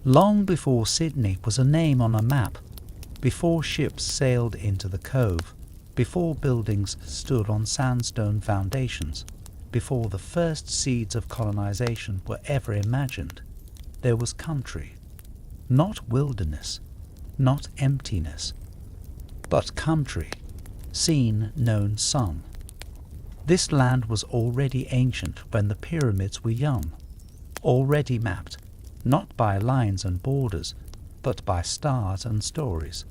Long before Sydney was a name on a map, before ships sailed into the cove, before buildings stood on sandstone foundations, before the first seeds of colonization were ever imagined, there was country. Not wilderness, not emptiness, but country, seen, known, sung. This land was already ancient when the pyramids were young, already mapped, not by lines and borders, but by stars and stories.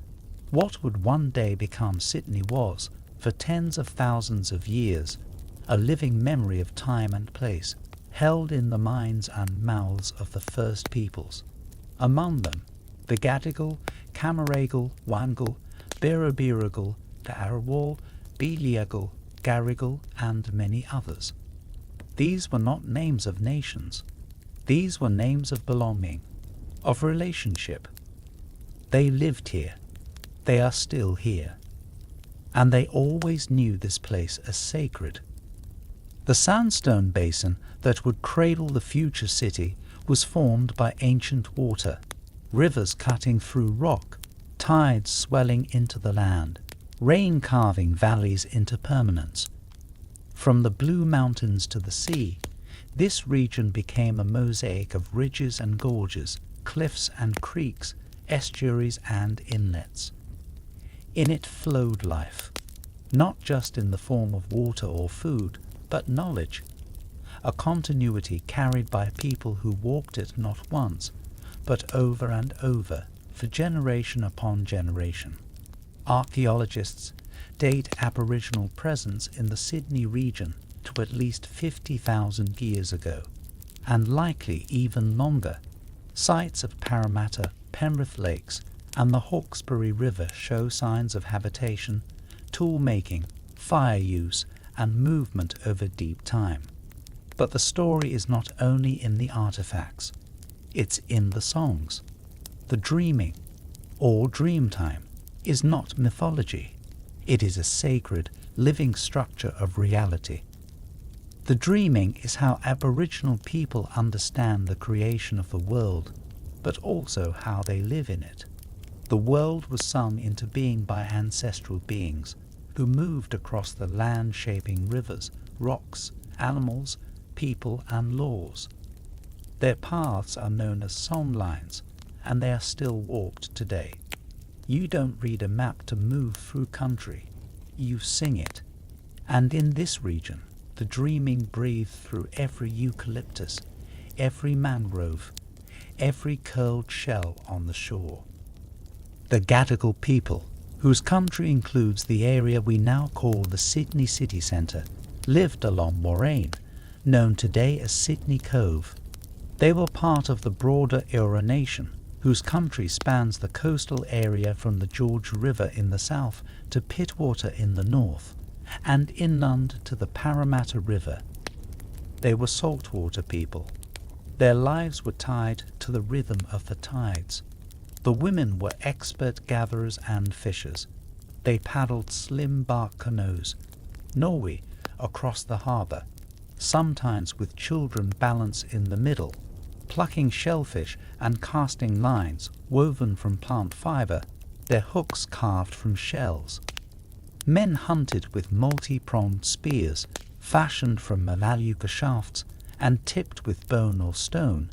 What would one day become Sydney was, for tens of thousands of years, a living memory of time and place, held in the minds and mouths of the first peoples. Among them, the Gadigal, Camaragal, Wangal, Birrabirragal, Darawal, Beliagal, Garigal, and many others. These were not names of nations. These were names of belonging, of relationship. They lived here. They are still here. And they always knew this place as sacred. The sandstone basin that would cradle the future city was formed by ancient water, rivers cutting through rock, tides swelling into the land, rain carving valleys into permanence. From the blue mountains to the sea, this region became a mosaic of ridges and gorges, cliffs and creeks, estuaries and inlets. In it flowed life, not just in the form of water or food, but knowledge, a continuity carried by people who walked it not once, but over and over, for generation upon generation. Archaeologists date Aboriginal presence in the Sydney region to at least 50,000 years ago, and likely even longer. Sites of Parramatta, Penrith Lakes, and the Hawkesbury River show signs of habitation, tool-making, fire use, and movement over deep time. But the story is not only in the artifacts, it's in the songs. The dreaming, or Dreamtime, is not mythology. It is a sacred, living structure of reality. The dreaming is how Aboriginal people understand the creation of the world, but also how they live in it. The world was sung into being by ancestral beings who moved across the land shaping rivers, rocks, animals, people and laws. Their paths are known as song lines, and they are still walked today. You don't read a map to move through country, you sing it. And in this region, the dreaming breathed through every eucalyptus, every mangrove, every curled shell on the shore. The Gadigal people, whose country includes the area we now call the Sydney city centre, lived along Moraine, known today as Sydney Cove. They were part of the broader Eora Nation, whose country spans the coastal area from the George River in the south to Pittwater in the north, and inland to the Parramatta River. They were saltwater people. Their lives were tied to the rhythm of the tides. The women were expert gatherers and fishers. They paddled slim bark canoes, Norway, across the harbour, sometimes with children balanced in the middle, plucking shellfish and casting lines woven from plant fibre, their hooks carved from shells. Men hunted with multi-pronged spears, fashioned from melaleuca shafts and tipped with bone or stone,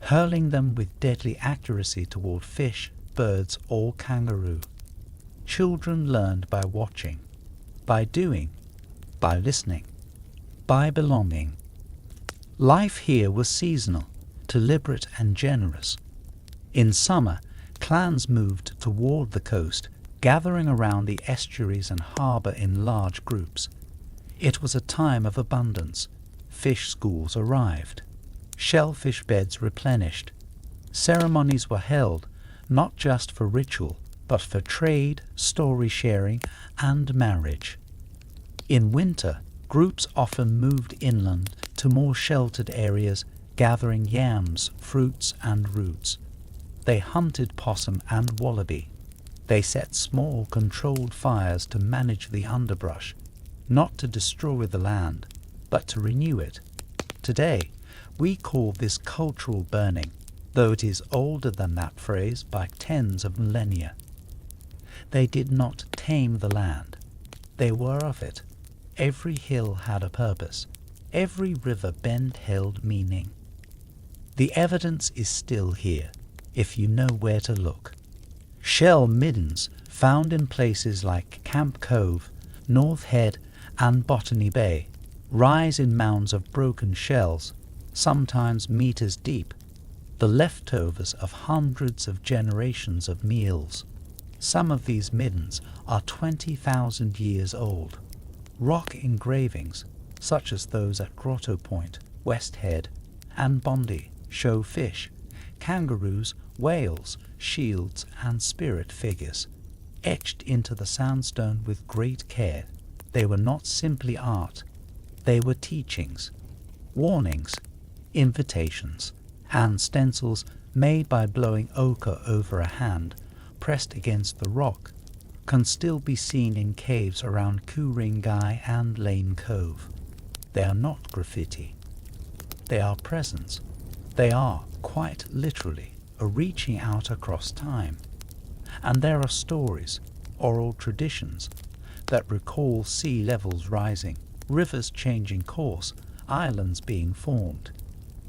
hurling them with deadly accuracy toward fish, birds, or kangaroo. Children learned by watching, by doing, by listening, by belonging. Life here was seasonal, deliberate and generous. In summer, clans moved toward the coast, gathering around the estuaries and harbour in large groups. It was a time of abundance. Fish schools arrived. Shellfish beds replenished. Ceremonies were held, not just for ritual, but for trade, story sharing, and marriage. In winter, groups often moved inland to more sheltered areas, gathering yams, fruits, and roots. They hunted possum and wallaby. They set small, controlled fires to manage the underbrush, not to destroy the land, but to renew it. Today, we call this cultural burning, though it is older than that phrase by tens of millennia. They did not tame the land. They were of it. Every hill had a purpose. Every river bend held meaning. The evidence is still here, if you know where to look. Shell middens found in places like Camp Cove, North Head, and Botany Bay rise in mounds of broken shells, sometimes meters deep, the leftovers of hundreds of generations of meals. Some of these middens are 20,000 years old. Rock engravings, such as those at Grotto Point, West Head, and Bondi, show fish, kangaroos, whales, shields, and spirit figures, etched into the sandstone with great care. They were not simply art. They were teachings, warnings, invitations, and stencils made by blowing ochre over a hand pressed against the rock can still be seen in caves around Ku-ring-gai and Lane Cove. They are not graffiti. They are presents. They are, quite literally, a reaching out across time. And there are stories, oral traditions, that recall sea levels rising, rivers changing course, islands being formed,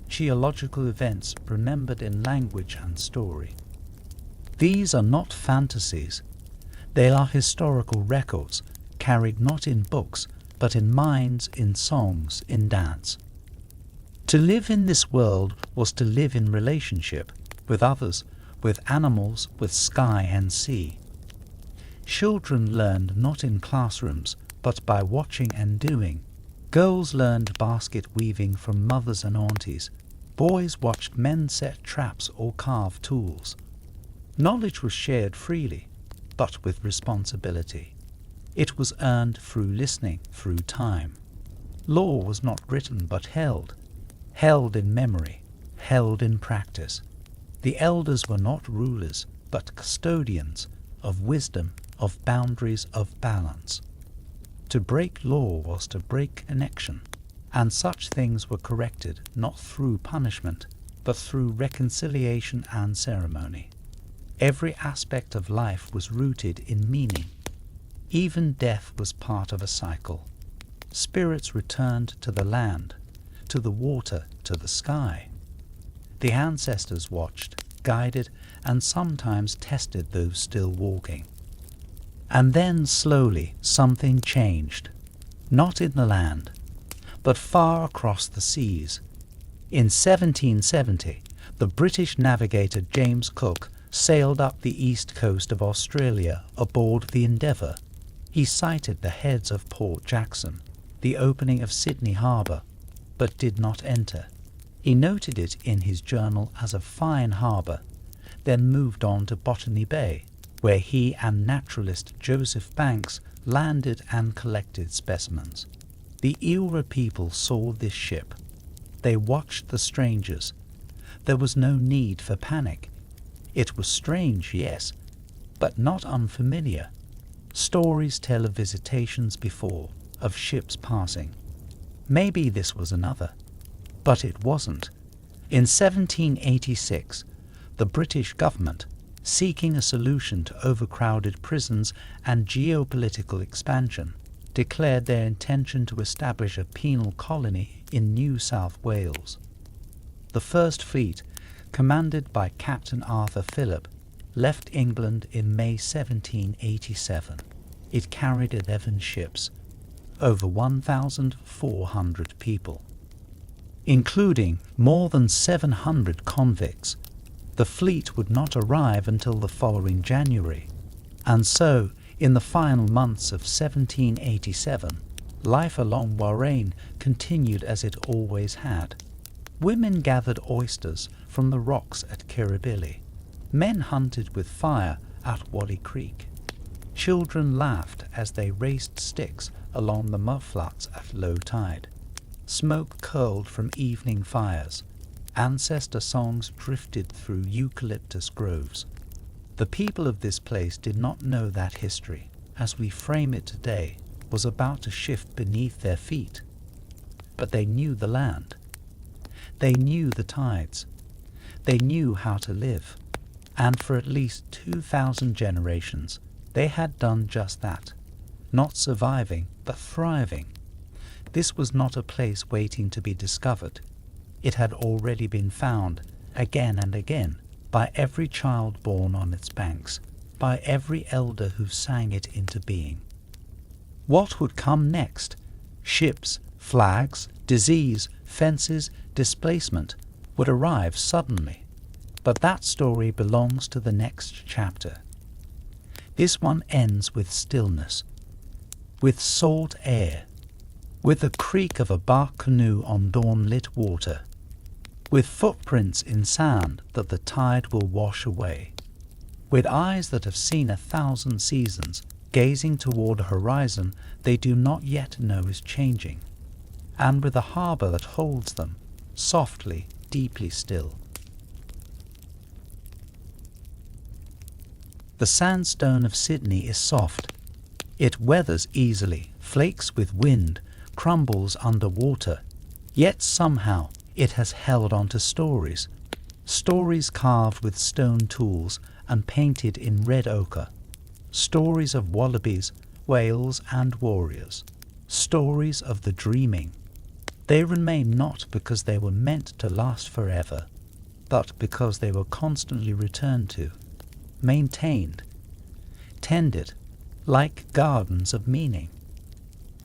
geological events remembered in language and story. These are not fantasies. They are historical records, carried not in books, but in minds, in songs, in dance. To live in this world was to live in relationship with others, with animals, with sky and sea. Children learned not in classrooms, but by watching and doing. Girls learned basket weaving from mothers and aunties. Boys watched men set traps or carve tools. Knowledge was shared freely, but with responsibility. It was earned through listening, through time. Law was not written but held in memory, held in practice. The elders were not rulers, but custodians of wisdom, of boundaries, of balance. To break law was to break connection, and such things were corrected not through punishment, but through reconciliation and ceremony. Every aspect of life was rooted in meaning. Even death was part of a cycle. Spirits returned to the land, to the water, to the sky. The ancestors watched, guided, and sometimes tested those still walking. And then slowly something changed, not in the land, but far across the seas. In 1770, the British navigator James Cook sailed up the east coast of Australia aboard the Endeavour. He sighted the heads of Port Jackson, the opening of Sydney Harbour, but did not enter. He noted it in his journal as a fine harbour, then moved on to Botany Bay, where he and naturalist Joseph Banks landed and collected specimens. The Eora people saw this ship. They watched the strangers. There was no need for panic. It was strange, yes, but not unfamiliar. Stories tell of visitations before, of ships passing. Maybe this was another, but it wasn't. In 1786, the British government, seeking a solution to overcrowded prisons and geopolitical expansion, declared their intention to establish a penal colony in New South Wales. The First Fleet, commanded by Captain Arthur Phillip, left England in May 1787. It carried 11 ships, over 1,400 people, including more than 700 convicts. The fleet would not arrive until the following January, and so, in the final months of 1787, life along Warrane continued as it always had. Women gathered oysters from the rocks at Kirribilli. Men hunted with fire at Wally Creek. Children laughed as they raced sticks along the mudflats at low tide. Smoke curled from evening fires. Ancestor songs drifted through eucalyptus groves. The people of this place did not know that history, as we frame it today, was about to shift beneath their feet. But they knew the land. They knew the tides. They knew how to live, and for at least 2,000 generations they had done just that, not surviving but thriving. This was not a place waiting to be discovered. It had already been found again and again by every child born on its banks, by every elder who sang it into being. What would come next? Ships, flags, disease, fences, displacement would arrive suddenly. But that story belongs to the next chapter. This one ends with stillness, with salt air, with the creak of a bark canoe on dawn-lit water, with footprints in sand that the tide will wash away, with eyes that have seen 1,000 seasons, gazing toward a horizon they do not yet know is changing, and with a harbour that holds them, softly, deeply still. The sandstone of Sydney is soft. It weathers easily, flakes with wind, crumbles under water, yet somehow it has held on to stories, stories carved with stone tools and painted in red ochre, stories of wallabies, whales and warriors, stories of the dreaming. They remain not because they were meant to last forever, but because they were constantly returned to, maintained, tended, like gardens of meaning.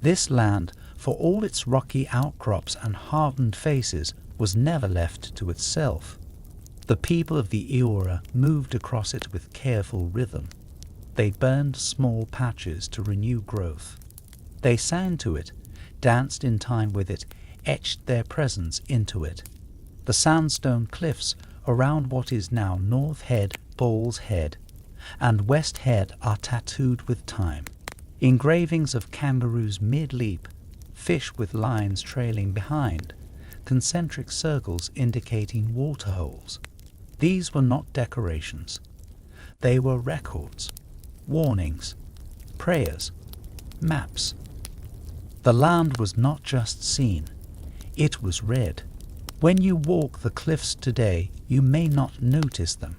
This land, for all its rocky outcrops and hardened faces, was never left to itself. The people of the Eora moved across it with careful rhythm. They burned small patches to renew growth. They sang to it, danced in time with it, etched their presence into it. The sandstone cliffs around what is now North Head, Ball's Head, and West Head are tattooed with time. Engravings of kangaroos mid-leap, fish with lines trailing behind, concentric circles indicating waterholes. These were not decorations. They were records, warnings, prayers, maps. The land was not just seen, it was read. When you walk the cliffs today, you may not notice them.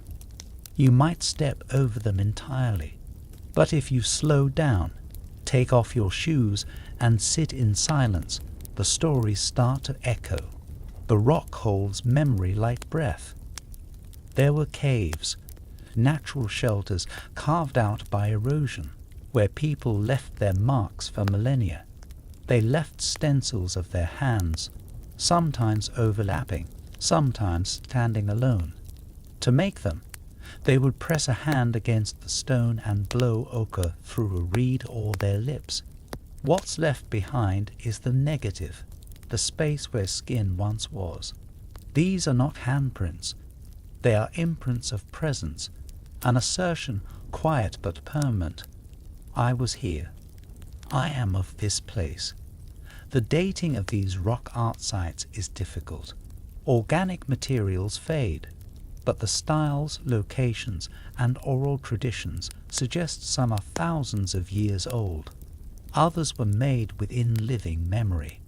You might step over them entirely. But if you slow down, take off your shoes and sit in silence, the stories start to echo. The rock holds memory like breath. There were caves, natural shelters carved out by erosion, where people left their marks for millennia. They left stencils of their hands, sometimes overlapping, sometimes standing alone. To make them, they would press a hand against the stone and blow ochre through a reed or their lips. What's left behind is the negative, the space where skin once was. These are not handprints. They are imprints of presence, an assertion quiet but permanent. I was here. I am of this place. The dating of these rock art sites is difficult. Organic materials fade, but the styles, locations, and oral traditions suggest some are thousands of years old. Others were made within living memory.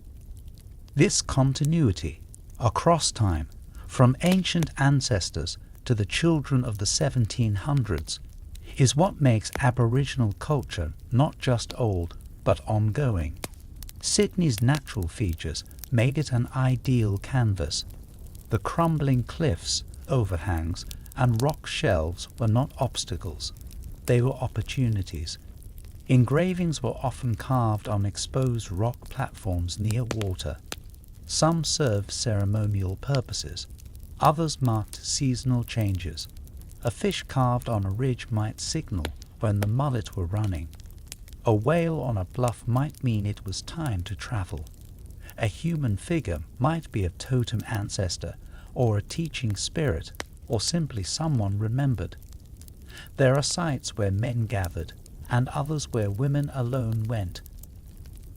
This continuity, across time, from ancient ancestors to the children of the 1700s, is what makes Aboriginal culture not just old, but ongoing. Sydney's natural features made it an ideal canvas. The crumbling cliffs, overhangs, and rock shelves were not obstacles. They were opportunities. Engravings were often carved on exposed rock platforms near water. Some served ceremonial purposes. Others marked seasonal changes. A fish carved on a ridge might signal when the mullet were running. A whale on a bluff might mean it was time to travel. A human figure might be a totem ancestor, or a teaching spirit, or simply someone remembered. There are sites where men gathered, and others where women alone went.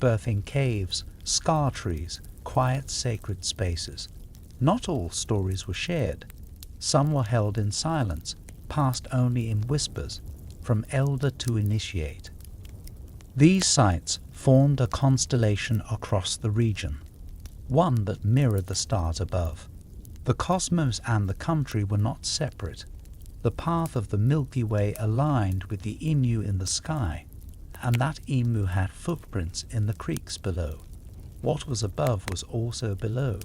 Birthing caves, scar trees, quiet sacred spaces. Not all stories were shared. Some were held in silence, passed only in whispers, from elder to initiate. These sites formed a constellation across the region, one that mirrored the stars above. The cosmos and the country were not separate. The path of the Milky Way aligned with the emu in the sky, and that emu had footprints in the creeks below. What was above was also below.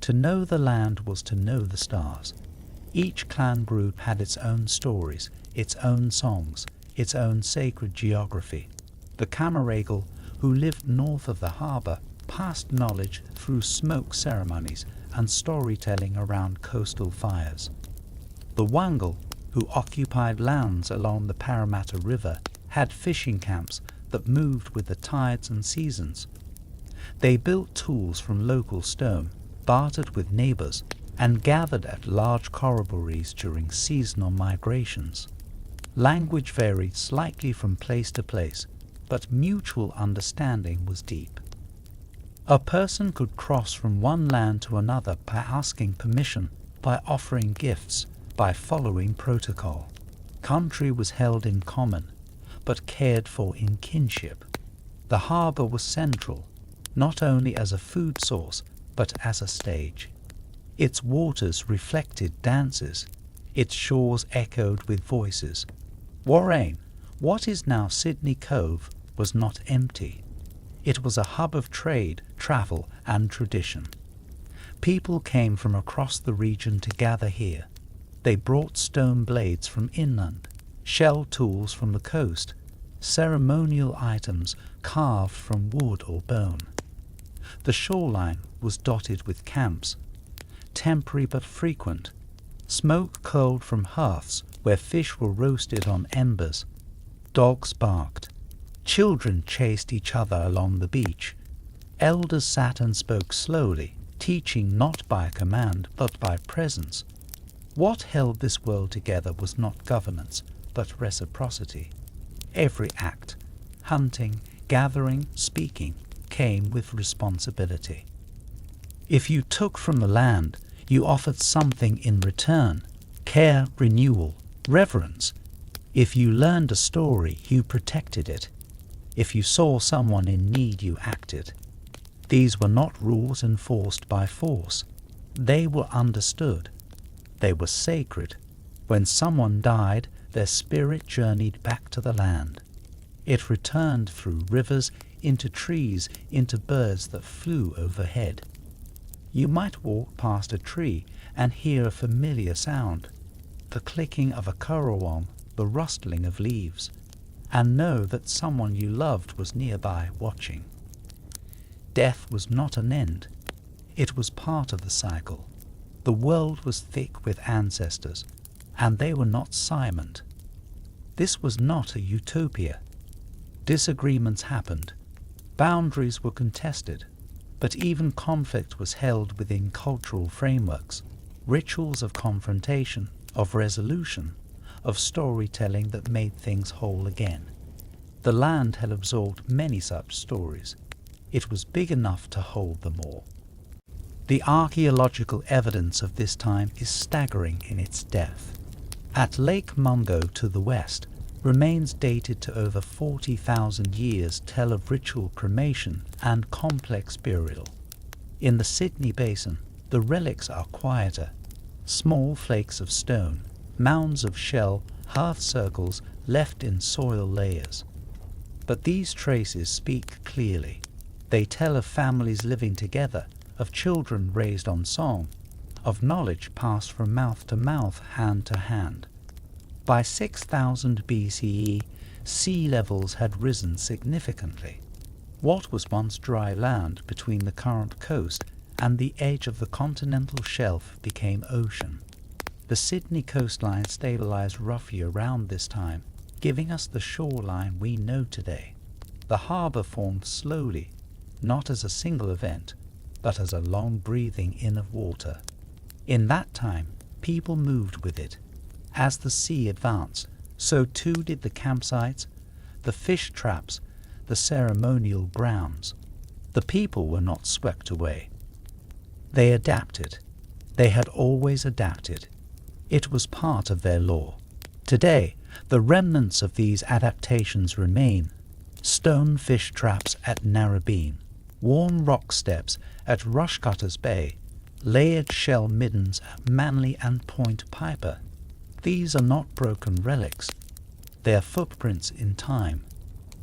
To know the land was to know the stars. Each clan group had its own stories, its own songs, its own sacred geography. The Camaragal, who lived north of the harbour, passed knowledge through smoke ceremonies and storytelling around coastal fires. The Wangal, who occupied lands along the Parramatta River, had fishing camps that moved with the tides and seasons. They built tools from local stone, bartered with neighbours, and gathered at large corroborees during seasonal migrations. Language varied slightly from place to place, but mutual understanding was deep. A person could cross from one land to another by asking permission, by offering gifts, by following protocol. Country was held in common, but cared for in kinship. The harbour was central, not only as a food source, but as a stage. Its waters reflected dances, its shores echoed with voices. Warrane, what is now Sydney Cove, was not empty. It was a hub of trade, travel, and tradition. People came from across the region to gather here. They brought stone blades from inland, shell tools from the coast, ceremonial items carved from wood or bone. The shoreline was dotted with camps, temporary but frequent. Smoke curled from hearths where fish were roasted on embers. Dogs barked. Children chased each other along the beach. Elders sat and spoke slowly, teaching not by command but by presence. What held this world together was not governance, but reciprocity. Every act, hunting, gathering, speaking, came with responsibility. If you took from the land, you offered something in return: care, renewal, reverence. If you learned a story, you protected it. If you saw someone in need, you acted. These were not rules enforced by force. They were understood. They were sacred. When someone died, their spirit journeyed back to the land. It returned through rivers, into trees, into birds that flew overhead. You might walk past a tree and hear a familiar sound, the clicking of a currawong, the rustling of leaves, and know that someone you loved was nearby watching. Death was not an end. It was part of the cycle. The world was thick with ancestors, and they were not silent. This was not a utopia. Disagreements happened. Boundaries were contested, but even conflict was held within cultural frameworks, rituals of confrontation, of resolution, of storytelling that made things whole again. The land had absorbed many such stories. It was big enough to hold them all. The archaeological evidence of this time is staggering in its depth. At Lake Mungo to the west, remains dated to over 40,000 years tell of ritual cremation and complex burial. In the Sydney Basin, the relics are quieter. Small flakes of stone, mounds of shell, hearth circles left in soil layers. But these traces speak clearly. They tell of families living together, of children raised on song, of knowledge passed from mouth to mouth, hand to hand. By 6000 BCE, sea levels had risen significantly. What was once dry land between the current coast and the edge of the continental shelf became ocean. The Sydney coastline stabilized roughly around this time, giving us the shoreline we know today. The harbour formed slowly, not as a single event, but as a long breathing in of water. In that time, people moved with it. As the sea advanced, so too did the campsites, the fish traps, the ceremonial grounds. The people were not swept away. They adapted. They had always adapted. It was part of their law. Today, the remnants of these adaptations remain. Stone fish traps at Narrabeen, worn rock steps at Rushcutters Bay, layered shell middens, manly and point piper. These are not broken relics. They are footprints in time.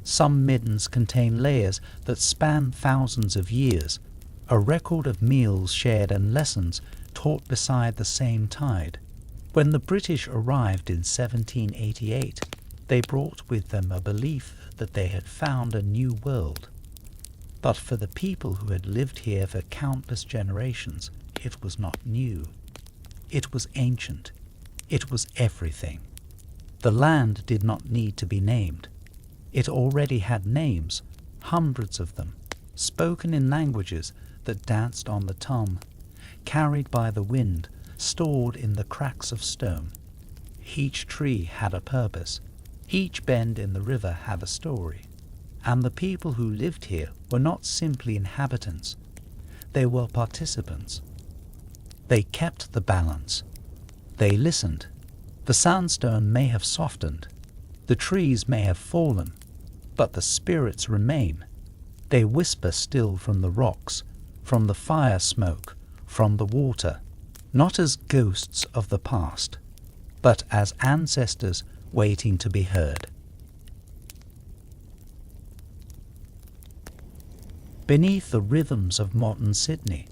Some middens contain layers that span thousands of years, a record of meals shared and lessons taught beside the same tide. When the British arrived in 1788, they brought with them a belief that they had found a new world. But for the people who had lived here for countless generations, it was not new. It was ancient. It was everything. The land did not need to be named. It already had names, hundreds of them, spoken in languages that danced on the tongue, carried by the wind, stored in the cracks of stone. Each tree had a purpose. Each bend in the river had a story. And the people who lived here were not simply inhabitants. They were participants. They kept the balance. They listened. The sandstone may have softened. The trees may have fallen. But the spirits remain. They whisper still from the rocks, from the fire smoke, from the water, not as ghosts of the past, but as ancestors waiting to be heard. Beneath the rhythms of modern Sydney,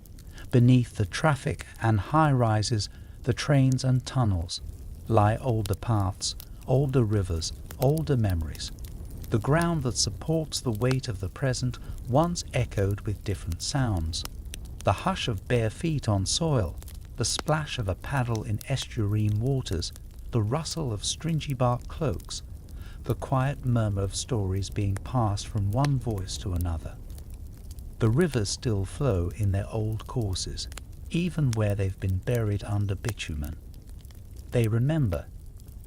beneath the traffic and high-rises, the trains and tunnels, lie older paths, older rivers, older memories. The ground that supports the weight of the present once echoed with different sounds. The hush of bare feet on soil, the splash of a paddle in estuarine waters, the rustle of stringy-bark cloaks, the quiet murmur of stories being passed from one voice to another. The rivers still flow in their old courses, even where they've been buried under bitumen. They remember.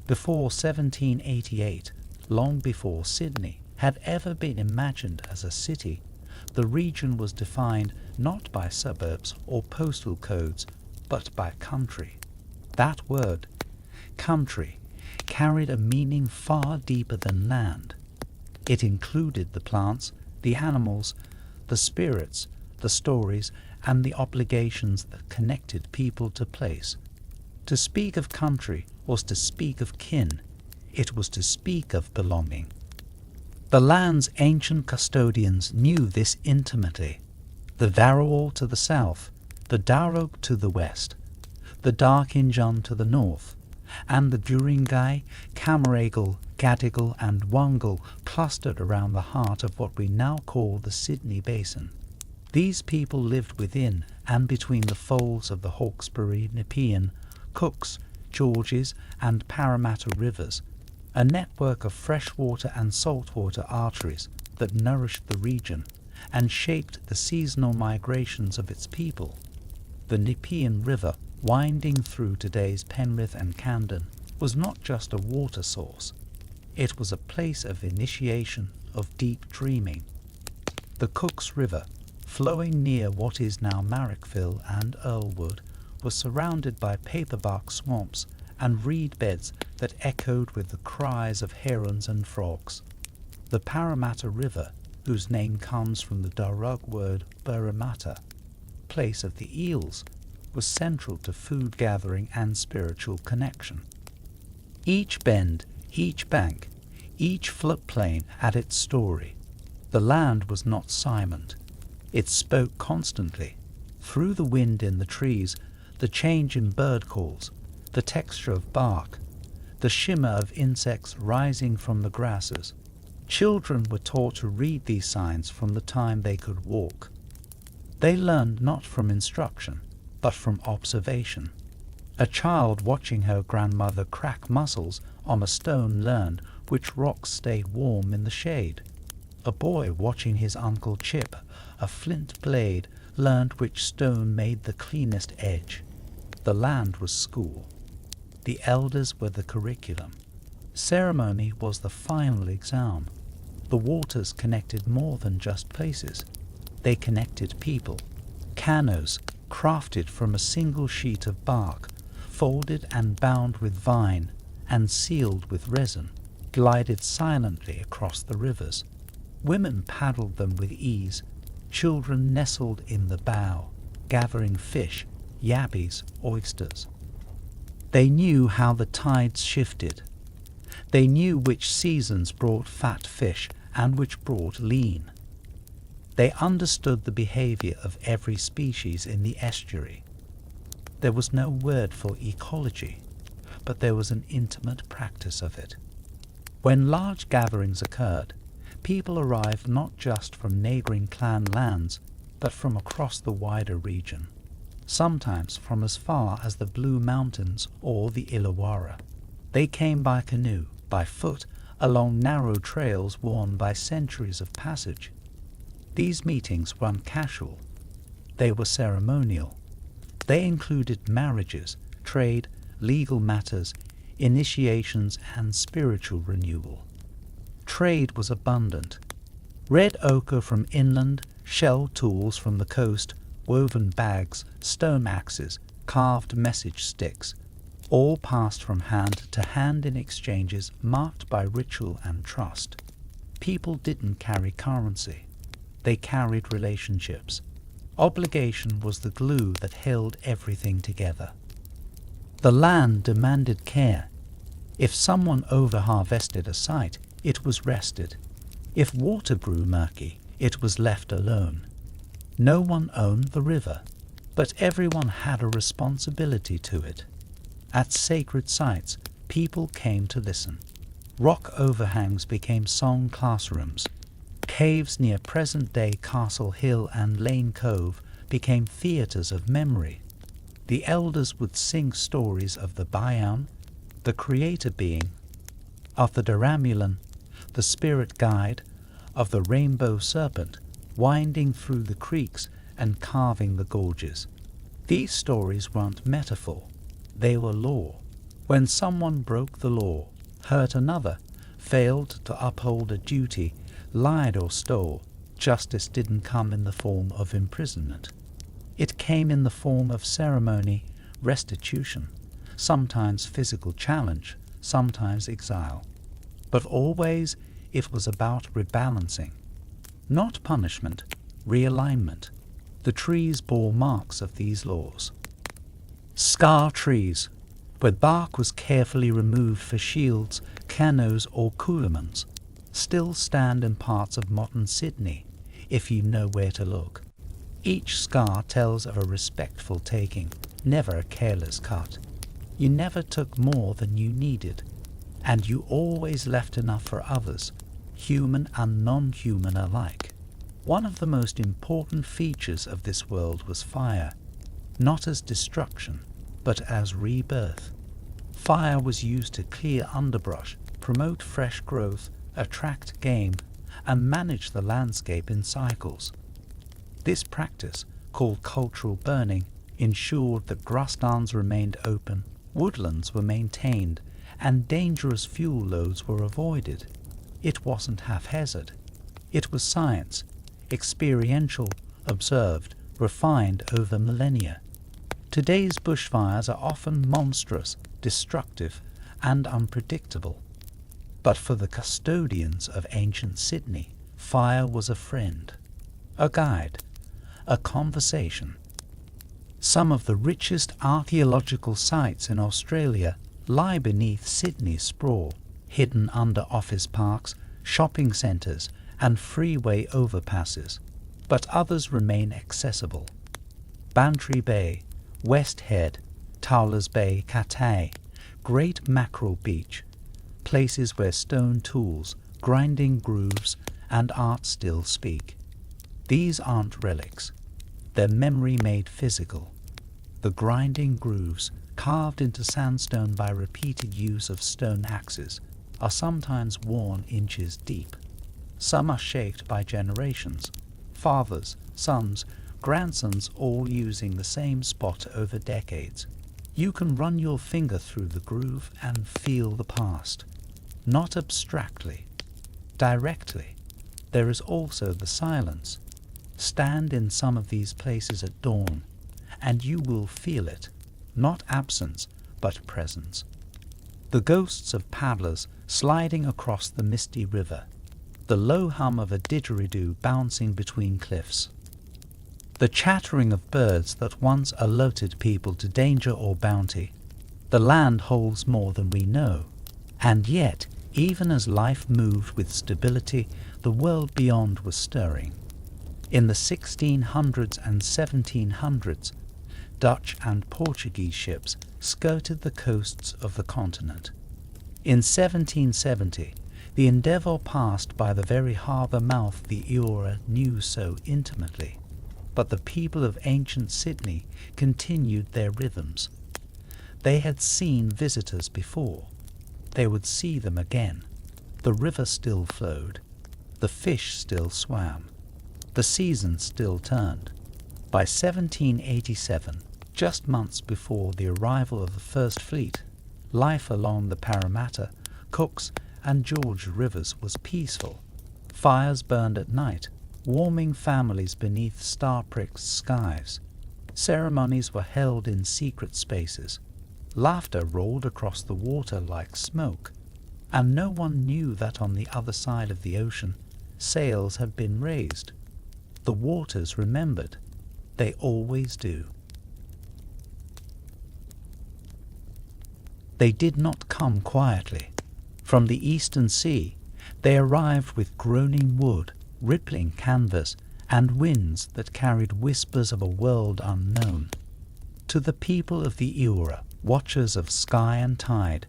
Before 1788, long before Sydney had ever been imagined as a city, the region was defined not by suburbs or postal codes, but by country. That word, country, carried a meaning far deeper than land. It included the plants, the animals, the spirits, the stories, and the obligations that connected people to place. To speak of country was to speak of kin. It was to speak of belonging. The land's ancient custodians knew this intimately. The Dharawal to the south, the Darug to the west, the Dark Injun to the north, and the Duringai, Camaragal, Gadigal, and Wangal clustered around the heart of what we now call the Sydney Basin. These people lived within and between the folds of the Hawkesbury, Nepean, Cooks, Georges, and Parramatta rivers, a network of freshwater and saltwater arteries that nourished the region and shaped the seasonal migrations of its people. The Nepean River, winding through today's Penrith and Camden, was not just a water source. It was a place of initiation, of deep dreaming. The Cooks River, flowing near what is now Marrickville and Earlwood, was surrounded by paperbark swamps and reed beds that echoed with the cries of herons and frogs. The Parramatta River, whose name comes from the Darug word Parramatta, place of the eels, was central to food gathering and spiritual connection. Each bend, each bank, each floodplain had its story. The land was not silent. It spoke constantly. Through the wind in the trees, the change in bird calls, the texture of bark, the shimmer of insects rising from the grasses. Children were taught to read these signs from the time they could walk. They learned not from instruction, but from observation. A child watching her grandmother crack mussels on a stone learned which rocks stayed warm in the shade. A boy watching his uncle chip a flint blade learned which stone made the cleanest edge. The land was school. The elders were the curriculum. Ceremony was the final exam. The waters connected more than just places. They connected people. Canoes, crafted from a single sheet of bark, folded and bound with vine, and sealed with resin, glided silently across the rivers. Women paddled them with ease. Children nestled in the bow, gathering fish, yabbies, oysters. They knew how the tides shifted. They knew which seasons brought fat fish and which brought lean. They understood the behavior of every species in the estuary. There was no word for ecology, but there was an intimate practice of it. When large gatherings occurred, people arrived not just from neighboring clan lands, but from across the wider region, sometimes from as far as the Blue Mountains or the Illawarra. They came by canoe, by foot, along narrow trails worn by centuries of passage. These meetings were uncasual. They were ceremonial. They included marriages, trade, legal matters, initiations, and spiritual renewal. Trade was abundant. Red ochre from inland, shell tools from the coast, woven bags, stone axes, carved message sticks, all passed from hand to hand in exchanges marked by ritual and trust. People didn't carry currency. They carried relationships. Obligation was the glue that held everything together. The land demanded care. If someone over-harvested a site, it was rested. If water grew murky, it was left alone. No one owned the river, but everyone had a responsibility to it. At sacred sites, people came to listen. Rock overhangs became song classrooms. Caves near present-day Castle Hill and Lane Cove became theatres of memory. The elders would sing stories of the Bayan, the creator being, of the Daramulan, the spirit guide, of the rainbow serpent, winding through the creeks and carving the gorges. These stories weren't metaphor, they were law. When someone broke the law, hurt another, failed to uphold a duty, lied or stole, justice didn't come in the form of imprisonment. It came in the form of ceremony, restitution, sometimes physical challenge, sometimes exile. But always it was about rebalancing. Not punishment, realignment. The trees bore marks of these laws. Scar trees, where bark was carefully removed for shields, canoes or coolamans, still stand in parts of modern Sydney, if you know where to look. Each scar tells of a respectful taking, never a careless cut. You never took more than you needed, and you always left enough for others, human and non-human alike. One of the most important features of this world was fire, not as destruction, but as rebirth. Fire was used to clear underbrush, promote fresh growth, attract game, and manage the landscape in cycles. This practice, called cultural burning, ensured that grasslands remained open, woodlands were maintained, and dangerous fuel loads were avoided. It wasn't haphazard. It was science, experiential, observed, refined over millennia. Today's bushfires are often monstrous, destructive, and unpredictable. But for the custodians of ancient Sydney, fire was a friend, a guide, a conversation. Some of the richest archaeological sites in Australia lie beneath Sydney's sprawl, hidden under office parks, shopping centres, and freeway overpasses, but others remain accessible. Bantry Bay, West Head, Towlers Bay, Cathay, Great Mackerel Beach, places where stone tools, grinding grooves, and art still speak. These aren't relics. They're memory made physical. The grinding grooves, carved into sandstone by repeated use of stone axes, are sometimes worn inches deep. Some are shaped by generations, fathers, sons, grandsons all using the same spot over decades. You can run your finger through the groove and feel the past, not abstractly, directly. There is also the silence. Stand in some of these places at dawn, and you will feel it, not absence, but presence. The ghosts of paddlers sliding across the misty river, the low hum of a didgeridoo bouncing between cliffs. the chattering of birds that once alerted people to danger or bounty. The land holds more than we know, and yet, even as life moved with stability, the world beyond was stirring. In the 1600s and 1700s, Dutch and Portuguese ships skirted the coasts of the continent. In 1770, the Endeavour passed by the very harbour mouth the Eora knew so intimately, but the people of ancient Sydney continued their rhythms. They had seen visitors before. They would see them again. The river still flowed. The fish still swam. The seasons still turned. By 1787, just months before the arrival of the First Fleet, life along the Parramatta, Cooks and George rivers was peaceful. Fires burned at night, warming families beneath star-pricked skies. Ceremonies were held in secret spaces. Laughter rolled across the water like smoke, and no one knew that on the other side of the ocean, sails had been raised. The waters remembered. They always do. They did not come quietly. From the eastern sea, they arrived with groaning wood, rippling canvas, and winds that carried whispers of a world unknown. To the people of the Eora, watchers of sky and tide,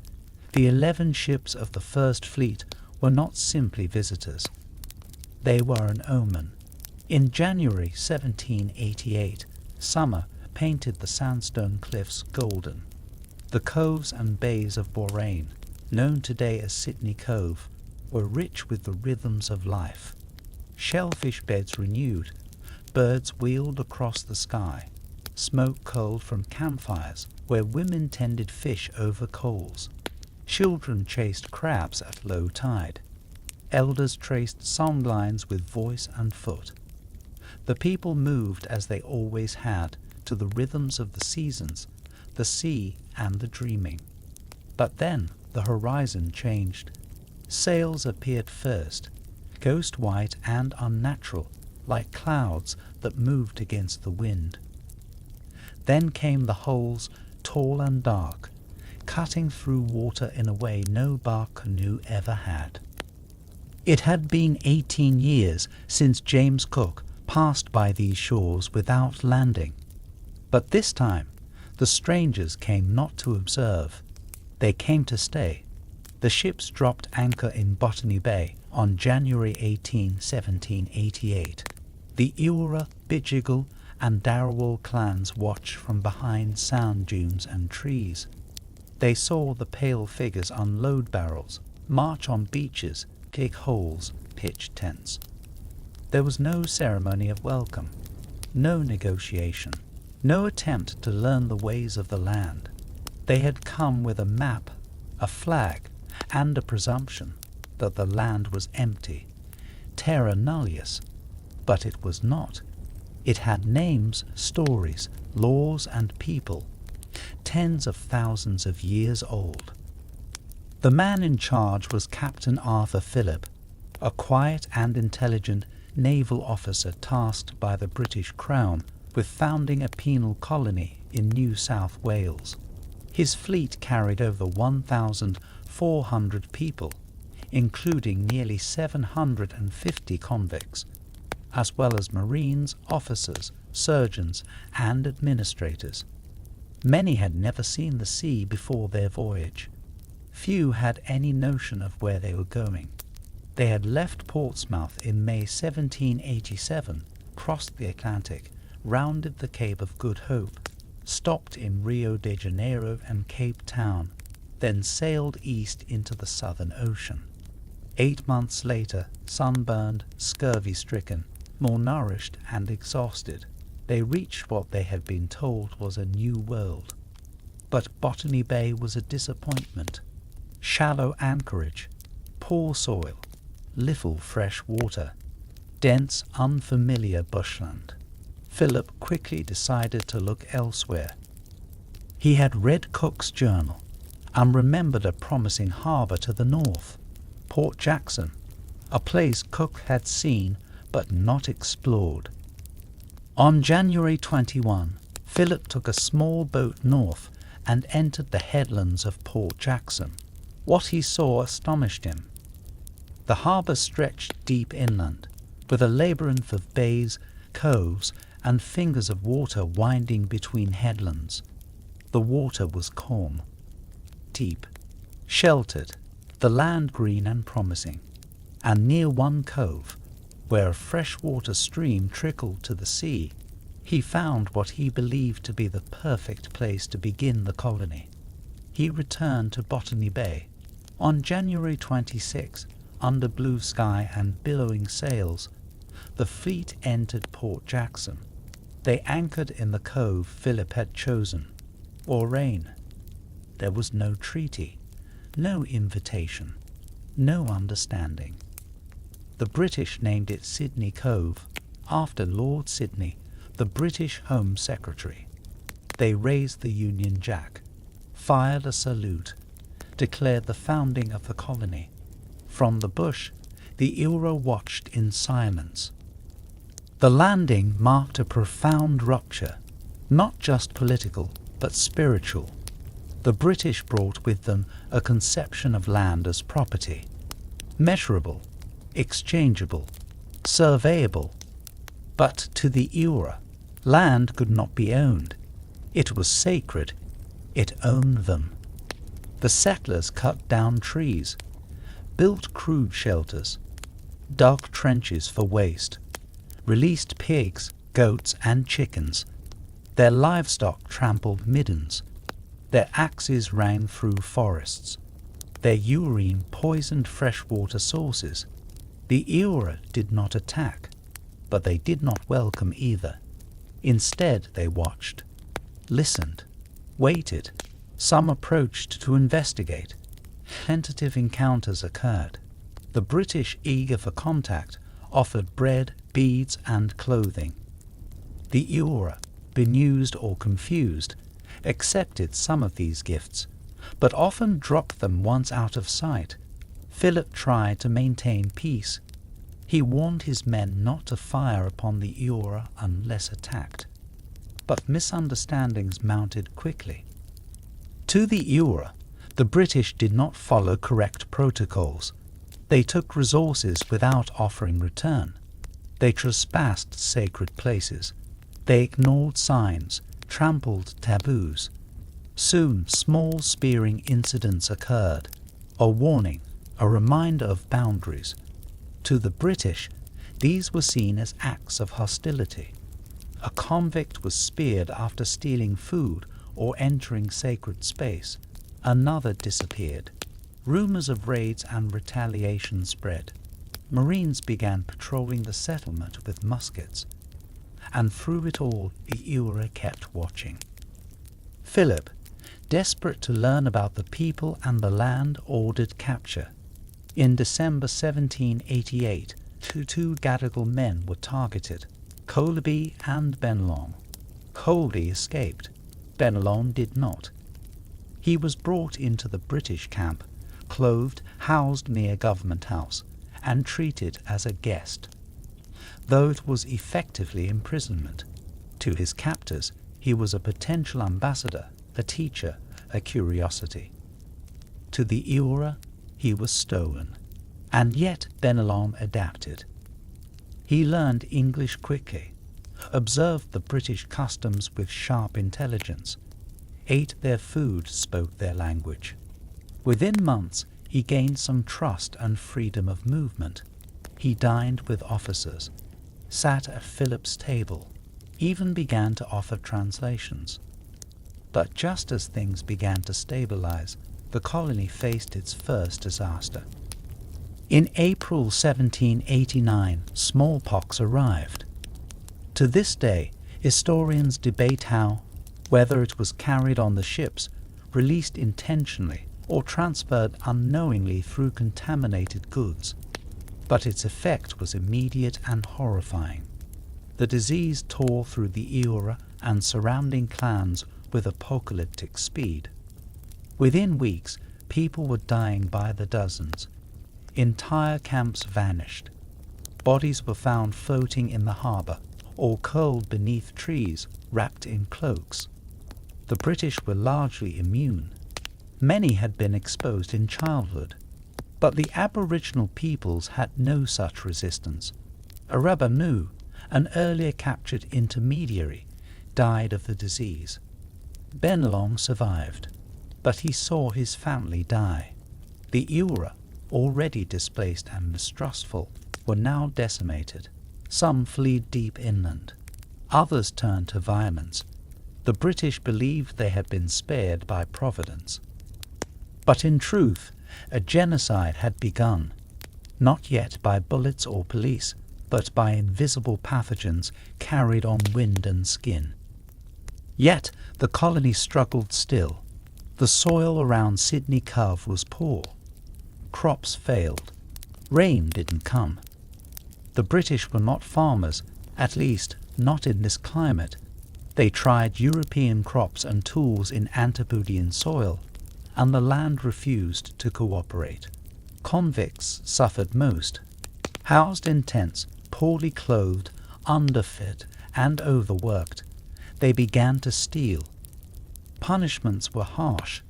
the 11 ships of the First Fleet were not simply visitors. They were an omen. In January 1788, summer painted the sandstone cliffs golden. The coves and bays of Borraine, known today as Sydney Cove, were rich with the rhythms of life. Shellfish beds renewed, birds wheeled across the sky, smoke curled from campfires where women tended fish over coals. Children chased crabs at low tide. Elders traced songlines with voice and foot. The people moved as they always had, to the rhythms of the seasons, the sea and the dreaming. But then the horizon changed. Sails appeared first, ghost white and unnatural, like clouds that moved against the wind. Then came the hulls, tall and dark, cutting through water in a way no bark canoe ever had. It had been 18 years since James Cook passed by these shores without landing. But this time, the strangers came not to observe. They came to stay. The ships dropped anchor in Botany Bay on January 18, 1788. The Eora, Bidjigal, and Darawal clans watched from behind sand dunes and trees. They saw the pale figures unload barrels, march on beaches, dig holes, pitch tents. There was no ceremony of welcome, no negotiation, no attempt to learn the ways of the land. They had come with a map, a flag, and a presumption that the land was empty, terra nullius. But it was not. It had names, stories, laws, and people, tens of thousands of years old. The man in charge was Captain Arthur Phillip, a quiet and intelligent naval officer tasked by the British Crown with founding a penal colony in New South Wales. His fleet carried over 1,400 people, including nearly 750 convicts, as well as marines, officers, surgeons, and administrators. Many had never seen the sea before their voyage. Few had any notion of where they were going. They had left Portsmouth in May 1787, crossed the Atlantic, rounded the Cape of Good Hope, stopped in Rio de Janeiro and Cape Town, then sailed east into the Southern Ocean. 8 months later, sunburned, scurvy-stricken, malnourished and exhausted, they reached what they had been told was a new world. But Botany Bay was a disappointment. Shallow anchorage, poor soil, little fresh water, dense, unfamiliar bushland. Philip quickly decided to look elsewhere. He had read Cook's journal and remembered a promising harbour to the north, Port Jackson, a place Cook had seen but not explored. On January 21, Philip took a small boat north and entered the headlands of Port Jackson. What he saw astonished him. The harbour stretched deep inland, with a labyrinth of bays, coves, and fingers of water winding between headlands. The water was calm, deep, sheltered, the land green and promising, and near one cove, where a freshwater stream trickled to the sea, he found what he believed to be the perfect place to begin the colony. He returned to Botany Bay. On January 26, under blue sky and billowing sails, the fleet entered Port Jackson. They anchored in the cove Philip had chosen. Rain. There was no treaty, no invitation, no understanding. The British named it Sydney Cove, after Lord Sydney, the British Home Secretary. They raised the Union Jack, fired a salute, declared the founding of the colony. From the bush, the Eora watched in silence. The landing marked a profound rupture, not just political, but spiritual. The British brought with them a conception of land as property, measurable, exchangeable, surveyable. But to the Eora, land could not be owned. It was sacred. It owned them. The settlers cut down trees, built crude shelters, dug trenches for waste, released pigs, goats, and chickens. Their livestock trampled middens. Their axes rang through forests. Their urine poisoned freshwater sources. The Eora did not attack, but they did not welcome either. Instead, they watched, listened, waited. Some approached to investigate. Tentative encounters occurred. The British, eager for contact, offered bread, beads, and clothing. The Eora, bemused or confused, accepted some of these gifts, but often dropped them once out of sight. Philip tried to maintain peace. He warned his men not to fire upon the Eora unless attacked. But misunderstandings mounted quickly. To the Eora, the British did not follow correct protocols. They took resources without offering return. They trespassed sacred places. They ignored signs, trampled taboos. Soon, small spearing incidents occurred, a warning, a reminder of boundaries. To the British, these were seen as acts of hostility. A convict was speared after stealing food or entering sacred space. Another disappeared. Rumors of raids and retaliation spread. Marines began patrolling the settlement with muskets. And through it all, the Eora kept watching. Philip, desperate to learn about the people and the land, ordered capture. In December 1788, two Gadigal men were targeted, Coleby and Penal. Coleby escaped. Penal did not. He was brought into the British camp, clothed, housed near Government House, and treated as a guest. Though it was effectively imprisonment, to his captors he was a potential ambassador, a teacher, a curiosity. To the Eora he was stolen, and yet Penal adapted. He learned English quickly, observed the British customs with sharp intelligence, ate their food, spoke their language. Within months he gained some trust and freedom of movement. He dined with officers, sat at Philip's table, even began to offer translations. But just as things began to stabilize, the colony faced its first disaster. In April 1789, smallpox arrived. To this day, historians debate how, whether it was carried on the ships, released intentionally, or transferred unknowingly through contaminated goods. But its effect was immediate and horrifying. The disease tore through the Eora and surrounding clans with apocalyptic speed. Within weeks, people were dying by the dozens. Entire camps vanished. Bodies were found floating in the harbour or curled beneath trees wrapped in cloaks. The British were largely immune. Many had been exposed in childhood, but the Aboriginal peoples had no such resistance. Arabanu, an earlier captured intermediary, died of the disease. Benelong survived, but he saw his family die. The Eora, already displaced and mistrustful, were now decimated. Some fled deep inland. Others turned to violence. The British believed they had been spared by Providence. But in truth, a genocide had begun, not yet by bullets or police, but by invisible pathogens carried on wind and skin. Yet the colony struggled still. The soil around Sydney Cove was poor. Crops failed. Rain didn't come. The British were not farmers, at least not in this climate. They tried European crops and tools in Antipodean soil, and the land refused to cooperate. Convicts suffered most. Housed in tents, poorly clothed, underfed, and overworked, they began to steal. Punishments were harsh.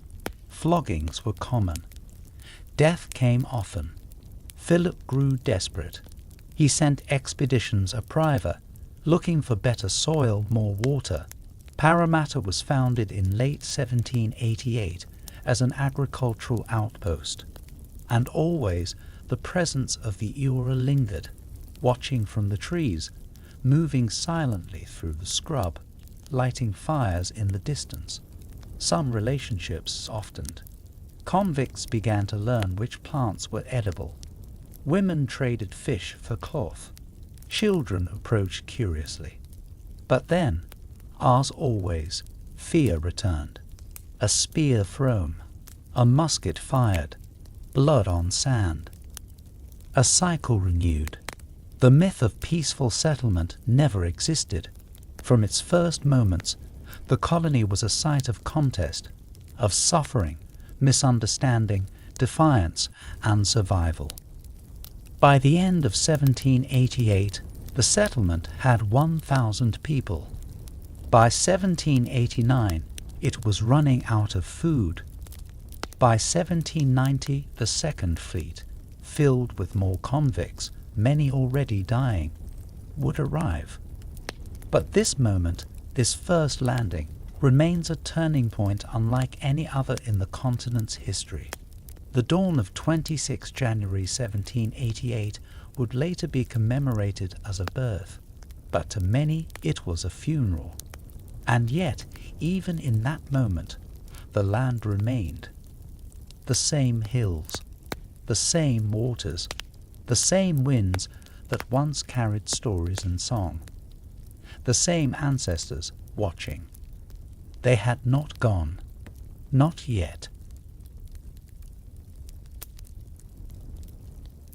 Floggings were common. Death came often. Philip grew desperate. He sent expeditions apriva, looking for better soil, more water. Parramatta was founded in late 1788 as an agricultural outpost, and always the presence of the Eora lingered, watching from the trees, moving silently through the scrub, lighting fires in the distance. Some relationships softened. Convicts began to learn which plants were edible. Women traded fish for cloth. Children approached curiously. But then, as always, fear returned. A spear thrown, a musket fired, blood on sand. A cycle renewed. The myth of peaceful settlement never existed. From its first moments, the colony was a site of contest, of suffering, misunderstanding, defiance, and survival. By the end of 1788, the settlement had 1,000 people. By 1789, it was running out of food. By 1790, the Second Fleet, filled with more convicts, many already dying, would arrive. But this moment, this first landing, remains a turning point unlike any other in the continent's history. The dawn of 26 January 1788 would later be commemorated as a birth, but to many it was a funeral. And yet, even in that moment, the land remained. The same hills, the same waters, the same winds that once carried stories and song. The same ancestors watching. They had not gone, not yet.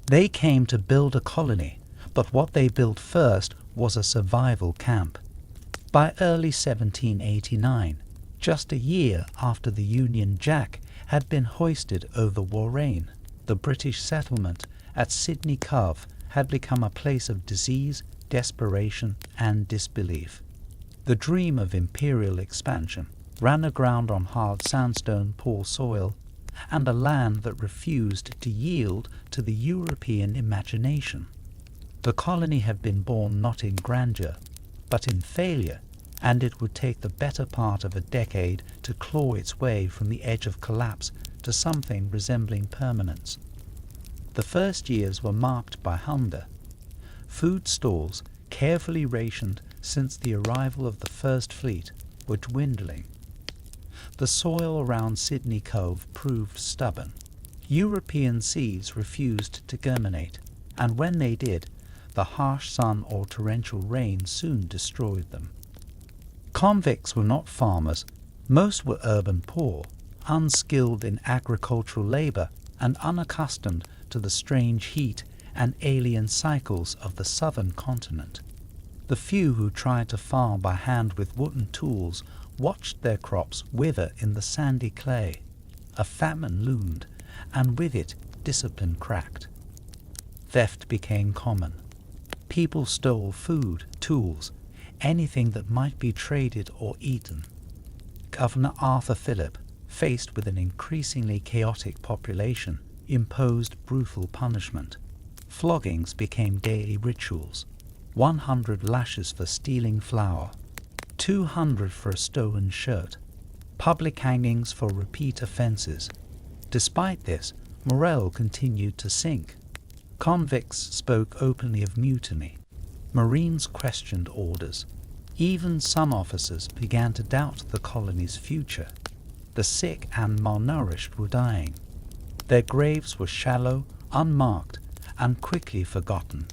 They came to build a colony, but what they built first was a survival camp. By early 1789, just a year after the Union Jack had been hoisted over Warrane, the British settlement at Sydney Cove had become a place of disease, desperation, and disbelief. The dream of imperial expansion ran aground on hard sandstone, poor soil, and a land that refused to yield to the European imagination. The colony had been born not in grandeur, but in failure, and it would take the better part of a decade to claw its way from the edge of collapse to something resembling permanence. The first years were marked by hunger. Food stores, carefully rationed since the arrival of the First Fleet, were dwindling. The soil around Sydney Cove proved stubborn. European seeds refused to germinate, and when they did, the harsh sun or torrential rain soon destroyed them. Convicts were not farmers. Most were urban poor, unskilled in agricultural labour and unaccustomed to the strange heat and alien cycles of the southern continent. The few who tried to farm by hand with wooden tools watched their crops wither in the sandy clay. A famine loomed, and with it discipline cracked. Theft became common. People stole food, tools, anything that might be traded or eaten. Governor Arthur Phillip, faced with an increasingly chaotic population, imposed brutal punishment. Floggings became daily rituals. 100 lashes for stealing flour, 200 for a stolen shirt, public hangings for repeat offences. Despite this, morale continued to sink. Convicts spoke openly of mutiny. Marines questioned orders. Even some officers began to doubt the colony's future. The sick and malnourished were dying. Their graves were shallow, unmarked, and quickly forgotten.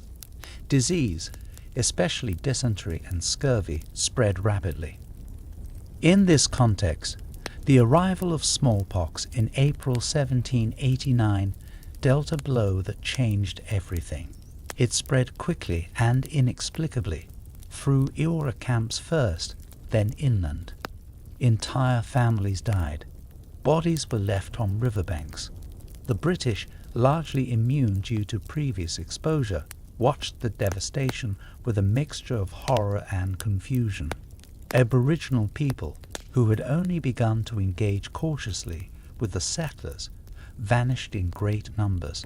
Disease, especially dysentery and scurvy, spread rapidly. In this context, the arrival of smallpox in April 1789 dealt a blow that changed everything. It spread quickly and inexplicably, through Eora camps first, then inland. Entire families died. Bodies were left on riverbanks. The British, largely immune due to previous exposure, watched the devastation with a mixture of horror and confusion. Aboriginal people, who had only begun to engage cautiously with the settlers, vanished in great numbers.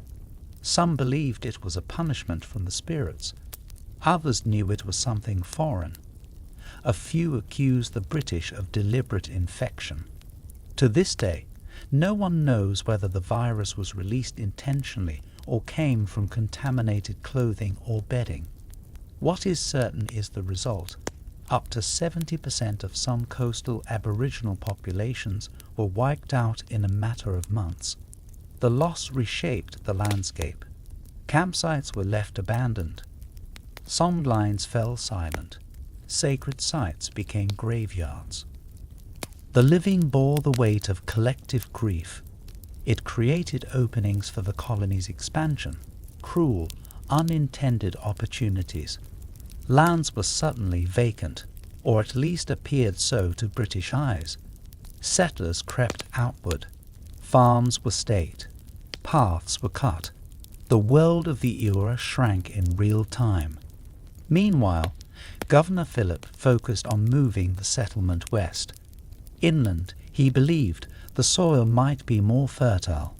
Some believed it was a punishment from the spirits. Others knew it was something foreign. A few accused the British of deliberate infection. To this day, no one knows whether the virus was released intentionally or came from contaminated clothing or bedding. What is certain is the result. Up to 70% of some coastal Aboriginal populations were wiped out in a matter of months. The loss reshaped the landscape. Campsites were left abandoned. Songlines fell silent. Sacred sites became graveyards. The living bore the weight of collective grief. It created openings for the colony's expansion, cruel, unintended opportunities. Lands were suddenly vacant, or at least appeared so to British eyes. Settlers crept outward. Farms were staked. Paths were cut. The world of the Eora shrank in real time. Meanwhile, Governor Phillip focused on moving the settlement west. Inland, he believed, the soil might be more fertile.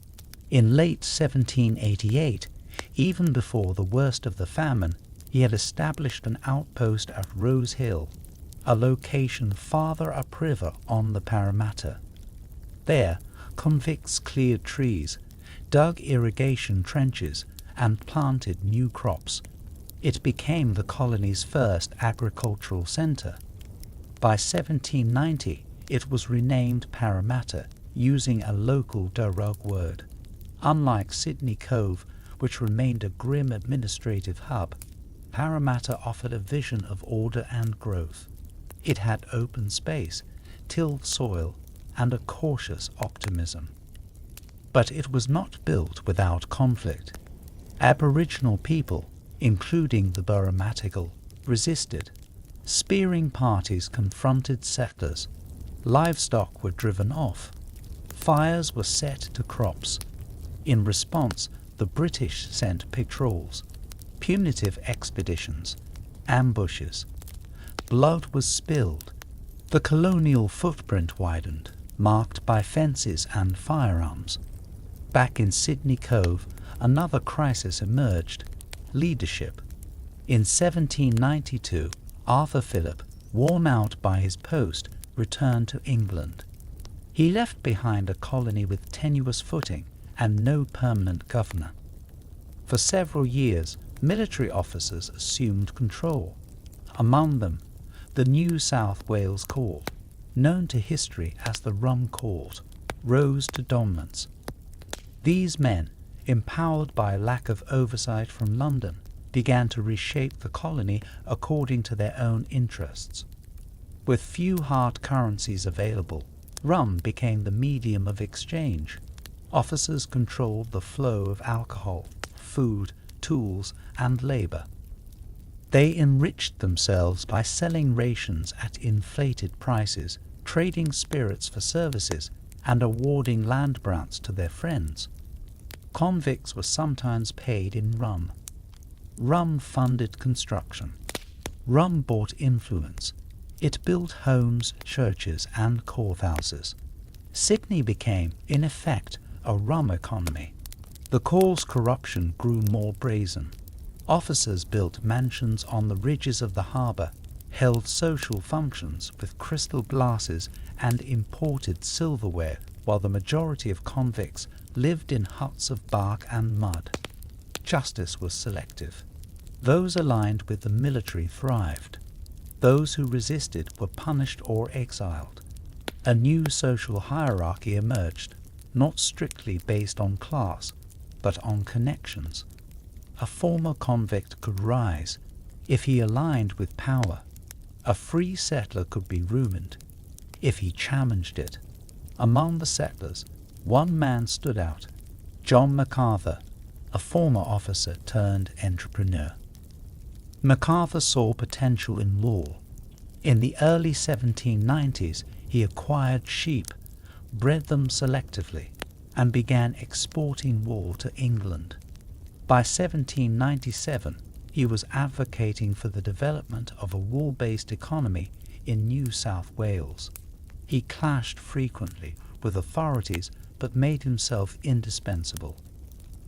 In late 1788, even before the worst of the famine, he had established an outpost at Rose Hill, a location farther upriver on the Parramatta. There, convicts cleared trees, dug irrigation trenches, and planted new crops. It became the colony's first agricultural centre. By 1790, it was renamed Parramatta, using a local Darug word. Unlike Sydney Cove, which remained a grim administrative hub, Parramatta offered a vision of order and growth. It had open space, tilled soil, and a cautious optimism. But it was not built without conflict. Aboriginal people, including the Burramatigal, resisted. Spearing parties confronted settlers. Livestock were driven off. Fires were set to crops. In response, the British sent patrols, punitive expeditions, ambushes. Blood was spilled. The colonial footprint widened, marked by fences and firearms. Back in Sydney Cove, another crisis emerged: leadership. In 1792, Arthur Phillip, worn out by his post, returned to England. He left behind a colony with tenuous footing and no permanent governor. For several years, military officers assumed control. Among them, the New South Wales Court, known to history as the Rum Court, rose to dominance. These men, empowered by a lack of oversight from London, began to reshape the colony according to their own interests. With few hard currencies available, rum became the medium of exchange. Officers controlled the flow of alcohol, food, tools, and labor. They enriched themselves by selling rations at inflated prices, trading spirits for services, and awarding land grants to their friends. Convicts were sometimes paid in rum. Rum funded construction. Rum brought influence. It built homes, churches, and courthouses. Sydney became, in effect, a rum economy. The coarse corruption grew more brazen. Officers built mansions on the ridges of the harbour, held social functions with crystal glasses and imported silverware, while the majority of convicts lived in huts of bark and mud. Justice was selective. Those aligned with the military thrived. Those who resisted were punished or exiled. A new social hierarchy emerged, not strictly based on class, but on connections. A former convict could rise if he aligned with power. A free settler could be ruined if he challenged it. Among the settlers, one man stood out, John MacArthur, a former officer turned entrepreneur. MacArthur saw potential in wool. In the early 1790s, he acquired sheep, bred them selectively, and began exporting wool to England. By 1797, he was advocating for the development of a wool-based economy in New South Wales. He clashed frequently with authorities but made himself indispensable.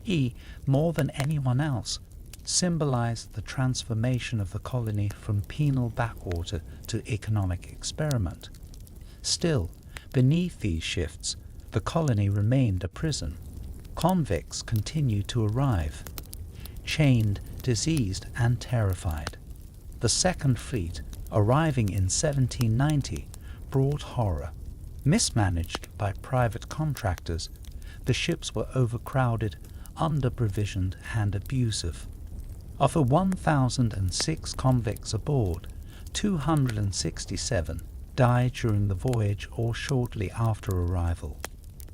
He, more than anyone else, symbolized the transformation of the colony from penal backwater to economic experiment. Still, beneath these shifts, the colony remained a prison. Convicts continued to arrive, chained, diseased, and terrified. The Second Fleet, arriving in 1790, brought horror. Mismanaged by private contractors, the ships were overcrowded, under-provisioned, and abusive. Of the 1,006 convicts aboard, 267 died during the voyage or shortly after arrival.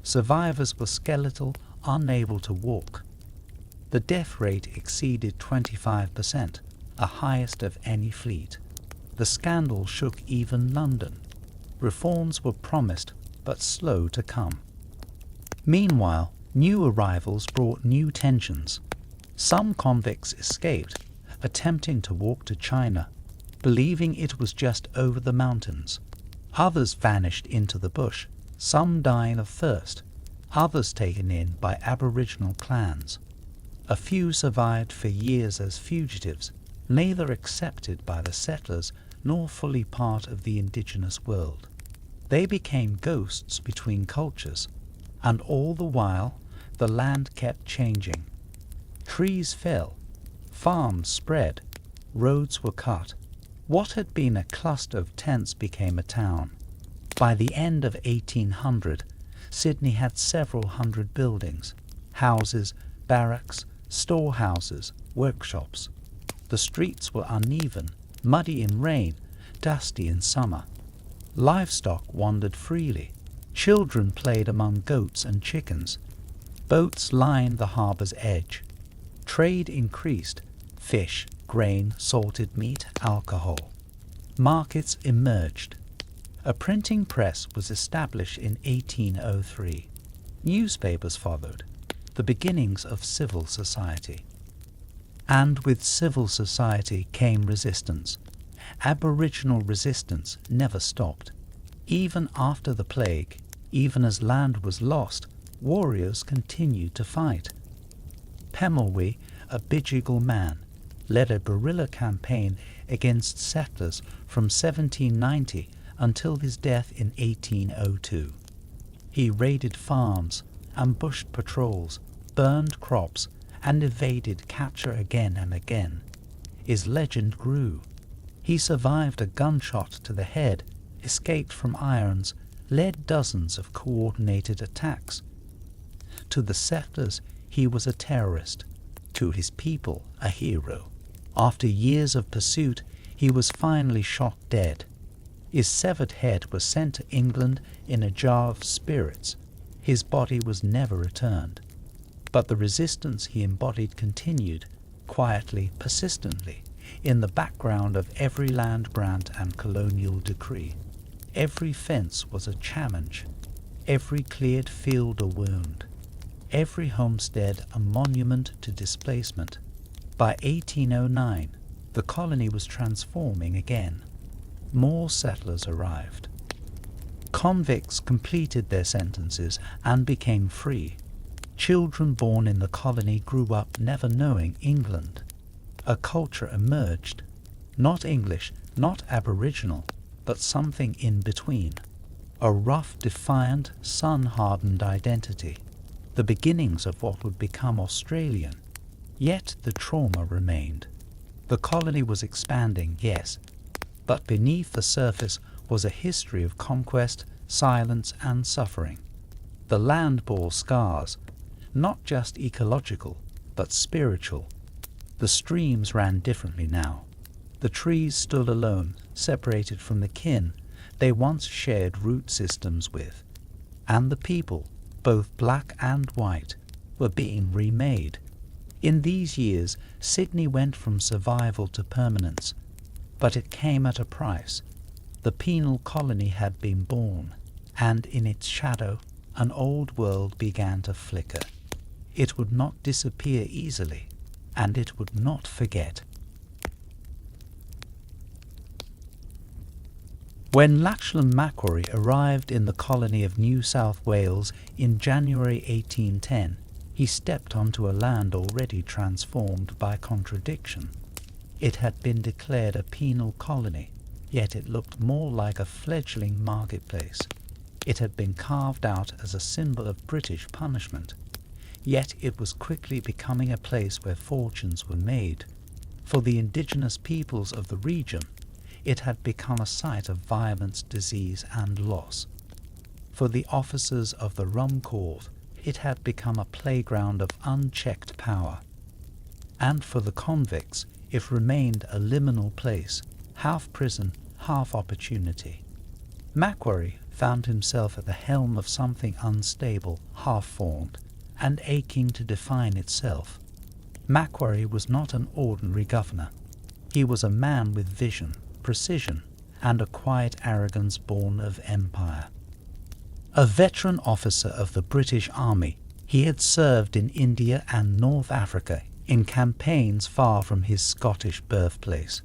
Survivors were skeletal, unable to walk. The death rate exceeded 25%, the highest of any fleet. The scandal shook even London. Reforms were promised, but slow to come. Meanwhile, new arrivals brought new tensions. Some convicts escaped, attempting to walk to China, believing it was just over the mountains. Others vanished into the bush, some dying of thirst, others taken in by Aboriginal clans. A few survived for years as fugitives, neither accepted by the settlers nor fully part of the Indigenous world. They became ghosts between cultures, and all the while the land kept changing. Trees fell, farms spread, roads were cut. What had been a cluster of tents became a town. By the end of 1800, Sydney had several hundred buildings, houses, barracks, storehouses, workshops. The streets were uneven, muddy in rain, dusty in summer. Livestock wandered freely. Children played among goats and chickens. Boats lined the harbour's edge. Trade increased: fish, grain, salted meat, alcohol. Markets emerged. A printing press was established in 1803. Newspapers followed, the beginnings of civil society. And with civil society came resistance. Aboriginal resistance never stopped. Even after the plague, even as land was lost, warriors continued to fight. Penal, a Bidjigal man, led a guerrilla campaign against settlers from 1790 until his death in 1802. He raided farms, ambushed patrols, burned crops, and evaded capture again and again. His legend grew. He survived a gunshot to the head, escaped from irons, led dozens of coordinated attacks. To the settlers, he was a terrorist. To his people, a hero. After years of pursuit, he was finally shot dead. His severed head was sent to England in a jar of spirits. His body was never returned. But the resistance he embodied continued, quietly, persistently, in the background of every land grant and colonial decree. Every fence was a challenge, every cleared field a wound, every homestead a monument to displacement. By 1809, The colony was transforming again. More settlers arrived. Convicts completed their sentences and became free. Children born in the colony grew up never knowing England. A culture emerged, not English, not Aboriginal, but something in between. A rough, defiant, sun-hardened identity, the beginnings of what would become Australian. Yet the trauma remained. The colony was expanding, yes, but beneath the surface was a history of conquest, silence, and suffering. The land bore scars, not just ecological, but spiritual. The streams ran differently now. The trees stood alone, separated from the kin they once shared root systems with. And the people, both black and white, were being remade. In these years, Sydney went from survival to permanence, but it came at a price. The penal colony had been born, and in its shadow, an old world began to flicker. It would not disappear easily, and it would not forget. When Lachlan Macquarie arrived in the colony of New South Wales in January 1810, he stepped onto a land already transformed by contradiction. It had been declared a penal colony, yet it looked more like a fledgling marketplace. It had been carved out as a symbol of British punishment, yet it was quickly becoming a place where fortunes were made. For the Indigenous peoples of the region, it had become a site of violence, disease, and loss. For the officers of the Rum Court, it had become a playground of unchecked power. And for the convicts, it remained a liminal place, half prison, half opportunity. Macquarie found himself at the helm of something unstable, half-formed, and aching to define itself. Macquarie was not an ordinary governor. He was a man with vision, precision, and a quiet arrogance born of empire. A veteran officer of the British Army, he had served in India and North Africa in campaigns far from his Scottish birthplace.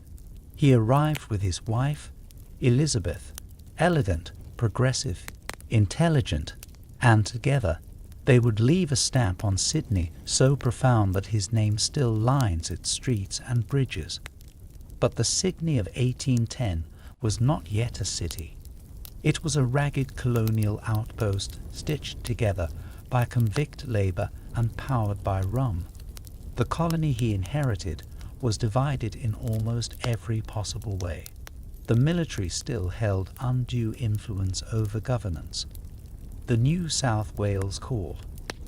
He arrived with his wife, Elizabeth, elegant, progressive, intelligent, and together they would leave a stamp on Sydney so profound that his name still lines its streets and bridges. But the Sydney of 1810 was not yet a city. It was a ragged colonial outpost stitched together by convict labour and powered by rum. The colony he inherited was divided in almost every possible way. The military still held undue influence over governance. The New South Wales Court,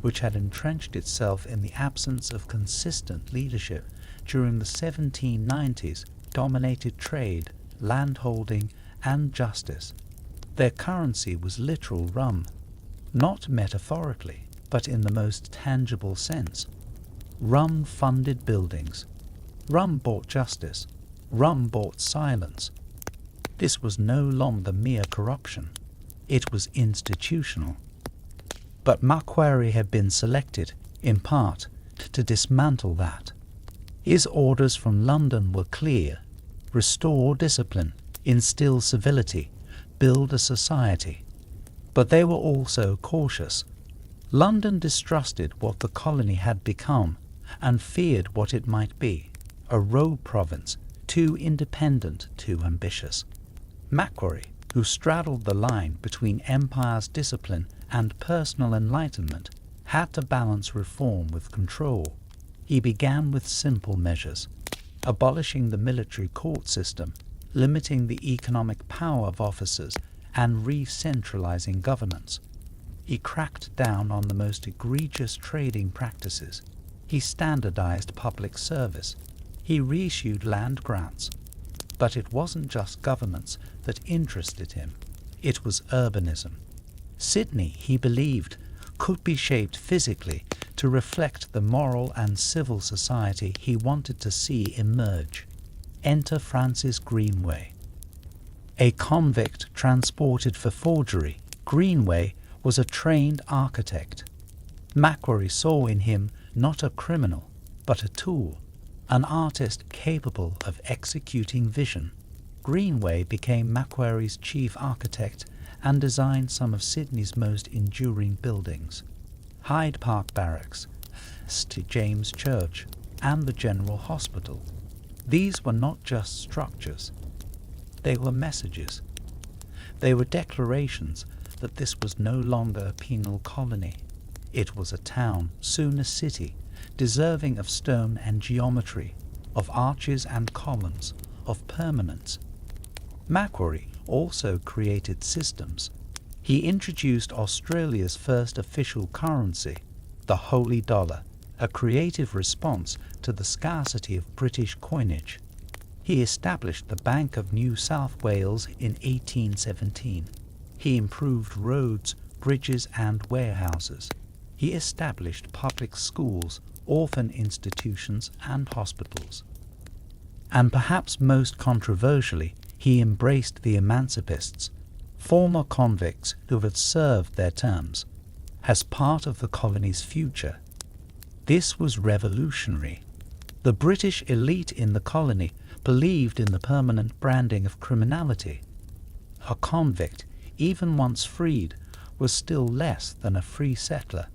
which had entrenched itself in the absence of consistent leadership during the 1790s, dominated trade, landholding, and justice. Their currency was literal rum, not metaphorically, but in the most tangible sense. Rum funded buildings. Rum bought justice. Rum bought silence. This was no longer mere corruption. It was institutional. But Macquarie had been selected, in part, to dismantle that. His orders from London were clear: restore discipline, instill civility, build a society. But they were also cautious. London distrusted what the colony had become and feared what it might be, a rogue province, too independent, too ambitious. Macquarie, who straddled the line between empire's discipline and personal enlightenment, had to balance reform with control. He began with simple measures: abolishing the military court system, limiting the economic power of officers, and re-centralizing governance. He cracked down on the most egregious trading practices. He standardized public service. He reissued land grants. But it wasn't just governance that interested him. It was urbanism. Sydney, he believed, could be shaped physically to reflect the moral and civil society he wanted to see emerge. Enter Francis Greenway. A convict transported for forgery, Greenway was a trained architect. Macquarie saw in him not a criminal, but a tool. an artist capable of executing vision. Greenway became Macquarie's chief architect and designed some of Sydney's most enduring buildings: Hyde Park Barracks, St James Church, and the General Hospital. These were not just structures, they were messages. They were declarations that this was no longer a penal colony. It was a town, soon a city, deserving of stone and geometry, of arches and columns, of permanence. Macquarie also created systems. He introduced Australia's first official currency, the Holy Dollar, a creative response to the scarcity of British coinage. He established the Bank of New South Wales in 1817. He improved roads, bridges, and warehouses. He established public schools, orphan institutions, and hospitals. And perhaps most controversially, he embraced the emancipists, former convicts who had served their terms, as part of the colony's future. This was revolutionary. The British elite in the colony believed in the permanent branding of criminality. A convict, even once freed, was still less than a free settler.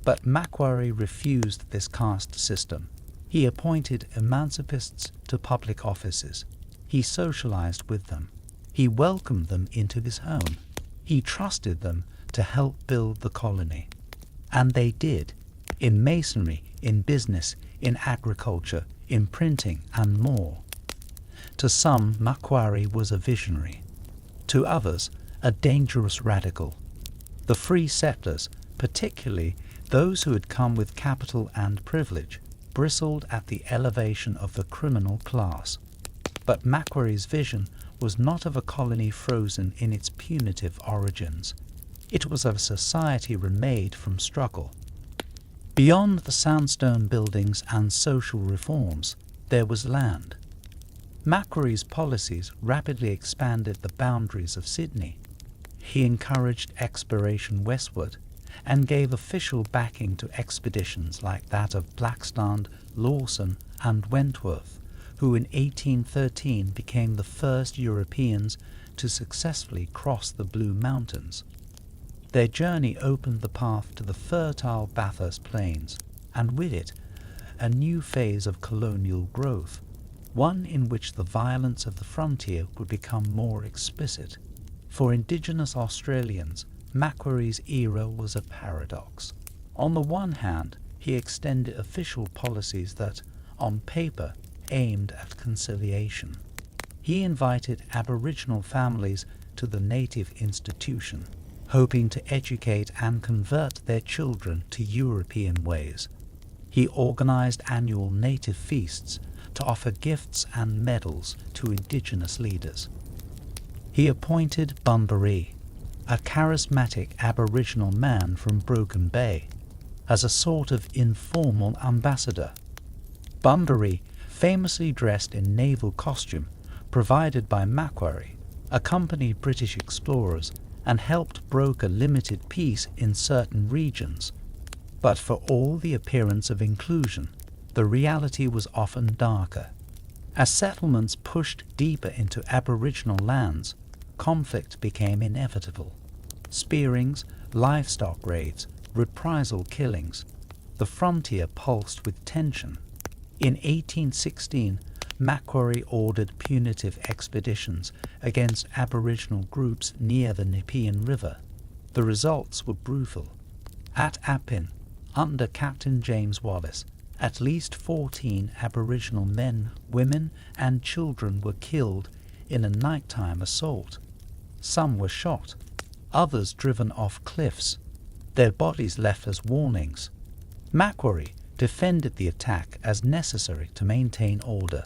But Macquarie refused this caste system. He appointed emancipists to public offices. He socialized with them. He welcomed them into his home. He trusted them to help build the colony. And they did, in masonry, in business, in agriculture, in printing, and more. To some, Macquarie was a visionary. To others, a dangerous radical. The free settlers, particularly those who had come with capital and privilege, bristled at the elevation of the criminal class. But Macquarie's vision was not of a colony frozen in its punitive origins. It was of a society remade from struggle. Beyond the sandstone buildings and social reforms, there was land. Macquarie's policies rapidly expanded the boundaries of Sydney. He encouraged exploration westward and gave official backing to expeditions like that of Blackstone, Lawson, and Wentworth, who in 1813 became the first Europeans to successfully cross the Blue Mountains. Their journey opened the path to the fertile Bathurst Plains, and with it, a new phase of colonial growth, one in which the violence of the frontier would become more explicit. For Indigenous Australians, Macquarie's era was a paradox. On the one hand, he extended official policies that, on paper, aimed at conciliation. He invited Aboriginal families to the native institution, hoping to educate and convert their children to European ways. He organized annual native feasts to offer gifts and medals to Indigenous leaders. He appointed Bunbury, a charismatic Aboriginal man from Broken Bay, as a sort of informal ambassador. Bunbury, famously dressed in naval costume provided by Macquarie, accompanied British explorers and helped broker limited peace in certain regions. But for all the appearance of inclusion, the reality was often darker. As settlements pushed deeper into Aboriginal lands, conflict became inevitable. Spearings, livestock raids, reprisal killings. The frontier pulsed with tension. In 1816, Macquarie ordered punitive expeditions against Aboriginal groups near the Nepean River. The results were brutal. At Appin, under Captain James Wallace, at least 14 Aboriginal men, women, and children were killed in a nighttime assault. Some were shot, others driven off cliffs, their bodies left as warnings. Macquarie defended the attack as necessary to maintain order,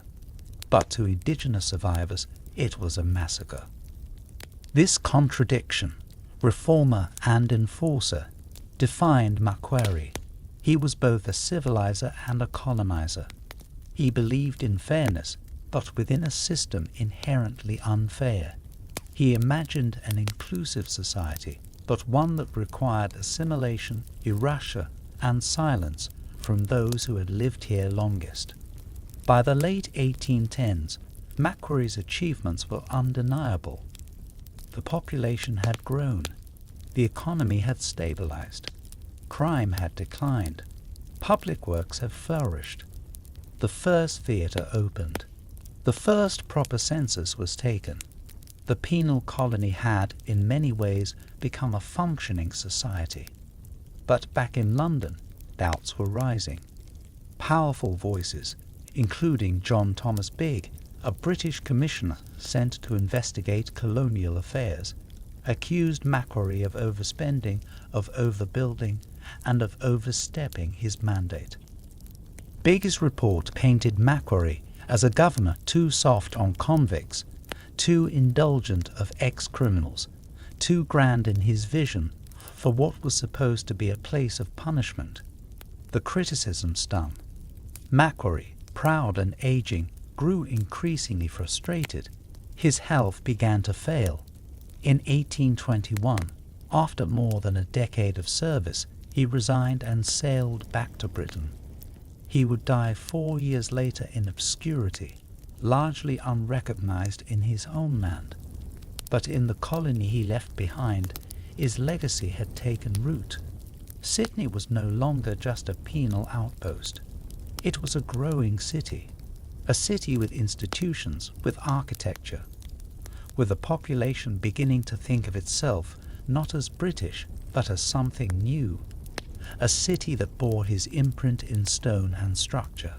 but to Indigenous survivors it was a massacre. This contradiction, reformer and enforcer, defined Macquarie. He was both a civilizer and a colonizer. He believed in fairness, but within a system inherently unfair. He imagined an inclusive society, but one that required assimilation, erasure, and silence from those who had lived here longest. By the late 1810s, Macquarie's achievements were undeniable. The population had grown, the economy had stabilized, crime had declined, public works had flourished. The first theatre opened, the first proper census was taken. The penal colony had, in many ways, become a functioning society. But back in London, doubts were rising. Powerful voices, including John Thomas Bigg, a British commissioner sent to investigate colonial affairs, accused Macquarie of overspending, of overbuilding, and of overstepping his mandate. Bigg's report painted Macquarie as a governor too soft on convicts, too indulgent of ex-criminals, too grand in his vision for what was supposed to be a place of punishment. The criticism stung. Macquarie, proud and aging, grew increasingly frustrated. His health began to fail. In 1821, after more than a decade of service, he resigned and sailed back to Britain. He would die 4 years later in obscurity, largely unrecognized in his homeland. But in the colony he left behind, his legacy had taken root. Sydney was no longer just a penal outpost. It was a growing city, a city with institutions, with architecture, with a population beginning to think of itself not as British, but as something new, a city that bore his imprint in stone and structure,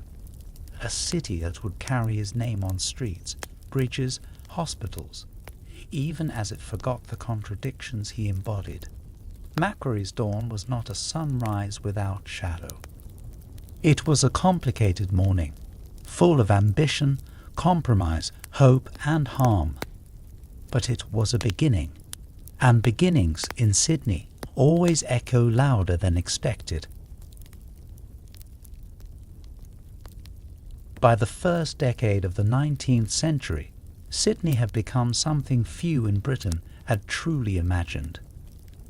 a city that would carry his name on streets, bridges, hospitals, even as it forgot the contradictions he embodied. Macquarie's dawn was not a sunrise without shadow. It was a complicated morning, full of ambition, compromise, hope, and harm. But it was a beginning, and beginnings in Sydney always echo louder than expected. By the first decade of the 19th century, Sydney had become something few in Britain had truly imagined.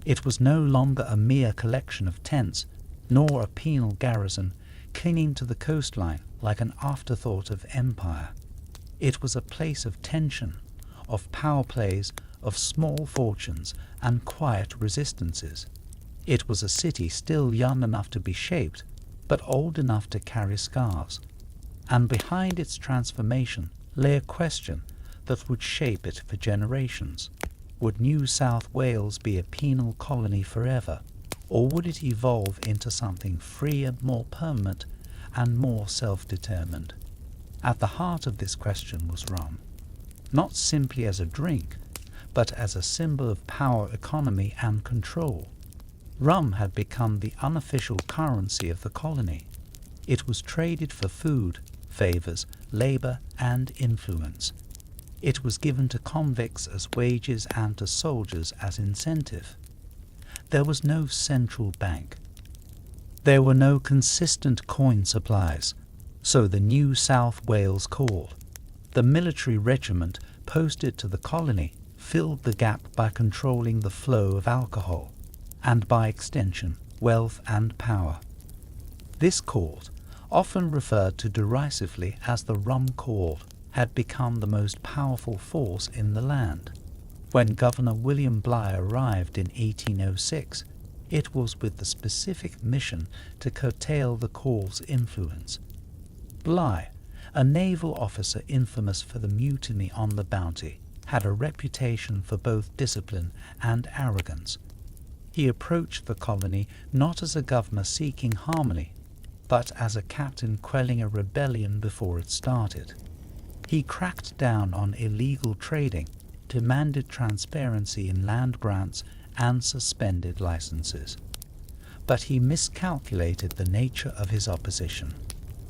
It was no longer a mere collection of tents, nor a penal garrison clinging to the coastline like an afterthought of empire. It was a place of tension, of power plays, of small fortunes and quiet resistances. It was a city still young enough to be shaped, but old enough to carry scars. And behind its transformation lay a question that would shape it for generations. Would New South Wales be a penal colony forever, or would it evolve into something free and more permanent and more self-determined? At the heart of this question was rum, not simply as a drink, but as a symbol of power, economy, and control. Rum had become the unofficial currency of the colony. It was traded for food, favours, labour, and influence. It was given to convicts as wages and to soldiers as incentive. There was no central bank. There were no consistent coin supplies, so the New South Wales call, the military regiment posted to the colony, filled the gap by controlling the flow of alcohol, and by extension, wealth and power. This court, often referred to derisively as the Rum Court, had become the most powerful force in the land. When Governor William Bligh arrived in 1806, it was with the specific mission to curtail the court's influence. Bligh, a naval officer infamous for the mutiny on the Bounty, had a reputation for both discipline and arrogance. He approached the colony not as a governor seeking harmony, but as a captain quelling a rebellion before it started. He cracked down on illegal trading, demanded transparency in land grants, and suspended licenses. But he miscalculated the nature of his opposition.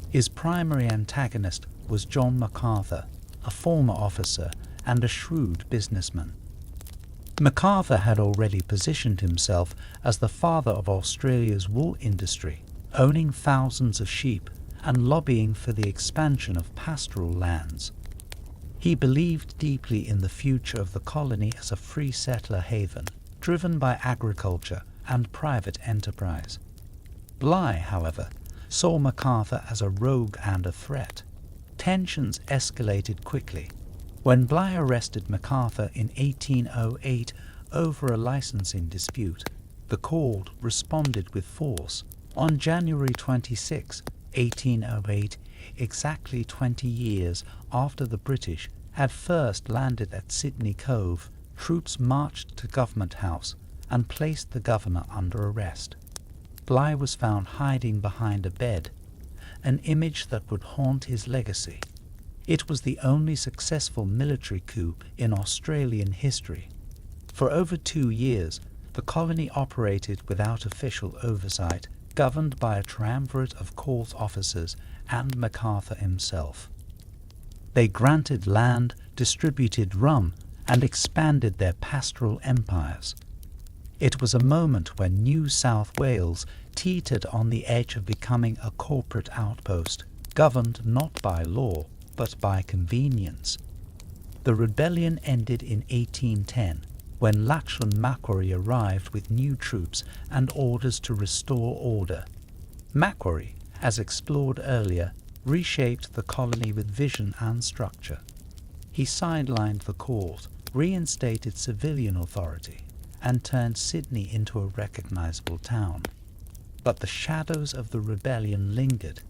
His primary antagonist was John MacArthur, a former officer and a shrewd businessman. MacArthur had already positioned himself as the father of Australia's wool industry, owning thousands of sheep and lobbying for the expansion of pastoral lands. He believed deeply in the future of the colony as a free settler haven, driven by agriculture and private enterprise. Bligh, however, saw MacArthur as a rogue and a threat. Tensions escalated quickly. When Bligh arrested MacArthur in 1808 over a licensing dispute, the court responded with force. On January 26, 1808, exactly 20 years after the British had first landed at Sydney Cove, troops marched to Government House and placed the governor under arrest. Bligh was found hiding behind a bed, an image that would haunt his legacy. It was the only successful military coup in Australian history. For over 2 years, the colony operated without official oversight, governed by a triumvirate of court officers and MacArthur himself. They granted land, distributed rum, and expanded their pastoral empires. It was a moment when New South Wales teetered on the edge of becoming a corporate outpost, governed not by law, but by convenience. The rebellion ended in 1810, when Lachlan Macquarie arrived with new troops and orders to restore order. Macquarie, as explored earlier, reshaped the colony with vision and structure. He sidelined the court, reinstated civilian authority, and turned Sydney into a recognizable town. But the shadows of the rebellion lingered.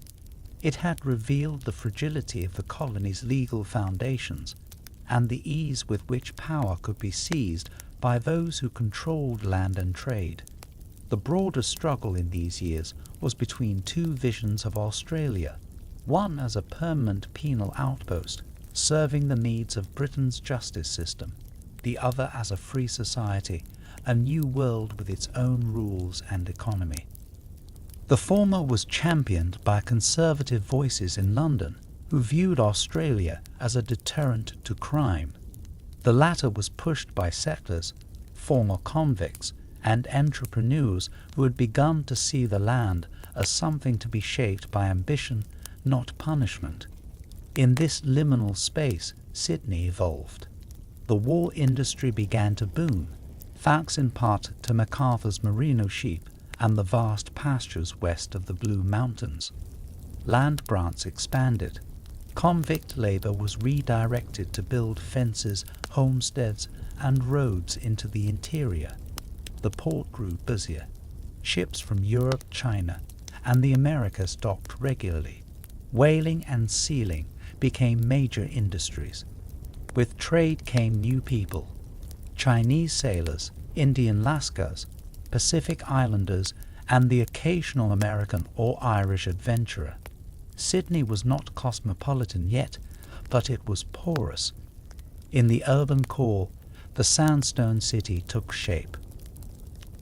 It had revealed the fragility of the colony's legal foundations and the ease with which power could be seized by those who controlled land and trade. The broader struggle in these years was between two visions of Australia, one as a permanent penal outpost, serving the needs of Britain's justice system, the other as a free society, a new world with its own rules and economy. The former was championed by conservative voices in London who viewed Australia as a deterrent to crime. The latter was pushed by settlers, former convicts, and entrepreneurs who had begun to see the land as something to be shaped by ambition, not punishment. In this liminal space, Sydney evolved. The wool industry began to boom, thanks in part to MacArthur's merino sheep and the vast pastures west of the Blue Mountains. Land grants expanded. Convict labour was redirected to build fences, homesteads, and roads into the interior. The port grew busier. Ships from Europe, China, and the Americas docked regularly. Whaling and sealing became major industries. With trade came new people: Chinese sailors, Indian lascars, Pacific Islanders, and the occasional American or Irish adventurer. Sydney was not cosmopolitan yet, but it was porous. In the urban core, the sandstone city took shape.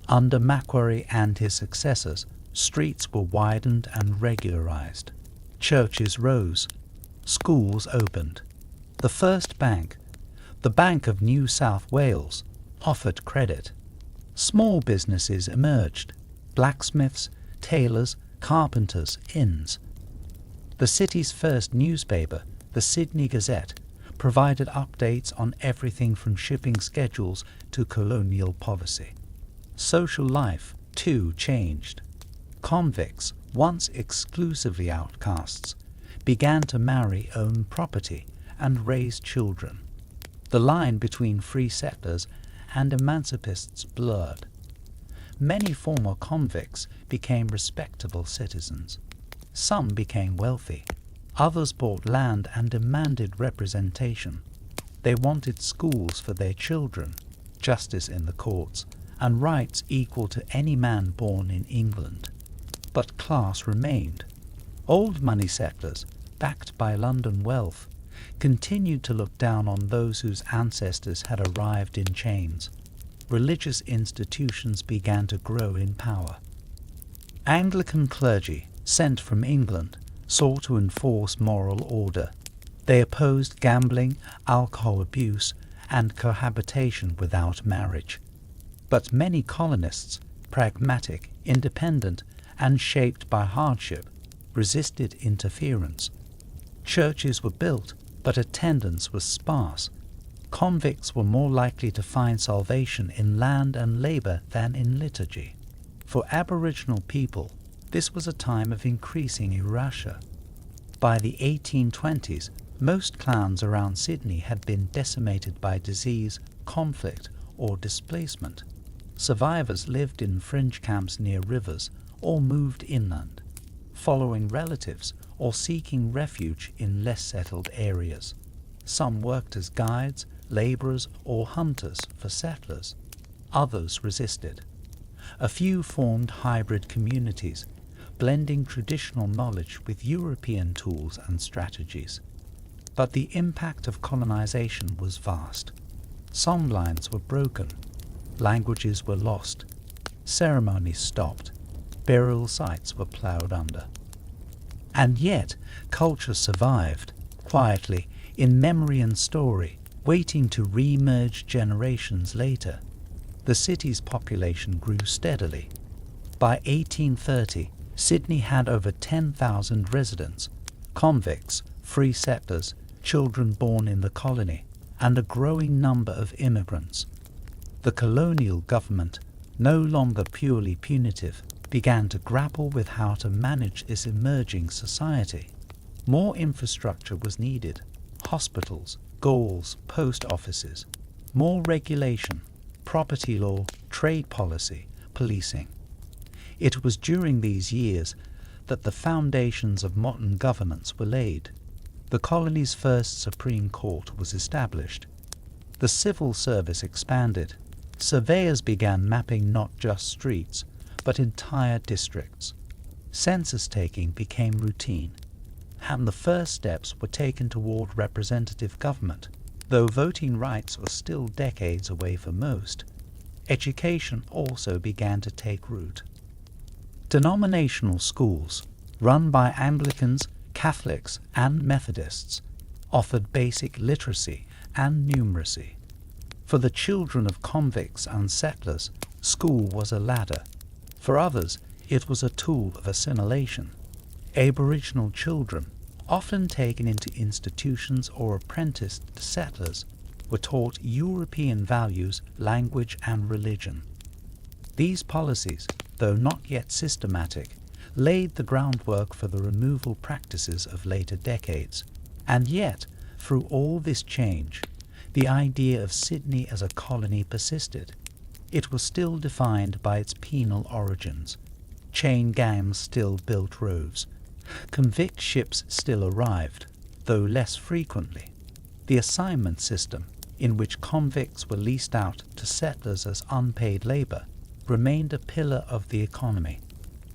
Under Macquarie and his successors, streets were widened and regularized. Churches rose. Schools opened. The first bank, the Bank of New South Wales, offered credit. Small businesses emerged: blacksmiths, tailors, carpenters, inns. The city's first newspaper, the Sydney Gazette, provided updates on everything from shipping schedules to colonial policy. Social life, too, changed. Convicts, once exclusively outcasts, began to marry, own property, and raise children. The line between free settlers and emancipists blurred. Many former convicts became respectable citizens. Some became wealthy. Others bought land and demanded representation. They wanted schools for their children, justice in the courts, and rights equal to any man born in England. But class remained. Old money settlers, backed by London wealth, continued to look down on those whose ancestors had arrived in chains. Religious institutions began to grow in power. Anglican clergy, sent from England, sought to enforce moral order. They opposed gambling, alcohol abuse, and cohabitation without marriage. But many colonists, pragmatic, independent, and shaped by hardship, resisted interference. Churches were built, but attendance was sparse. Convicts were more likely to find salvation in land and labour than in liturgy. For Aboriginal people, this was a time of increasing erasure. By the 1820s, most towns around Sydney had been decimated by disease, conflict, or displacement. Survivors lived in fringe camps near rivers or moved inland, following relatives or seeking refuge in less settled areas. Some worked as guides, labourers, or hunters for settlers. Others resisted. A few formed hybrid communities, blending traditional knowledge with European tools and strategies. But the impact of colonization was vast. Song lines were broken, languages were lost, ceremonies stopped, burial sites were ploughed under. And yet, culture survived, quietly, in memory and story, waiting to re-emerge generations later. The city's population grew steadily. By 1830, Sydney had over 10,000 residents, convicts, free settlers, children born in the colony, and a growing number of immigrants. The colonial government, no longer purely punitive, began to grapple with how to manage this emerging society. More infrastructure was needed: hospitals, schools, post offices. More regulation, property law, trade policy, policing. It was during these years that the foundations of modern governance were laid. The colony's first Supreme Court was established. The civil service expanded. Surveyors began mapping not just streets, but entire districts. Census taking became routine, and the first steps were taken toward representative government. Though voting rights were still decades away for most, education also began to take root. Denominational schools, run by Anglicans, Catholics, and Methodists, offered basic literacy and numeracy. For the children of convicts and settlers, school was a ladder. For others, it was a tool of assimilation. Aboriginal children, often taken into institutions or apprenticed to settlers, were taught European values, language, and religion. These policies, though not yet systematic, laid the groundwork for the removal practices of later decades. And yet, through all this change, the idea of Sydney as a colony persisted. It was still defined by its penal origins. Chain gangs still built roves. Convict ships still arrived, though less frequently. The assignment system, in which convicts were leased out to settlers as unpaid labour, remained a pillar of the economy.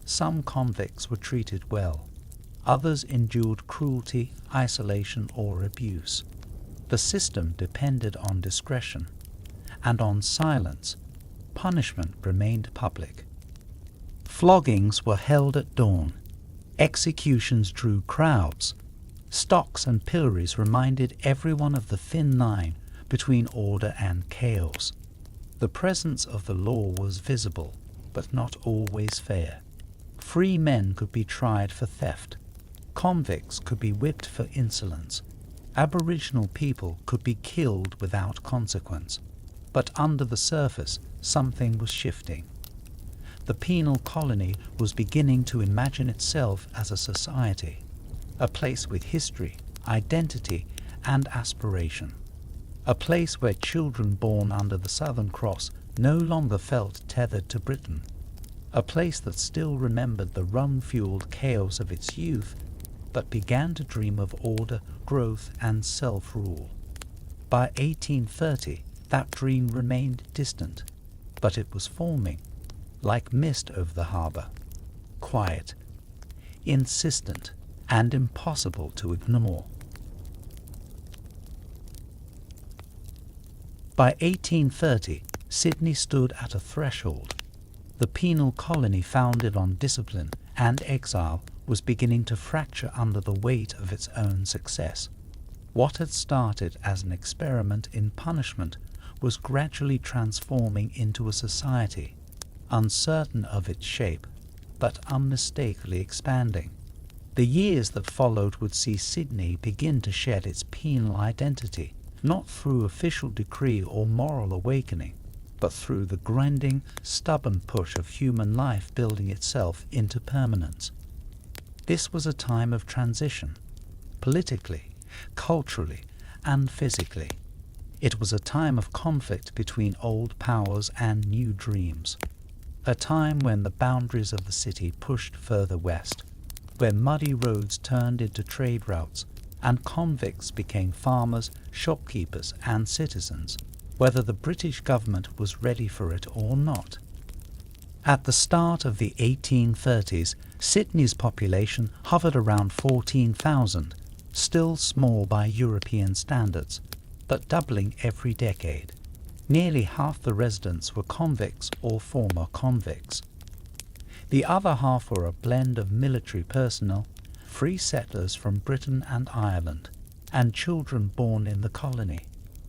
Some convicts were treated well. Others endured cruelty, isolation, or abuse. The system depended on discretion, and on silence. Punishment remained public. Floggings were held at dawn. Executions drew crowds. Stocks and pillories reminded everyone of the thin line between order and chaos. The presence of the law was visible, but not always fair. Free men could be tried for theft. Convicts could be whipped for insolence. Aboriginal people could be killed without consequence. But under the surface, something was shifting. The penal colony was beginning to imagine itself as a society, a place with history, identity, and aspiration. A place where children born under the Southern Cross no longer felt tethered to Britain. A place that still remembered the rum-fueled chaos of its youth, but began to dream of order, growth, and self-rule. By 1830, that dream remained distant, but it was forming, like mist over the harbour, quiet, insistent, and impossible to ignore. By 1830, Sydney stood at a threshold. The penal colony, founded on discipline and exile, was beginning to fracture under the weight of its own success. What had started as an experiment in punishment was gradually transforming into a society, uncertain of its shape, but unmistakably expanding. The years that followed would see Sydney begin to shed its penal identity, not through official decree or moral awakening, but through the grinding, stubborn push of human life building itself into permanence. This was a time of transition, politically, culturally, and physically. It was a time of conflict between old powers and new dreams, a time when the boundaries of the city pushed further west, where muddy roads turned into trade routes and convicts became farmers, shopkeepers, and citizens, whether the British government was ready for it or not. At the start of the 1830s, Sydney's population hovered around 14,000, still small by European standards, but doubling every decade. Nearly half the residents were convicts or former convicts. The other half were a blend of military personnel, free settlers from Britain and Ireland, and children born in the colony,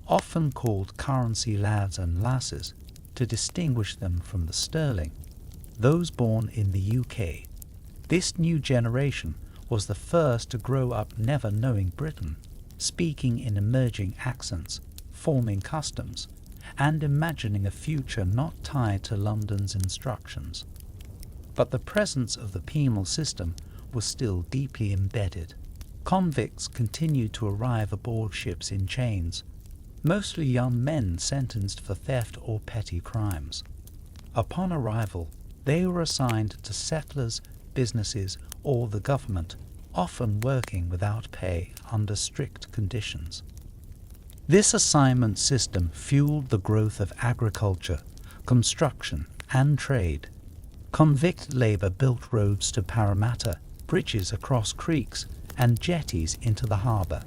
often called currency lads and lasses to distinguish them from the sterling, those born in the UK. This new generation was the first to grow up never knowing Britain, speaking in emerging accents, forming customs, and imagining a future not tied to London's instructions. But the presence of the penal system was still deeply embedded. Convicts continued to arrive aboard ships in chains, mostly young men sentenced for theft or petty crimes. Upon arrival, they were assigned to settlers, businesses, or the government, often working without pay under strict conditions. This assignment system fueled the growth of agriculture, construction, and trade. Convict labour built roads to Parramatta, bridges across creeks, and jetties into the harbour.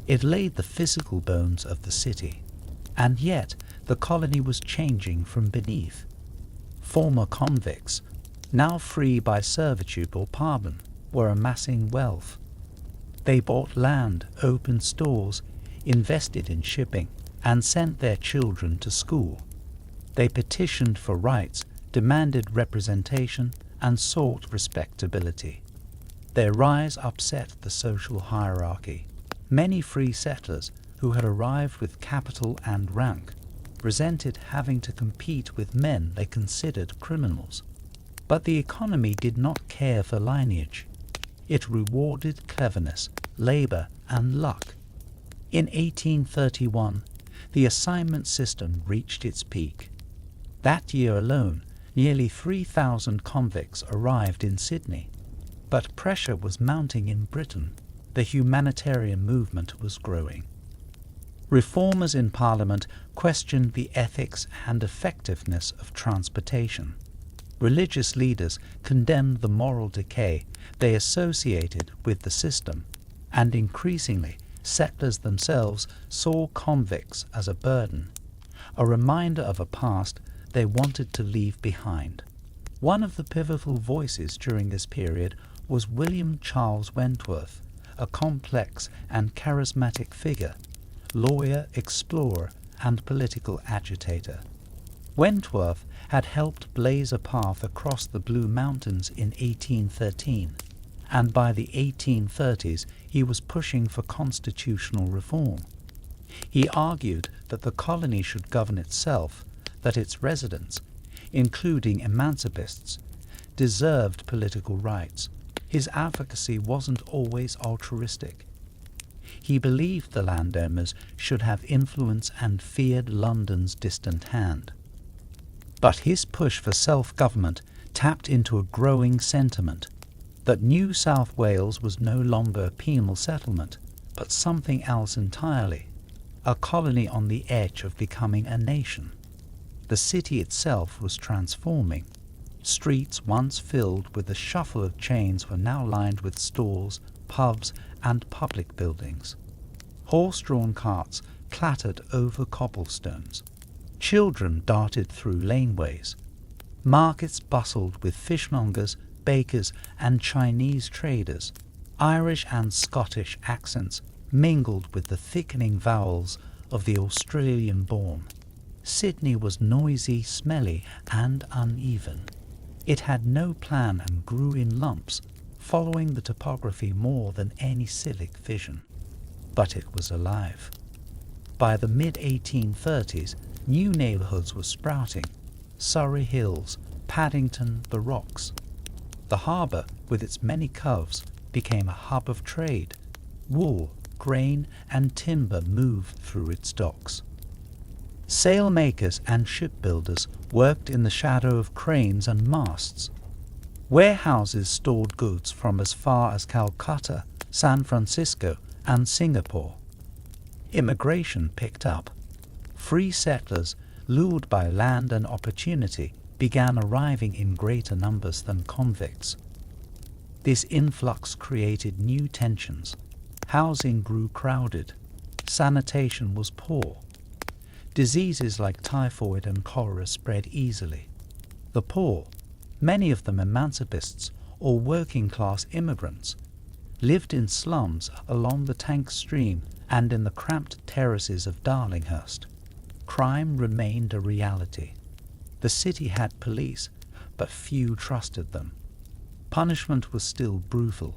It laid the physical bones of the city. And yet, the colony was changing from beneath. Former convicts, now free by servitude or pardon, were amassing wealth. They bought land, opened stores, invested in shipping, and sent their children to school. They petitioned for rights, demanded representation, and sought respectability. Their rise upset the social hierarchy. Many free settlers who had arrived with capital and rank resented having to compete with men they considered criminals. But the economy did not care for lineage. It rewarded cleverness, labour, and luck. In 1831, the assignment system reached its peak. That year alone, nearly 3,000 convicts arrived in Sydney. But pressure was mounting in Britain. The humanitarian movement was growing. Reformers in Parliament questioned the ethics and effectiveness of transportation. Religious leaders condemned the moral decay they associated with the system, and increasingly settlers themselves saw convicts as a burden, a reminder of a past they wanted to leave behind. One of the pivotal voices during this period was William Charles Wentworth, a complex and charismatic figure, lawyer, explorer, and political agitator. Wentworth had helped blaze a path across the Blue Mountains in 1813, and by the 1830s he was pushing for constitutional reform. He argued that the colony should govern itself, that its residents, including emancipists, deserved political rights. His advocacy wasn't always altruistic. He believed the landowners should have influence and feared London's distant hand. But his push for self-government tapped into a growing sentiment that New South Wales was no longer a penal settlement, but something else entirely, a colony on the edge of becoming a nation. The city itself was transforming. Streets once filled with the shuffle of chains were now lined with stores, pubs, and public buildings. Horse-drawn carts clattered over cobblestones. Children darted through laneways. Markets bustled with fishmongers, bakers, and Chinese traders. Irish and Scottish accents mingled with the thickening vowels of the Australian-born. Sydney was noisy, smelly, and uneven. It had no plan and grew in lumps, following the topography more than any civic vision. But it was alive. By the mid-1830s, new neighbourhoods were sprouting: Surrey Hills, Paddington, the Rocks. The harbour, with its many coves, became a hub of trade. Wool, grain, and timber moved through its docks. Sailmakers and shipbuilders worked in the shadow of cranes and masts. Warehouses stored goods from as far as Calcutta, San Francisco, and Singapore. Immigration picked up. Free settlers, lured by land and opportunity, began arriving in greater numbers than convicts. This influx created new tensions. Housing grew crowded. Sanitation was poor. Diseases like typhoid and cholera spread easily. The poor, many of them emancipists or working-class immigrants, lived in slums along the Tank Stream and in the cramped terraces of Darlinghurst. Crime remained a reality. The city had police, but few trusted them. Punishment was still brutal.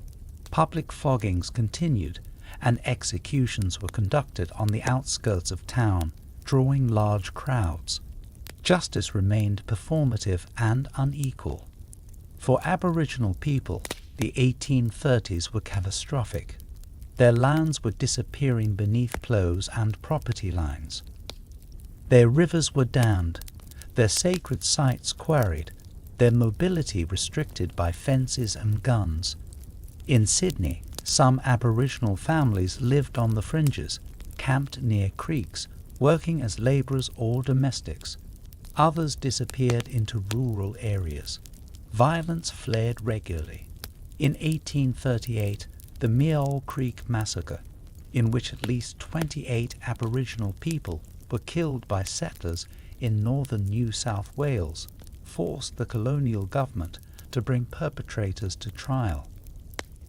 Public floggings continued, and executions were conducted on the outskirts of town, drawing large crowds. Justice remained performative and unequal. For Aboriginal people, the 1830s were catastrophic. Their lands were disappearing beneath plows and property lines. Their rivers were dammed, their sacred sites quarried, their mobility restricted by fences and guns. In Sydney, some Aboriginal families lived on the fringes, camped near creeks, working as labourers or domestics. Others disappeared into rural areas. Violence flared regularly. In 1838, the Meoul Creek Massacre, in which at least 28 Aboriginal people were killed by settlers in northern New South Wales, forced the colonial government to bring perpetrators to trial.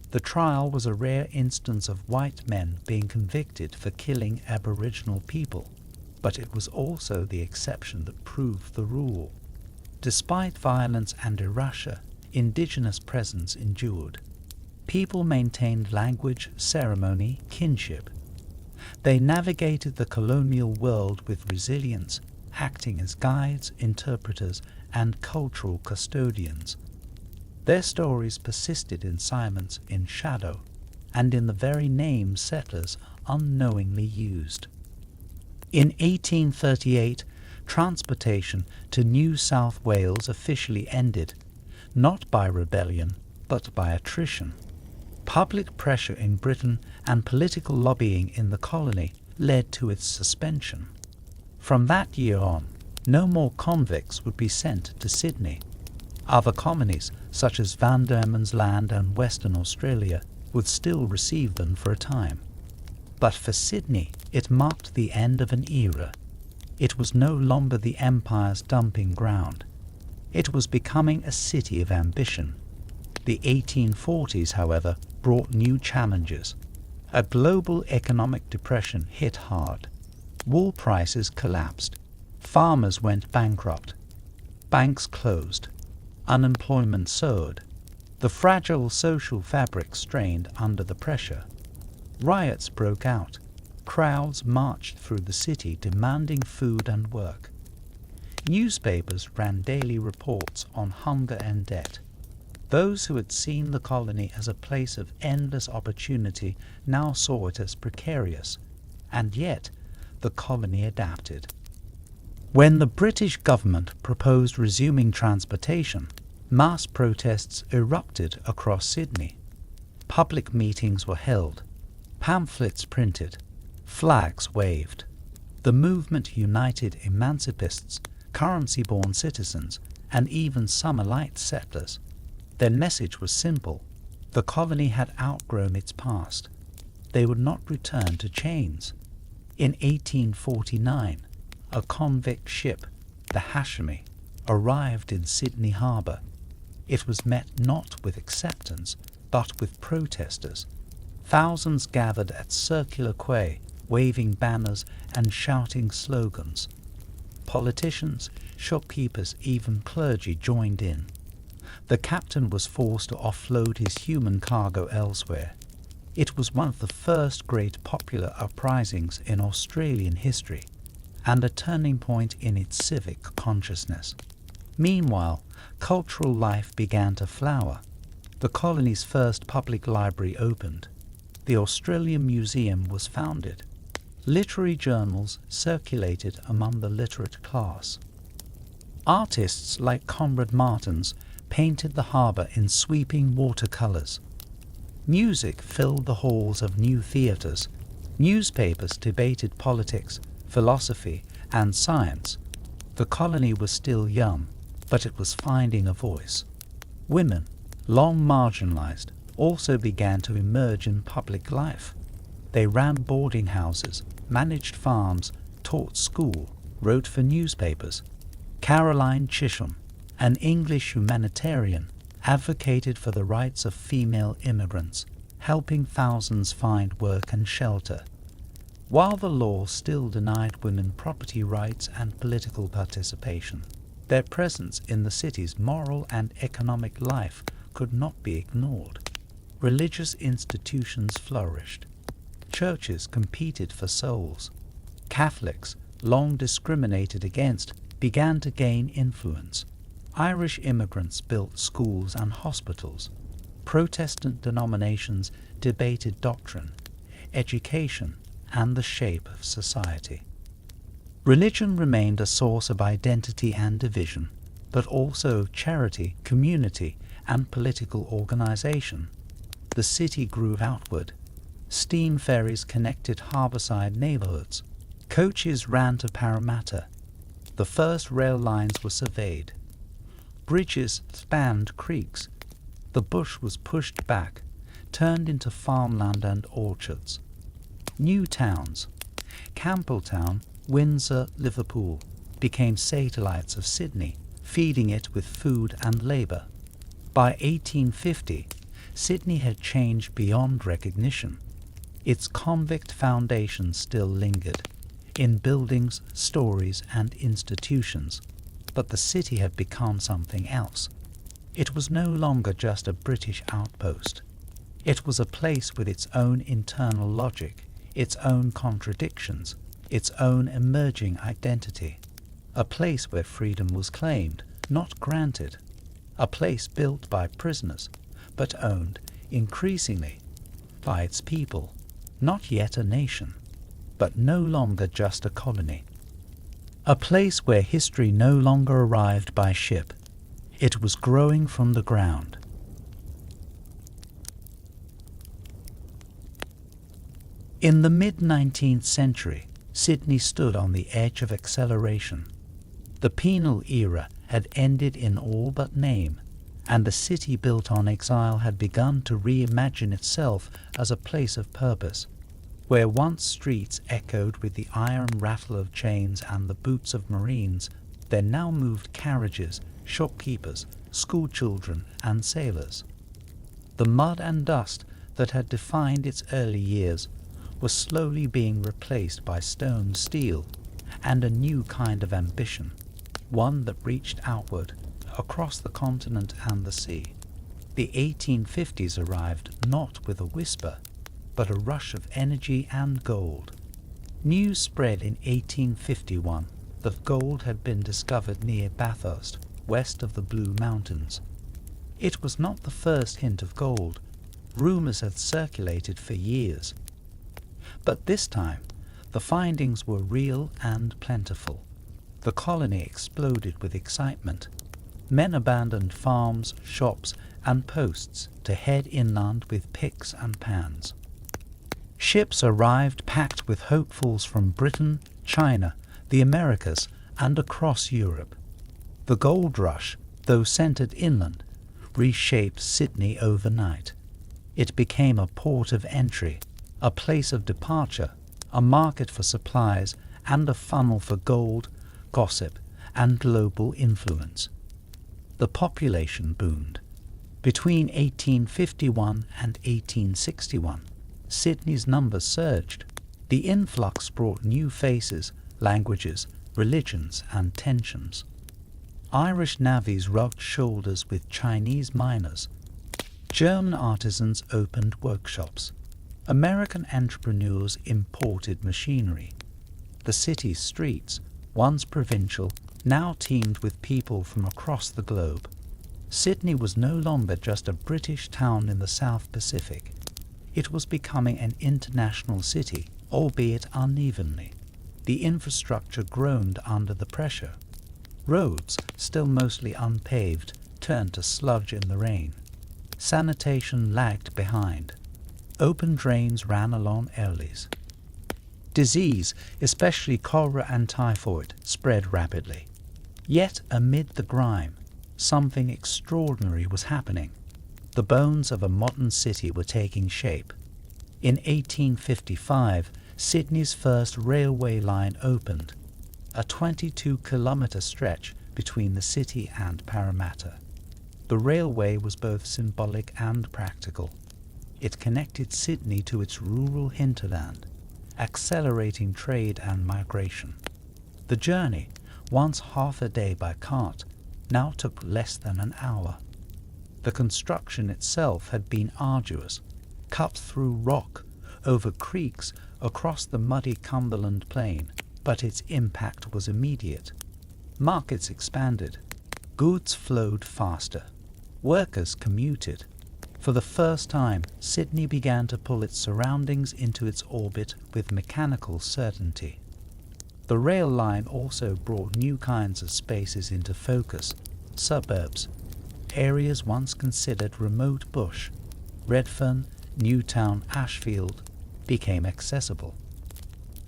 The trial was a rare instance of white men being convicted for killing Aboriginal people, but it was also the exception that proved the rule. Despite violence and erasure, Indigenous presence endured. People maintained language, ceremony, kinship. They navigated the colonial world with resilience, acting as guides, interpreters, and cultural custodians. Their stories persisted in silence, in shadow, and in the very names settlers unknowingly used. In 1838, transportation to New South Wales officially ended, not by rebellion, but by attrition. Public pressure in Britain and political lobbying in the colony led to its suspension. From that year on, no more convicts would be sent to Sydney. Other colonies, such as Van Diemen's Land and Western Australia, would still receive them for a time. But for Sydney, it marked the end of an era. It was no longer the Empire's dumping ground. It was becoming a city of ambition. The 1840s, however, brought new challenges. A global economic depression hit hard. Wool prices collapsed. Farmers went bankrupt. Banks closed. Unemployment soared. The fragile social fabric strained under the pressure. Riots broke out. Crowds marched through the city demanding food and work. Newspapers ran daily reports on hunger and debt. Those who had seen the colony as a place of endless opportunity now saw it as precarious, and yet the colony adapted. When the British government proposed resuming transportation, mass protests erupted across Sydney. Public meetings were held, pamphlets printed, flags waved. The movement united emancipists, currency-born citizens, and even Summerlite settlers. Their message was simple. The colony had outgrown its past. They would not return to chains. In 1849, a convict ship, the Hashimi, arrived in Sydney Harbour. It was met not with acceptance, but with protesters. Thousands gathered at Circular Quay, waving banners and shouting slogans. Politicians, shopkeepers, even clergy joined in. The captain was forced to offload his human cargo elsewhere. It was one of the first great popular uprisings in Australian history, and a turning point in its civic consciousness. Meanwhile, cultural life began to flower. The colony's first public library opened. the Australian Museum was founded. Literary journals circulated among the literate class. Artists like Conrad Martins painted the harbour in sweeping watercolours. Music filled the halls of new theatres. Newspapers debated politics, philosophy, and science. The colony was still young, but it was finding a voice. Women, long marginalised, also began to emerge in public life. They ran boarding houses, managed farms, taught school, wrote for newspapers. Caroline Chisholm, an English humanitarian, advocated for the rights of female immigrants, helping thousands find work and shelter. While the law still denied women property rights and political participation, their presence in the city's moral and economic life could not be ignored. Religious institutions flourished. Churches competed for souls. Catholics, long discriminated against, began to gain influence. Irish immigrants built schools and hospitals. Protestant denominations debated doctrine, education, and the shape of society. Religion remained a source of identity and division, but also charity, community, and political organization. The city grew outward. Steam ferries connected harbourside neighbourhoods. Coaches ran to Parramatta. The first rail lines were surveyed. Bridges spanned creeks. The bush was pushed back, turned into farmland and orchards. New towns, Campbelltown, Windsor, Liverpool, became satellites of Sydney, feeding it with food and labour. By 1850, Sydney had changed beyond recognition. Its convict foundation still lingered, in buildings, stories, and institutions, but the city had become something else. It was no longer just a British outpost. It was a place with its own internal logic, its own contradictions, its own emerging identity. A place where freedom was claimed, not granted. A place built by prisoners, but owned, increasingly, by its people. Not yet a nation, but no longer just a colony. A place where history no longer arrived by ship. It was growing from the ground. In the mid-19th century, Sydney stood on the edge of acceleration. The Penal era had ended in all but name, and the city built on exile had begun to reimagine itself as a place of purpose. Where once streets echoed with the iron rattle of chains and the boots of Marines, there now moved carriages, shopkeepers, schoolchildren, and sailors. The mud and dust that had defined its early years was slowly being replaced by stone steel and a new kind of ambition, one that reached outward, across the continent and the sea. The 1850s arrived not with a whisper, but a rush of energy and gold. News spread in 1851 that gold had been discovered near Bathurst, west of the Blue Mountains. It was not the first hint of gold. Rumours had circulated for years. But this time, the findings were real and plentiful. The colony exploded with excitement. Men abandoned farms, shops, and posts to head inland with picks and pans. Ships arrived packed with hopefuls from Britain, China, the Americas, and across Europe. The gold rush, though centred inland, reshaped Sydney overnight. It became a port of entry, a place of departure, a market for supplies, and a funnel for gold, gossip, and global influence. The population boomed. Between 1851 and 1861, Sydney's numbers surged. The influx brought new faces, languages, religions, and tensions. Irish navvies rubbed shoulders with Chinese miners. German artisans opened workshops. American entrepreneurs imported machinery. The city's streets, once provincial, now teemed with people from across the globe. Sydney was no longer just a British town in the South Pacific. It was becoming an international city, albeit unevenly. The infrastructure groaned under the pressure. Roads, still mostly unpaved, turned to sludge in the rain. Sanitation lagged behind. Open drains ran along alleys. Disease, especially cholera and typhoid, spread rapidly. Yet amid the grime, something extraordinary was happening. The bones of a modern city were taking shape. In 1855, Sydney's first railway line opened, a 22-kilometre stretch between the city and Parramatta. The railway was both symbolic and practical. It connected Sydney to its rural hinterland, accelerating trade and migration. The journey, once half a day by cart, now took less than an hour. The construction itself had been arduous, cut through rock, over creeks, across the muddy Cumberland Plain, but its impact was immediate. Markets expanded. Goods flowed faster. Workers commuted. For the first time, Sydney began to pull its surroundings into its orbit with mechanical certainty. The rail line also brought new kinds of spaces into focus. Suburbs, areas once considered remote bush, Redfern, Newtown, Ashfield, became accessible.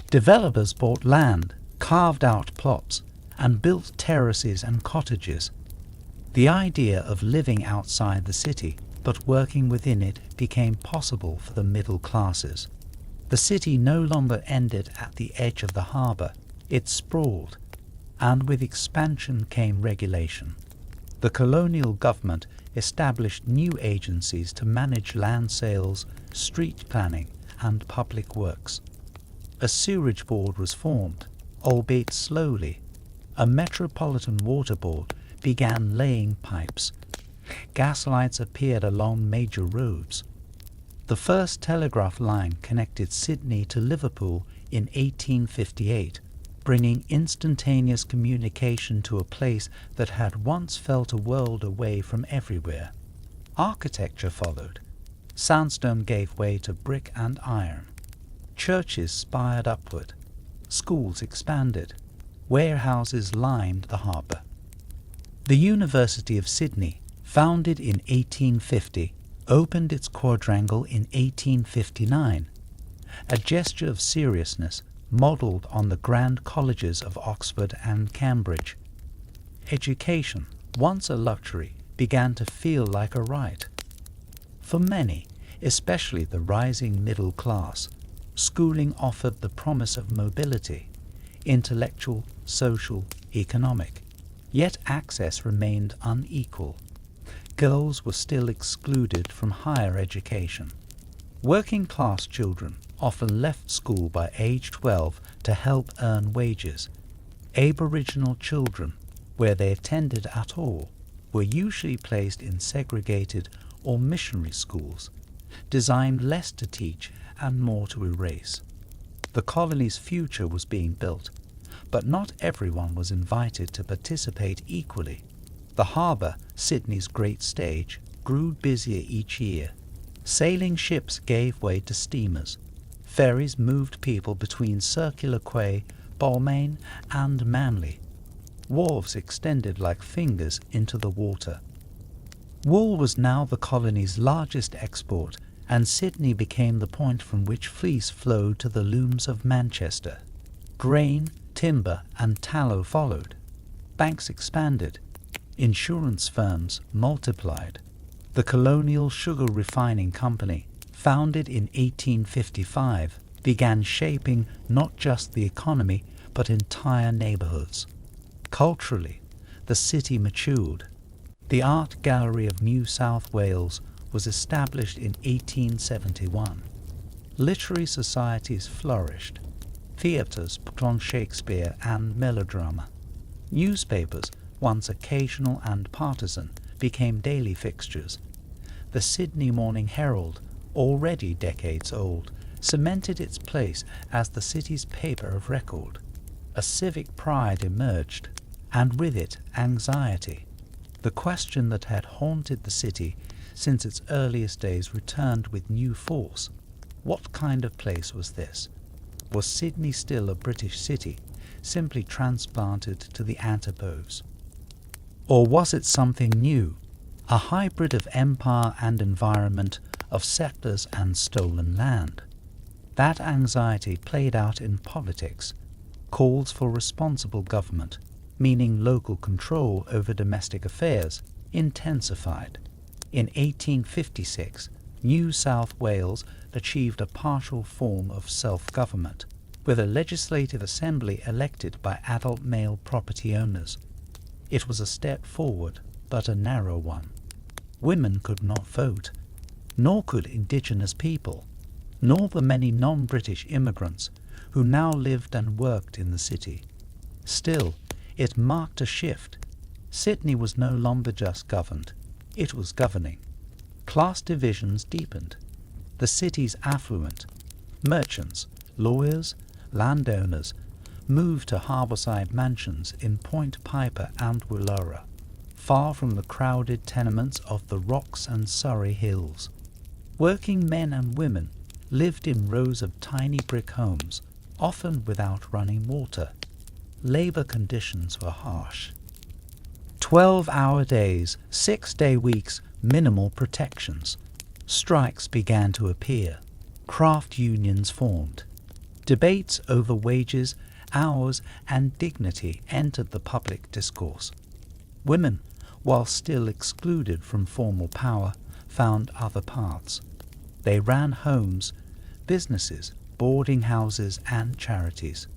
Developers bought land, carved out plots, and built terraces and cottages. The idea of living outside the city, but working within it, became possible for the middle classes. The city no longer ended at the edge of the harbour, it sprawled, and with expansion came regulation. The colonial government established new agencies to manage land sales, street planning, and public works. A sewerage board was formed, albeit slowly. A metropolitan water board began laying pipes. Gas lights appeared along major roads. The first telegraph line connected Sydney to Liverpool in 1858, bringing instantaneous communication to a place that had once felt a world away from everywhere. Architecture followed. Sandstone gave way to brick and iron. Churches spired upward. Schools expanded. Warehouses lined the harbour. The University of Sydney, founded in 1850, opened its quadrangle in 1859, a gesture of seriousness modelled on the grand colleges of Oxford and Cambridge. Education, once a luxury, began to feel like a right. For many, especially the rising middle class, schooling offered the promise of mobility, intellectual, social, economic. Yet access remained unequal. Girls were still excluded from higher education. Working-class children often left school by age 12 to help earn wages. Aboriginal children, where they attended at all, were usually placed in segregated or missionary schools, designed less to teach and more to erase. The colony's future was being built, but not everyone was invited to participate equally. The harbour, Sydney's great stage, grew busier each year. Sailing ships gave way to steamers. Ferries moved people between Circular Quay, Balmain, and Manly. Wharves extended like fingers into the water. Wool was now the colony's largest export, and Sydney became the point from which fleece flowed to the looms of Manchester. Grain, timber, and tallow followed. Banks expanded. Insurance firms multiplied. The Colonial Sugar Refining Company, founded in 1855, began shaping not just the economy but entire neighbourhoods. Culturally, the city matured. The Art Gallery of New South Wales was established in 1871. Literary societies flourished. Theatres put on Shakespeare and melodrama. Newspapers, once occasional and partisan, became daily fixtures. The Sydney Morning Herald, already decades old, cemented its place as the city's paper of record. A civic pride emerged, and with it anxiety. The question that had haunted the city since its earliest days returned with new force. What kind of place was this? Was Sydney still a British city, simply transplanted to the antipodes? Or was it something new, a hybrid of empire and environment, of settlers and stolen land? That anxiety played out in politics. Calls for responsible government, meaning local control over domestic affairs, intensified. In 1856, New South Wales achieved a partial form of self-government, with a legislative assembly elected by adult male property owners. It was a step forward, but a narrow one. Women could not vote, nor could Indigenous people, nor the many non-British immigrants who now lived and worked in the city. Still, it marked a shift. Sydney was no longer just governed, it was governing. Class divisions deepened. The city's affluent, merchants, lawyers, landowners, moved to harbourside mansions in Point Piper and Woollahra, far from the crowded tenements of the Rocks and Surrey Hills. Working men and women lived in rows of tiny brick homes, often without running water. Labour conditions were harsh. 12-hour days, 6-day weeks, minimal protections. Strikes began to appear. Craft unions formed. Debates over wages, hours, and dignity entered the public discourse. Women, while still excluded from formal power, found other paths. They ran homes, businesses, boarding houses, and charities.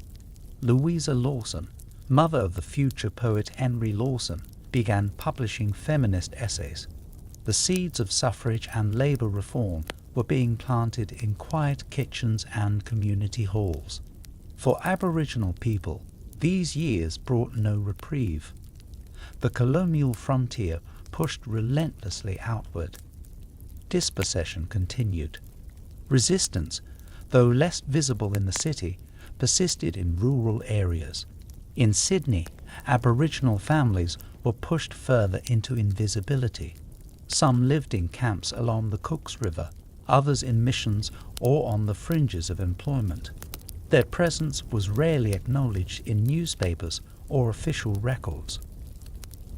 Louisa Lawson, mother of the future poet Henry Lawson, began publishing feminist essays. The seeds of suffrage and labour reform were being planted in quiet kitchens and community halls. For Aboriginal people, these years brought no reprieve. The colonial frontier pushed relentlessly outward. Dispossession continued. Resistance, though less visible in the city, persisted in rural areas. In Sydney, Aboriginal families were pushed further into invisibility. Some lived in camps along the Cooks River, others in missions or on the fringes of employment. Their presence was rarely acknowledged in newspapers or official records.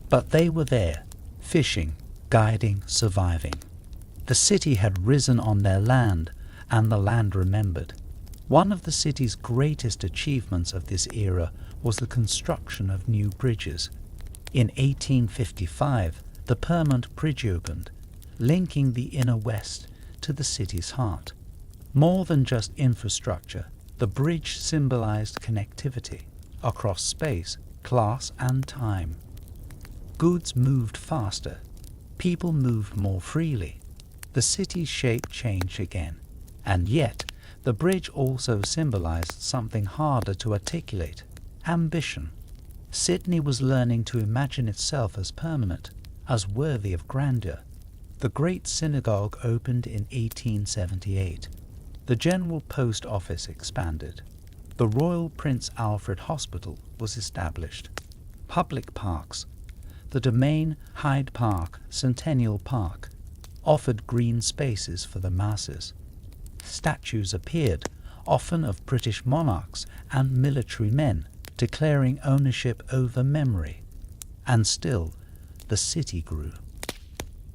But they were there, fishing, guiding, surviving. The city had risen on their land, and the land remembered. One of the city's greatest achievements of this era was the construction of new bridges. In 1855, the Permanent Bridge opened, linking the inner west to the city's heart. More than just infrastructure, the bridge symbolized connectivity across space, class, and time. Goods moved faster. People moved more freely. The city's shape changed again. And yet, the bridge also symbolized something harder to articulate: ambition. Sydney was learning to imagine itself as permanent, as worthy of grandeur. The Great Synagogue opened in 1878. The General Post Office expanded. The Royal Prince Alfred Hospital was established. Public parks, the Domain, Hyde Park, Centennial Park, offered green spaces for the masses. Statues appeared, often of British monarchs and military men, declaring ownership over memory. And still, the city grew.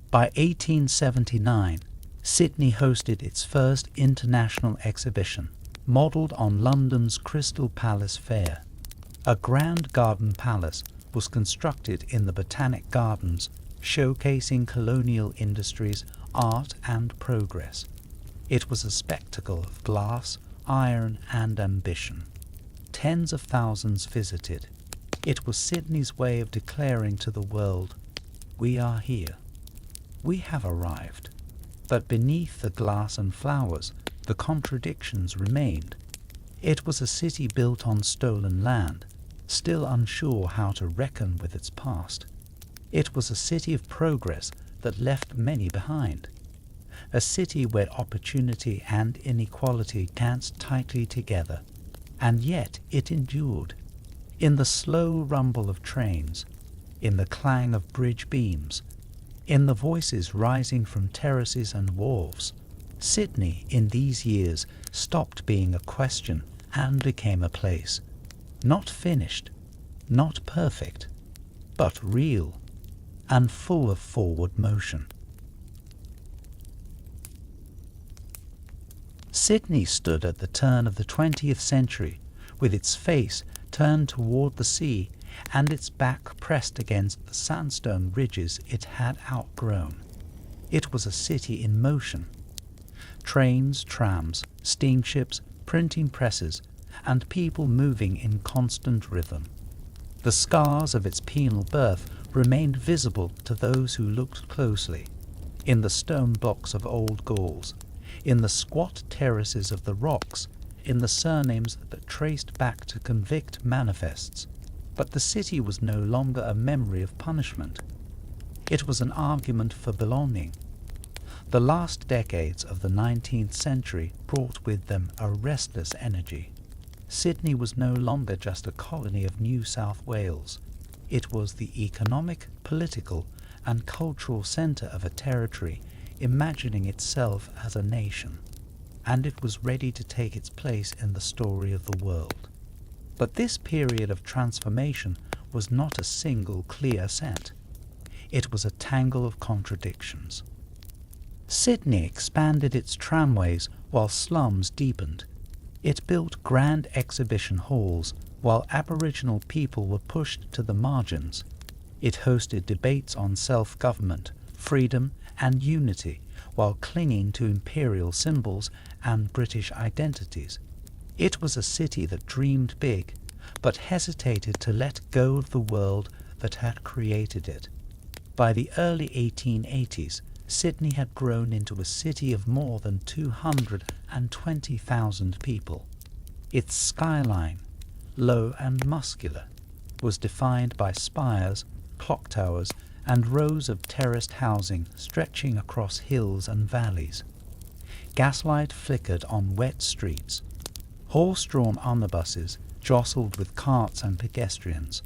By 1879, Sydney hosted its first international exhibition, modelled on London's Crystal Palace Fair. A grand garden palace was constructed in the Botanic Gardens, showcasing colonial industries, art, and progress. It was a spectacle of glass, iron, and ambition. Tens of thousands visited. It was Sydney's way of declaring to the world, "We are here. We have arrived." But beneath the glass and flowers, the contradictions remained. It was a city built on stolen land, still unsure how to reckon with its past. It was a city of progress that left many behind. A city where opportunity and inequality danced tightly together. And yet it endured. In the slow rumble of trains, in the clang of bridge beams, in the voices rising from terraces and wharves. Sydney, in these years, stopped being a question and became a place, not finished, not perfect, but real and full of forward motion. Sydney stood at the turn of the 20th century, with its face turned toward the sea and its back pressed against the sandstone ridges it had outgrown. It was a city in motion. Trains, trams, steamships, printing presses, and people moving in constant rhythm. The scars of its penal birth remained visible to those who looked closely, in the stone blocks of old Gauls, in the squat terraces of the rocks, in the surnames that traced back to convict manifests. But the city was no longer a memory of punishment. It was an argument for belonging. The last decades of the 19th century brought with them a restless energy. Sydney was no longer just a colony of New South Wales. It was the economic, political, and cultural centre of a territory imagining itself as a nation, and it was ready to take its place in the story of the world. But this period of transformation was not a single clear ascent. It was a tangle of contradictions. Sydney expanded its tramways while slums deepened. It built grand exhibition halls while Aboriginal people were pushed to the margins. It hosted debates on self-government, freedom and unity while clinging to imperial symbols and British identities. It was a city that dreamed big, but hesitated to let go of the world that had created it. By the early 1880s, Sydney had grown into a city of more than 220,000 people. Its skyline, low and muscular, was defined by spires, clock towers, and rows of terraced housing stretching across hills and valleys. Gaslight flickered on wet streets. Horse-drawn omnibuses jostled with carts and pedestrians.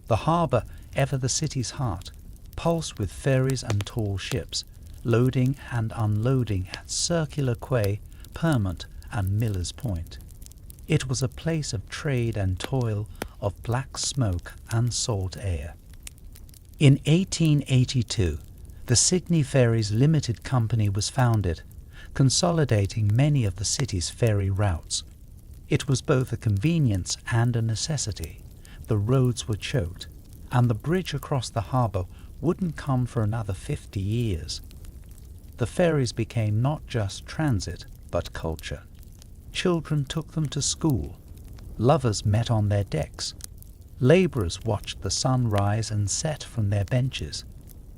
The harbour, ever the city's heart, pulsed with ferries and tall ships, loading and unloading at Circular Quay, Pyrmont and Miller's Point. It was a place of trade and toil, of black smoke and salt air. In 1882, the Sydney Ferries Limited Company was founded, consolidating many of the city's ferry routes. It was both a convenience and a necessity. The roads were choked, and the bridge across the harbour wouldn't come for another 50 years. The ferries became not just transit, but culture. Children took them to school. Lovers met on their decks. Labourers watched the sun rise and set from their benches.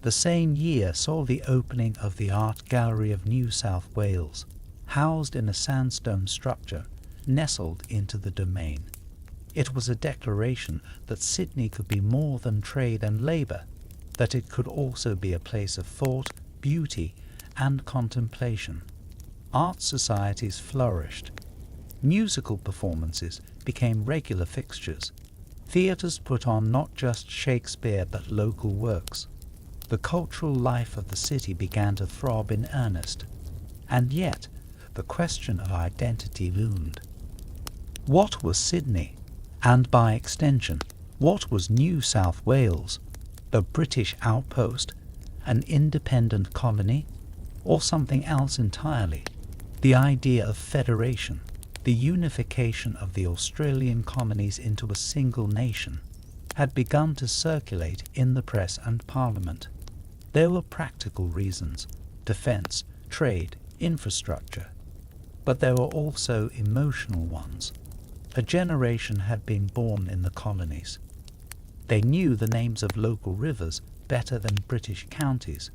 The same year saw the opening of the Art Gallery of New South Wales, housed in a sandstone structure, nestled into the domain. It was a declaration that Sydney could be more than trade and labour, that it could also be a place of thought, beauty, and contemplation. Art societies flourished. Musical performances became regular fixtures. Theatres put on not just Shakespeare but local works. The cultural life of the city began to throb in earnest. And yet, the question of identity loomed. What was Sydney? And by extension, what was New South Wales? A British outpost? An independent colony? Or something else entirely? The idea of federation, the unification of the Australian colonies into a single nation, had begun to circulate in the press and parliament. There were practical reasons: defence, trade, infrastructure. But there were also emotional ones. A generation had been born in the colonies. They knew the names of local rivers better than British counties.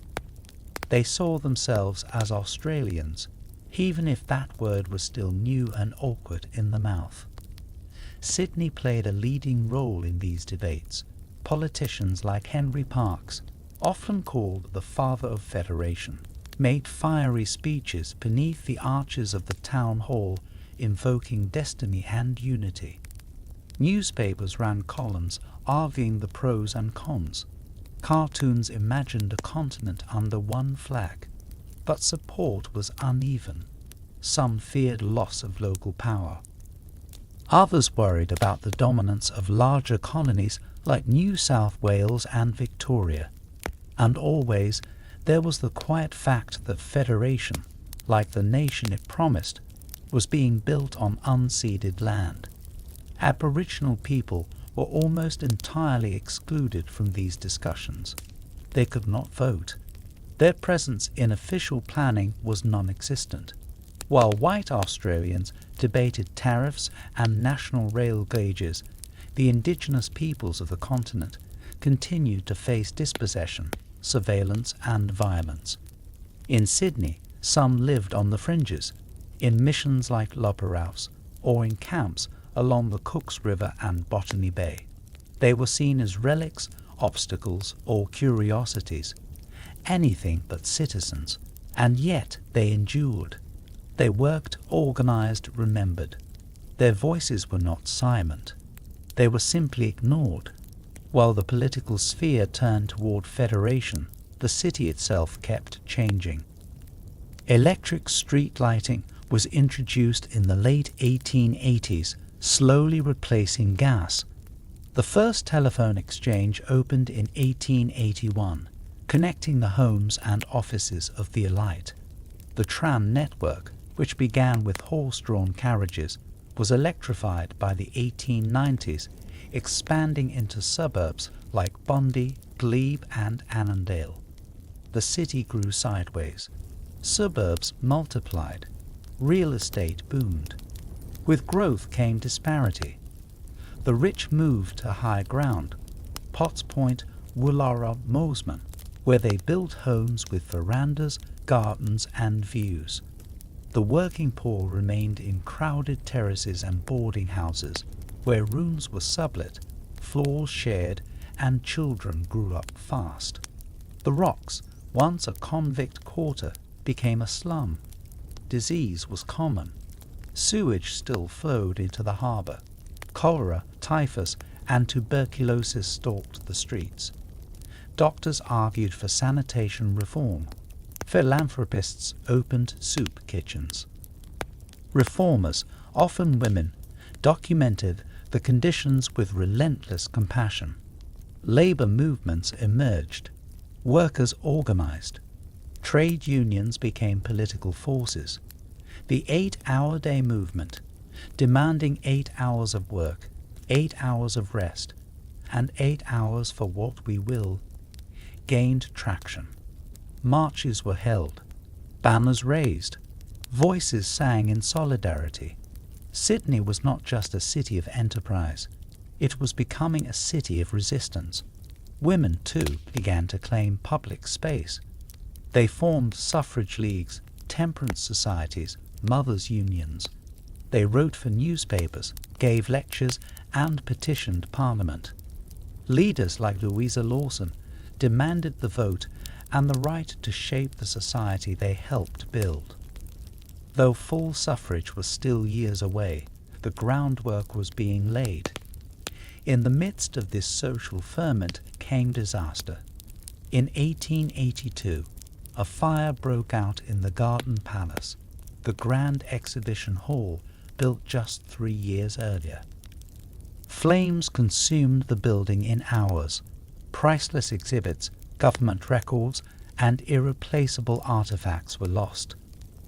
They saw themselves as Australians, even if that word was still new and awkward in the mouth. Sydney played a leading role in these debates. Politicians like Henry Parkes, often called the father of federation, made fiery speeches beneath the arches of the town hall, invoking destiny and unity. Newspapers ran columns arguing the pros and cons. Cartoons imagined a continent under one flag, but support was uneven. Some feared loss of local power. Others worried about the dominance of larger colonies like New South Wales and Victoria. And always there was the quiet fact that federation, like the nation it promised, was being built on unceded land. Aboriginal people were almost entirely excluded from these discussions. They could not vote. Their presence in official planning was non-existent. While white Australians debated tariffs and national rail gauges, the Indigenous peoples of the continent continued to face dispossession, surveillance and violence. In Sydney, some lived on the fringes, in missions like Loperaus, or in camps along the Cooks River and Botany Bay. They were seen as relics, obstacles, or curiosities, anything but citizens, and yet they endured. They worked, organized, remembered. Their voices were not silent. They were simply ignored. While the political sphere turned toward federation, the city itself kept changing. Electric street lighting was introduced in the late 1880s, slowly replacing gas. The first telephone exchange opened in 1881, connecting the homes and offices of the elite. The tram network, which began with horse-drawn carriages, was electrified by the 1890s, expanding into suburbs like Bondi, Glebe and Annandale. The city grew sideways. Suburbs multiplied. Real estate boomed. With growth came disparity. The rich moved to high ground, Potts Point, Woollahra, Mosman, where they built homes with verandas, gardens and views. The working poor remained in crowded terraces and boarding houses, where rooms were sublet, floors shared, and children grew up fast. The Rocks, once a convict quarter, became a slum. Disease was common. Sewage still flowed into the harbour. Cholera, typhus, and tuberculosis stalked the streets. Doctors argued for sanitation reform. Philanthropists opened soup kitchens. Reformers, often women, documented the conditions with relentless compassion. Labour movements emerged. Workers organised. Trade unions became political forces. The 8-hour-day movement, demanding 8 hours of work, 8 hours of rest, and 8 hours for what we will, gained traction. Marches were held, banners raised, voices sang in solidarity. Sydney was not just a city of enterprise, it was becoming a city of resistance. Women, too, began to claim public space. They formed suffrage leagues, temperance societies, mothers' unions. They wrote for newspapers, gave lectures, and petitioned Parliament. Leaders like Louisa Lawson demanded the vote and the right to shape the society they helped build. Though full suffrage was still years away, the groundwork was being laid. In the midst of this social ferment came disaster. In 1882, a fire broke out in the Garden Palace, the Grand Exhibition Hall built just 3 years earlier. Flames consumed the building in hours. Priceless exhibits, government records, and irreplaceable artifacts were lost.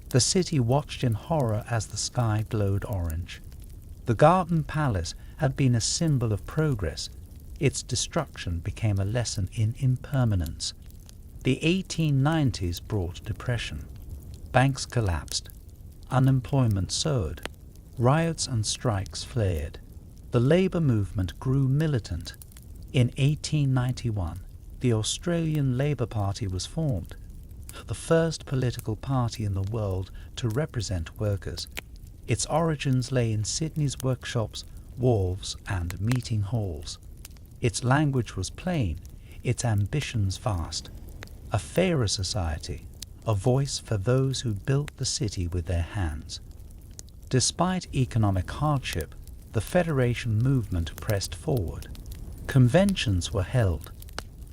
The city watched in horror as the sky glowed orange. The Garden Palace had been a symbol of progress. Its destruction became a lesson in impermanence. The 1890s brought depression. Banks collapsed. Unemployment soared. Riots and strikes flared. The labour movement grew militant. In 1891, the Australian Labour Party was formed, the first political party in the world to represent workers. Its origins lay in Sydney's workshops, wharves, and meeting halls. Its language was plain, its ambitions vast. A fairer society, a voice for those who built the city with their hands. Despite economic hardship, the Federation movement pressed forward. Conventions were held.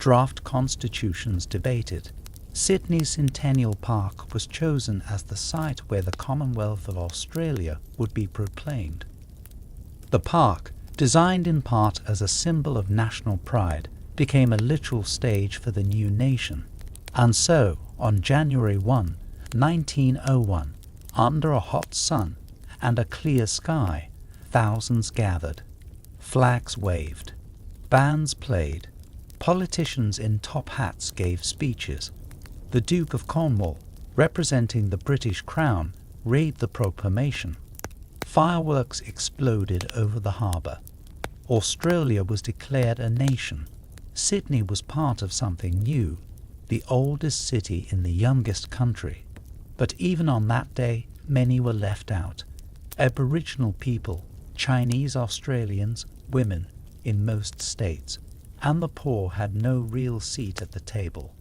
draft constitutions debated. Sydney's Centennial Park was chosen as the site where the Commonwealth of Australia would be proclaimed. The park, designed in part as a symbol of national pride, became a literal stage for the new nation. And so, on January 1, 1901, under a hot sun and a clear sky, thousands gathered. Flags waved. Bands played. Politicians in top hats gave speeches. The Duke of Cornwall, representing the British Crown, read the proclamation. Fireworks exploded over the harbour. Australia was declared a nation. Sydney was part of something new, the oldest city in the youngest country. But even on that day, many were left out. Aboriginal people, Chinese Australians, women, in most states, and the poor had no real seat at the table.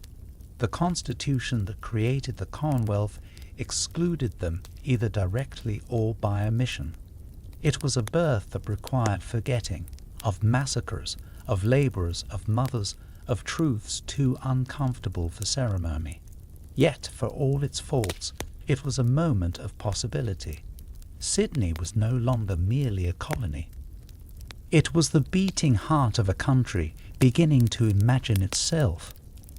The constitution that created the Commonwealth excluded them either directly or by omission. It was a birth that required forgetting of massacres, of labourers, of mothers, of truths too uncomfortable for ceremony. Yet, for all its faults, it was a moment of possibility. Sydney was no longer merely a colony. It was the beating heart of a country beginning to imagine itself,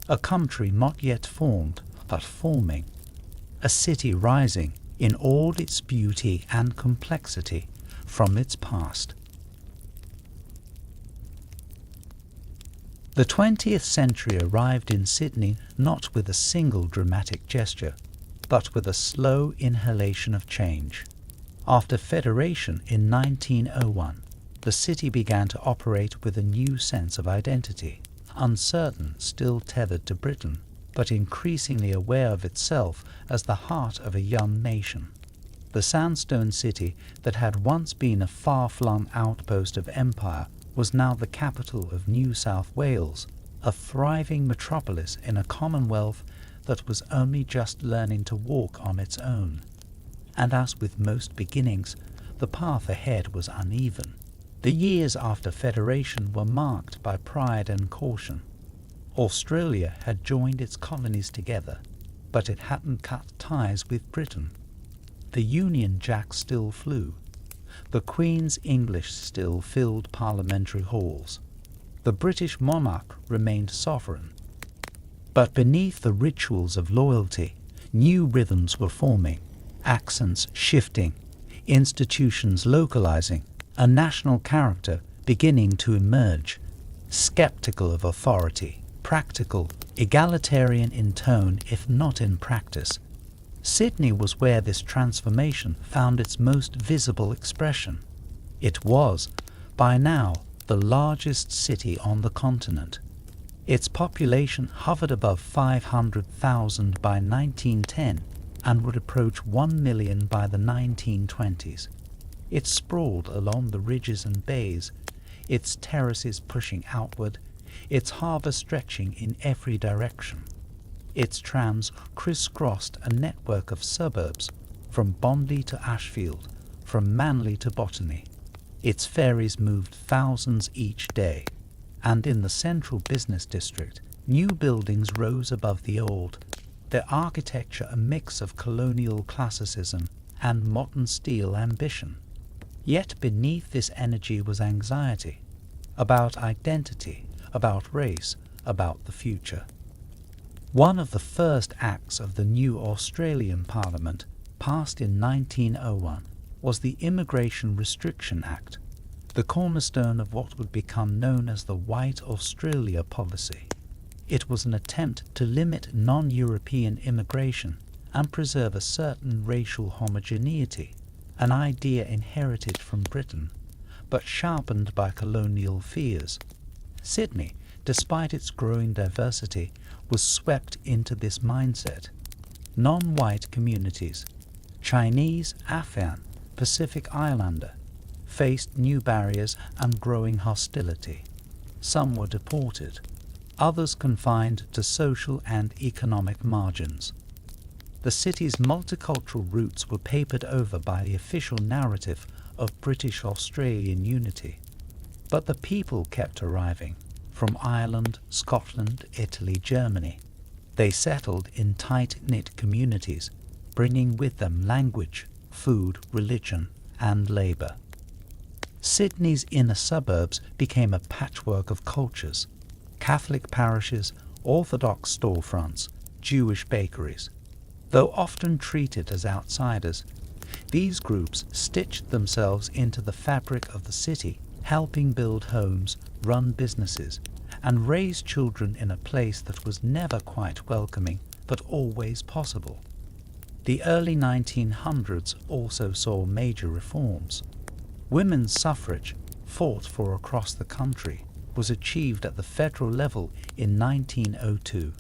a country not yet formed, but forming, a city rising in all its beauty and complexity from its past. The 20th century arrived in Sydney not with a single dramatic gesture, but with a slow inhalation of change. After Federation in 1901, the city began to operate with a new sense of identity, uncertain, still tethered to Britain, but increasingly aware of itself as the heart of a young nation. The sandstone city that had once been a far-flung outpost of empire was now the capital of New South Wales, a thriving metropolis in a Commonwealth that was only just learning to walk on its own. And as with most beginnings, the path ahead was uneven. The years after Federation were marked by pride and caution. Australia had joined its colonies together, but it hadn't cut ties with Britain. The Union Jack still flew. The Queen's English still filled parliamentary halls. The British monarch remained sovereign. But beneath the rituals of loyalty, new rhythms were forming, accents shifting, institutions localizing, a national character beginning to emerge, skeptical of authority, practical, egalitarian in tone if not in practice. Sydney was where this transformation found its most visible expression. It was, by now, the largest city on the continent. Its population hovered above 500,000 by 1910 and would approach 1 million by the 1920s. It sprawled along the ridges and bays, its terraces pushing outward, its harbour stretching in every direction. Its trams crisscrossed a network of suburbs, from Bondi to Ashfield, from Manly to Botany. Its ferries moved thousands each day, and in the central business district, new buildings rose above the old, their architecture a mix of colonial classicism and modern steel ambition. Yet beneath this energy was anxiety, about identity, about race, about the future. One of the first acts of the new Australian Parliament, passed in 1901, was the Immigration Restriction Act, the cornerstone of what would become known as the White Australia policy. It was an attempt to limit non-European immigration and preserve a certain racial homogeneity, an idea inherited from Britain, but sharpened by colonial fears. Sydney, despite its growing diversity, was swept into this mindset. Non-white communities, Chinese, Afghan, Pacific Islander, faced new barriers and growing hostility. Some were deported, others confined to social and economic margins. The city's multicultural roots were papered over by the official narrative of British-Australian unity. But the people kept arriving. from Ireland, Scotland, Italy, Germany. They settled in tight-knit communities, bringing with them language, food, religion, and labour. Sydney's inner suburbs became a patchwork of cultures: Catholic parishes, Orthodox storefronts, Jewish bakeries. Though often treated as outsiders, these groups stitched themselves into the fabric of the city, helping build homes, run businesses, and raise children in a place that was never quite welcoming, but always possible. The early 1900s also saw major reforms. Women's suffrage, fought for across the country, was achieved at the federal level in 1902,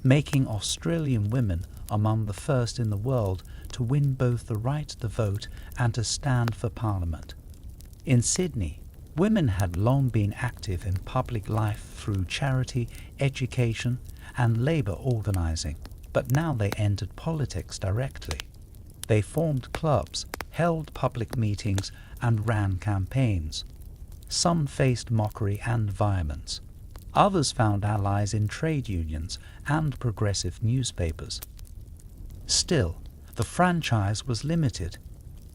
making Australian women among the first in the world to win both the right to vote and to stand for Parliament. In Sydney, women had long been active in public life through charity, education, and labour organising, but now they entered politics directly. They formed clubs, held public meetings, and ran campaigns. Some faced mockery and violence. Others found allies in trade unions and progressive newspapers. Still, the franchise was limited.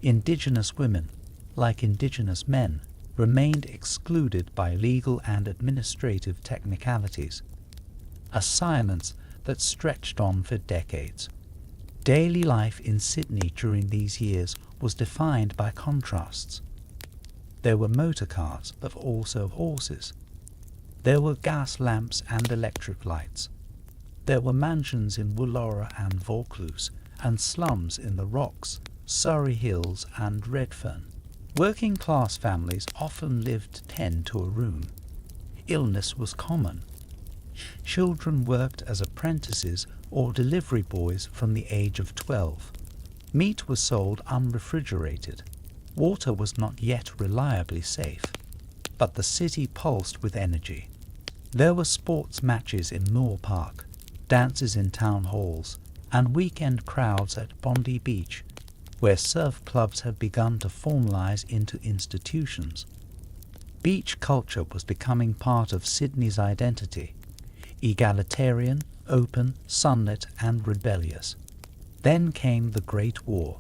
Indigenous women, like Indigenous men, remained excluded by legal and administrative technicalities, a silence that stretched on for decades. Daily life in Sydney during these years was defined by contrasts. There were motor cars, but also horses. There were gas lamps and electric lights. There were mansions in Woolora and Vaucluse, and slums in the Rocks, Surrey Hills and Redfern. Working-class families often lived 10 to a room. Illness was common. Children worked as apprentices or delivery boys from the age of 12. Meat was sold unrefrigerated. Water was not yet reliably safe. But the city pulsed with energy. There were sports matches in Moore Park, dances in town halls, and weekend crowds at Bondi Beach, where surf clubs had begun to formalize into institutions. Beach culture was becoming part of Sydney's identity: egalitarian, open, sunlit, and rebellious. Then came the Great War.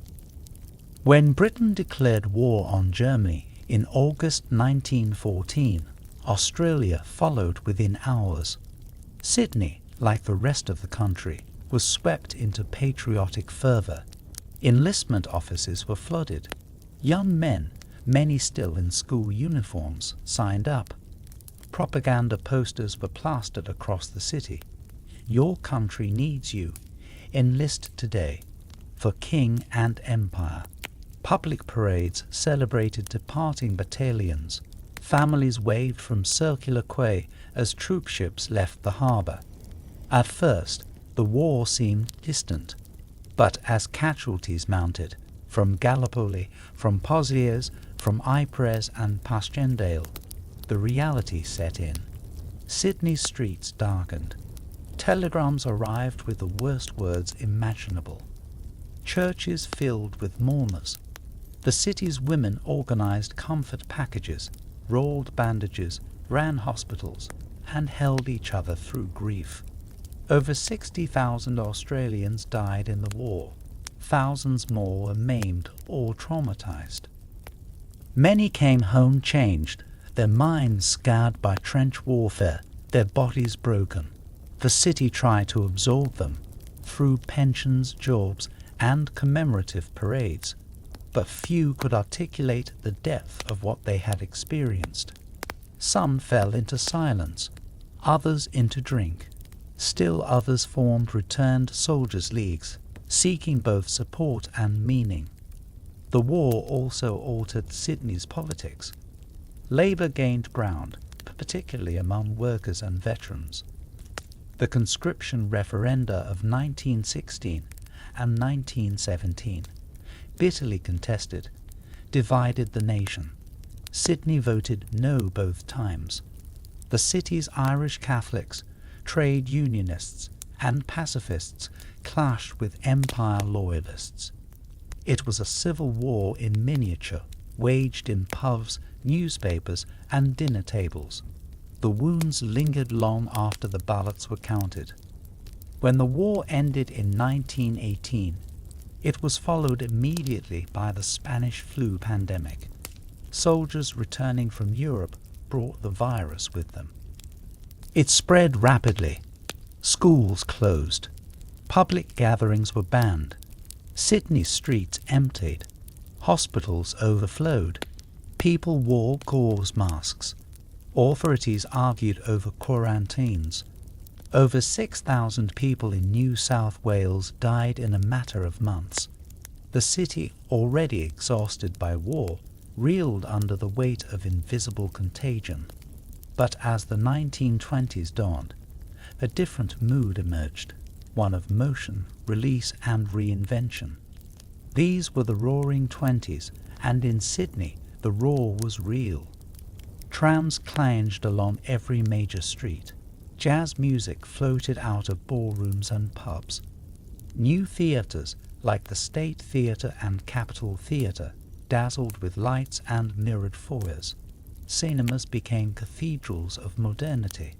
When Britain declared war on Germany in August 1914, Australia followed within hours. Sydney, like the rest of the country, was swept into patriotic fervour. Enlistment offices were flooded. Young men, many still in school uniforms, signed up. Propaganda posters were plastered across the city. Your country needs you. Enlist today. For King and Empire. Public parades celebrated departing battalions. Families waved from Circular Quay as troopships left the harbour. At first, the war seemed distant, but as casualties mounted, from Gallipoli, from Pozieres, from Ypres and Passchendaele, the reality set in. Sydney's streets darkened. Telegrams arrived with the worst words imaginable. Churches filled with mourners. The city's women organised comfort packages, rolled bandages, ran hospitals, and held each other through grief. Over 60,000 Australians died in the war. Thousands more were maimed or traumatised. Many came home changed, their minds scarred by trench warfare, their bodies broken. The city tried to absorb them through pensions, jobs, and commemorative parades, but few could articulate the depth of what they had experienced. Some fell into silence, others into drink. Still others formed returned soldiers' leagues, seeking both support and meaning. The war also altered Sydney's politics. Labour gained ground, particularly among workers and veterans. The conscription referenda of 1916 and 1917, bitterly contested, divided the nation. Sydney voted no both times. The city's Irish Catholics, trade unionists, and pacifists clashed with empire loyalists. It was a civil war in miniature, waged in pubs, newspapers, and dinner tables. the wounds lingered long after the ballots were counted. When the war ended in 1918, it was followed immediately by the Spanish flu pandemic. Soldiers returning from Europe brought the virus with them. It spread rapidly. Schools closed. Public gatherings were banned. Sydney streets emptied. Hospitals overflowed. People wore gauze masks. Authorities argued over quarantines. Over 6,000 people in New South Wales died in a matter of months. The city, already exhausted by war, reeled under the weight of invisible contagion. But as the 1920s dawned, a different mood emerged, one of motion, release and reinvention. These were the roaring 20s, and in Sydney the roar was real. Trams clanged along every major street. Jazz music floated out of ballrooms and pubs. New theatres, like the State Theatre and Capitol Theatre, dazzled with lights and mirrored foyers. Cinemas became cathedrals of modernity.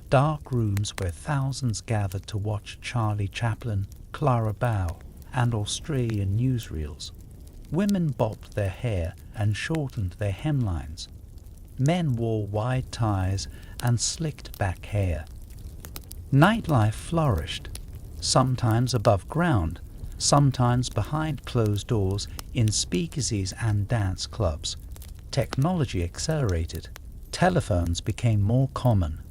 Dark rooms where thousands gathered to watch Charlie Chaplin, Clara Bow, and Australian newsreels. Women bobbed their hair and shortened their hemlines. Men wore wide ties and slicked back hair. Nightlife flourished, sometimes above ground, sometimes behind closed doors in speakeasies and dance clubs. Technology accelerated. Telephones became more common.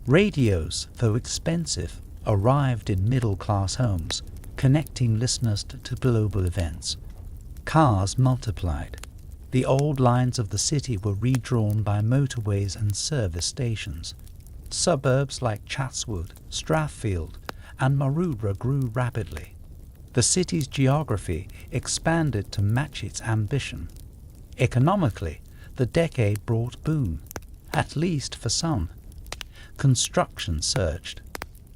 Radios, though expensive, arrived in middle-class homes, connecting listeners to global events. Cars multiplied. The old lines of the city were redrawn by motorways and service stations. Suburbs like Chatswood, Strathfield, and Maroubra grew rapidly. The city's geography expanded to match its ambition. Economically, the decade brought boom, at least for some. Construction surged.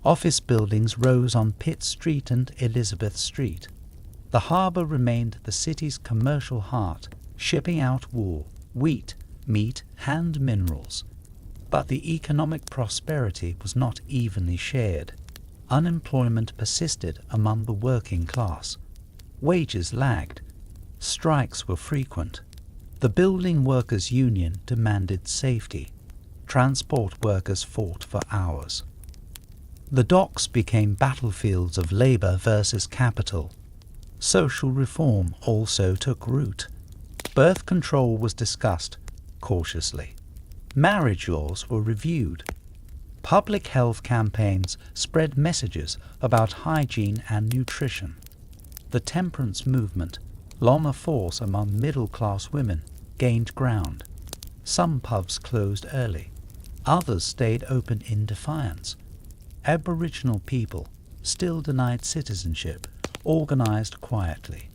Office buildings rose on Pitt Street and Elizabeth Street. The harbour remained the city's commercial heart, shipping out wool, wheat, meat, and minerals. But the economic prosperity was not evenly shared. Unemployment persisted among the working class. Wages lagged. Strikes were frequent. The Building Workers' Union demanded safety. Transport workers fought for hours. The docks became battlefields of labour versus capital. Social reform also took root. Birth control was discussed, cautiously. Marriage laws were reviewed. Public health campaigns spread messages about hygiene and nutrition. The temperance movement, long a force among middle-class women, gained ground. Some pubs closed early. Others stayed open in defiance. Aboriginal people, still denied citizenship, organised quietly.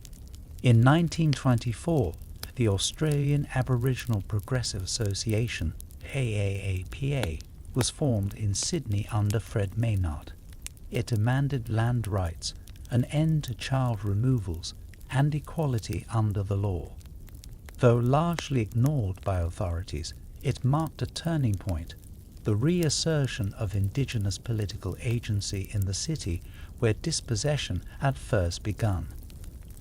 In 1924, the Australian Aboriginal Progressive Association, AAAPA, was formed in Sydney under Fred Maynard. It demanded land rights, an end to child removals, and equality under the law. Though largely ignored by authorities, it marked a turning point, the reassertion of Indigenous political agency in the city where dispossession had first begun.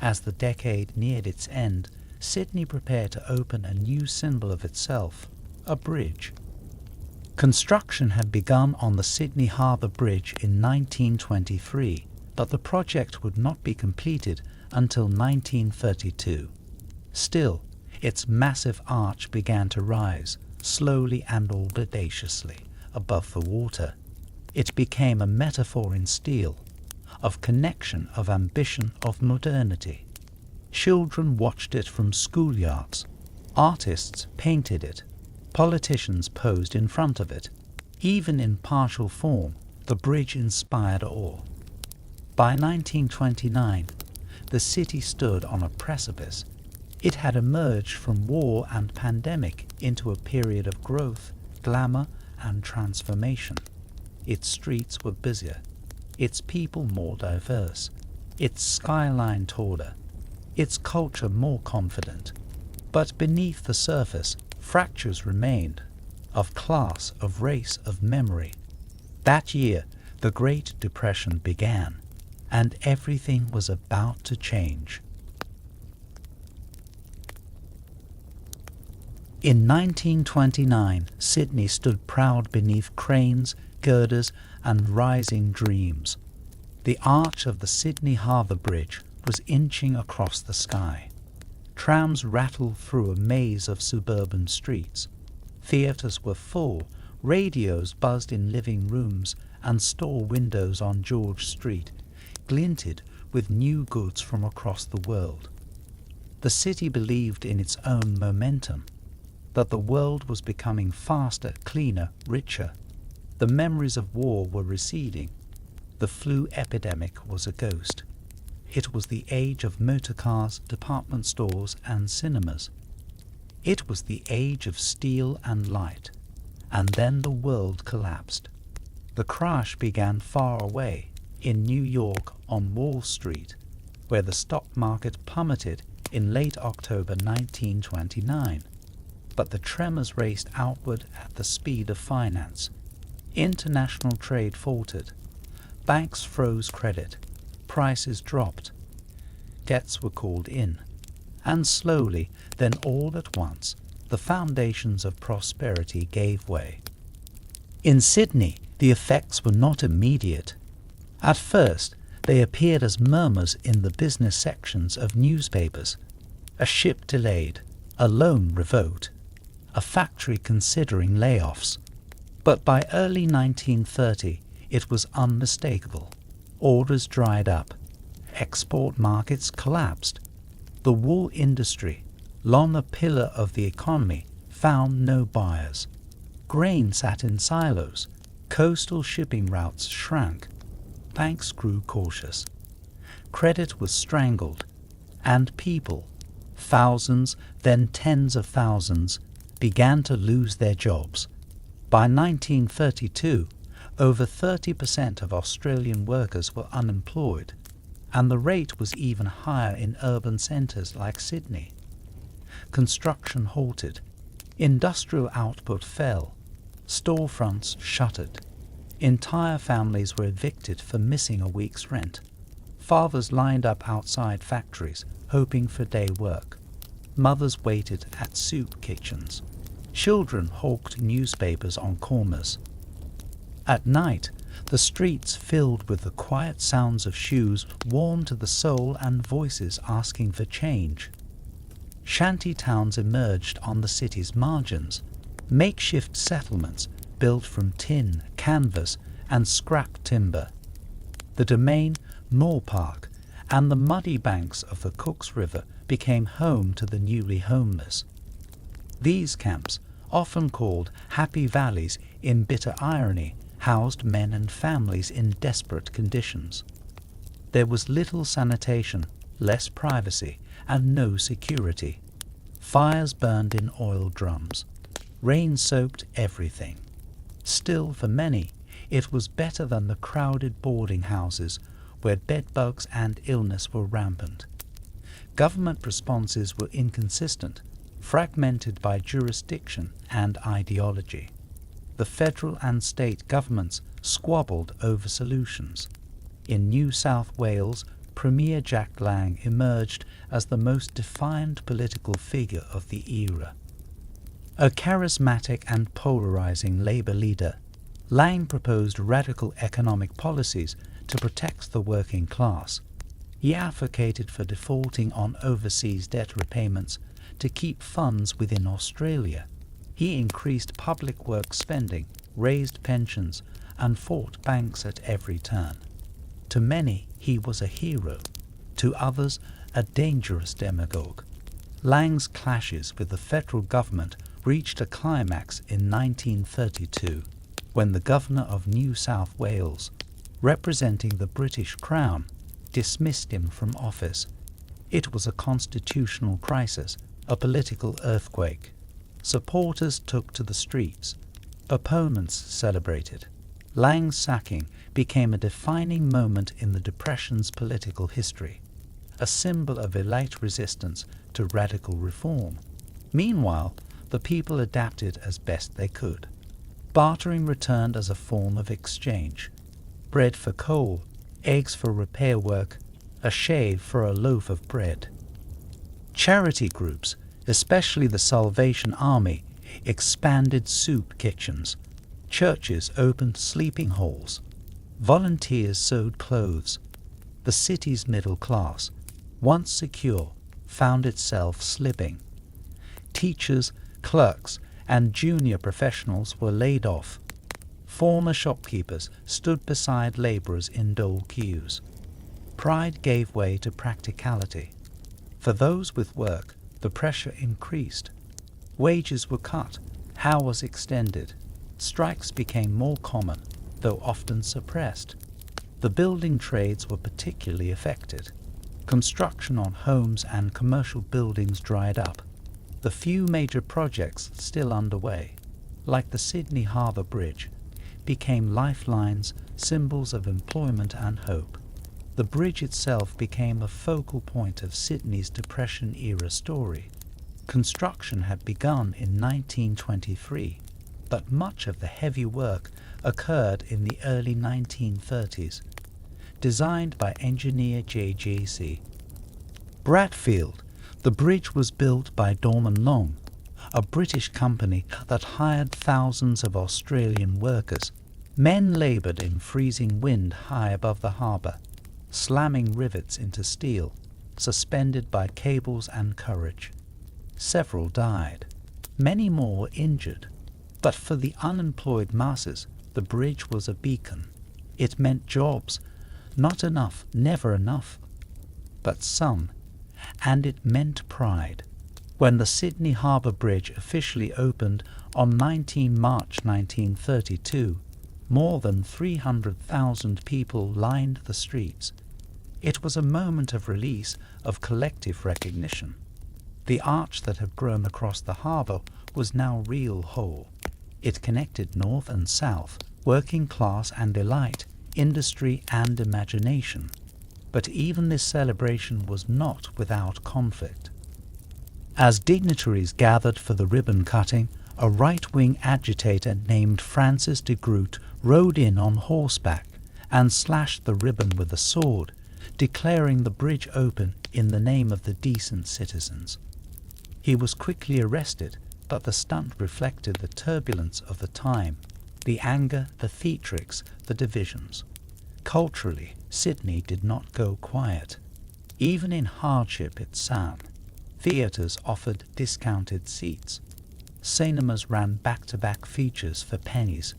As the decade neared its end, Sydney prepared to open a new symbol of itself, a bridge. Construction had begun on the Sydney Harbour Bridge in 1923, but the project would not be completed until 1932. Still, its massive arch began to rise, slowly and audaciously, above the water. It became a metaphor in steel, of connection, of ambition, of modernity. Children watched it from schoolyards. Artists painted it. Politicians posed in front of it. Even in partial form, the bridge inspired awe. By 1929, the city stood on a precipice. It had emerged from war and pandemic into a period of growth, glamour, and transformation. Its streets were busier, its people more diverse, its skyline taller, its culture more confident. But beneath the surface, fractures remained. of class, of race, of memory. That year, the Great Depression began, and everything was about to change. In 1929, Sydney stood proud beneath cranes, girders, and rising dreams. The arch of the Sydney Harbour Bridge was inching across the sky. Trams rattled through a maze of suburban streets. Theatres were full, radios buzzed in living rooms, and store windows on George Street glinted with new goods from across the world. The city believed in its own momentum, that the world was becoming faster, cleaner, richer. The memories of war were receding. The flu epidemic was a ghost. It was the age of motorcars, department stores, and cinemas. It was the age of steel and light. And then the world collapsed. The crash began far away, in New York on Wall Street, where the stock market plummeted in late October 1929. But the tremors raced outward at the speed of finance. International trade faltered. Banks froze credit. Prices dropped. Debts were called in. And slowly, then all at once, the foundations of prosperity gave way. In Sydney, the effects were not immediate. At first, they appeared as murmurs in the business sections of newspapers. A ship delayed, a loan revoked, a factory considering layoffs. But by early 1930, it was unmistakable. Orders dried up. Export markets collapsed. The wool industry, long a pillar of the economy, found no buyers. Grain sat in silos. Coastal shipping routes shrank. Banks grew cautious. Credit was strangled. And people, thousands, then tens of thousands, began to lose their jobs. By 1932, over 30% of Australian workers were unemployed, and the rate was even higher in urban centres like Sydney. Construction halted. Industrial output fell. Storefronts shuttered. Entire families were evicted for missing a week's rent. Fathers lined up outside factories, hoping for day work. Mothers waited at soup kitchens. Children hawked newspapers on corners. At night, the streets filled with the quiet sounds of shoes warm to the soul and voices asking for change. Shanty towns emerged on the city's margins, makeshift settlements built from tin, canvas, and scrap timber. The Domain, Moore Park, and the muddy banks of the Cooks River became home to the newly homeless. These camps, often called Happy Valleys in bitter irony, housed men and families in desperate conditions. There was little sanitation, less privacy, and no security. Fires burned in oil drums. Rain soaked everything. Still, for many, it was better than the crowded boarding houses where bedbugs and illness were rampant. Government responses were inconsistent, fragmented by jurisdiction and ideology. The federal and state governments squabbled over solutions. In New South Wales, Premier Jack Lang emerged as the most defiant political figure of the era. A charismatic and polarizing Labour leader, Lang proposed radical economic policies to protect the working class. He advocated for defaulting on overseas debt repayments to keep funds within Australia. He increased public works spending, raised pensions, and fought banks at every turn. To many, he was a hero. To others, a dangerous demagogue. Lang's clashes with the federal government reached a climax in 1932, when the Governor of New South Wales, representing the British Crown, dismissed him from office. It was a constitutional crisis, a political earthquake. Supporters took to the streets. Opponents celebrated. Lang's sacking became a defining moment in the Depression's political history, a symbol of elite resistance to radical reform. Meanwhile, the people adapted as best they could. Bartering returned as a form of exchange. Bread for coal, eggs for repair work, a shave for a loaf of bread. Charity groups, especially the Salvation Army, expanded soup kitchens. Churches opened sleeping halls. Volunteers sewed clothes. The city's middle class, once secure, found itself slipping. Teachers, clerks, and junior professionals were laid off. Former shopkeepers stood beside labourers in dole queues. Pride gave way to practicality. For those with work, the pressure increased. Wages were cut, hours extended. Strikes became more common, though often suppressed. The building trades were particularly affected. Construction on homes and commercial buildings dried up. The few major projects still underway, like the Sydney Harbour Bridge, became lifelines, symbols of employment and hope. The bridge itself became a focal point of Sydney's Depression-era story. Construction had begun in 1923, but much of the heavy work occurred in the early 1930s. Designed by engineer J.J.C. Bradfield, the bridge was built by Dorman Long, a British company that hired thousands of Australian workers. Men laboured in freezing wind high above the harbour, slamming rivets into steel, suspended by cables and courage. Several died. Many more were injured. But for the unemployed masses, the bridge was a beacon. It meant jobs. Not enough, never enough. But some. And it meant pride. When the Sydney Harbour Bridge officially opened on 19 March 1932, more than 300,000 people lined the streets. It was a moment of release, of collective recognition. The arch that had grown across the harbour was now real whole. It connected north and south, working class and elite, industry and imagination. But even this celebration was not without conflict. As dignitaries gathered for the ribbon cutting, a right-wing agitator named Francis de Groot rode in on horseback and slashed the ribbon with a sword, declaring the bridge open in the name of the decent citizens. He was quickly arrested, but the stunt reflected the turbulence of the time, the anger, the theatrics, the divisions. Culturally, Sydney did not go quiet. Even in hardship it sang. Theatres offered discounted seats. Cinemas ran back-to-back features for pennies.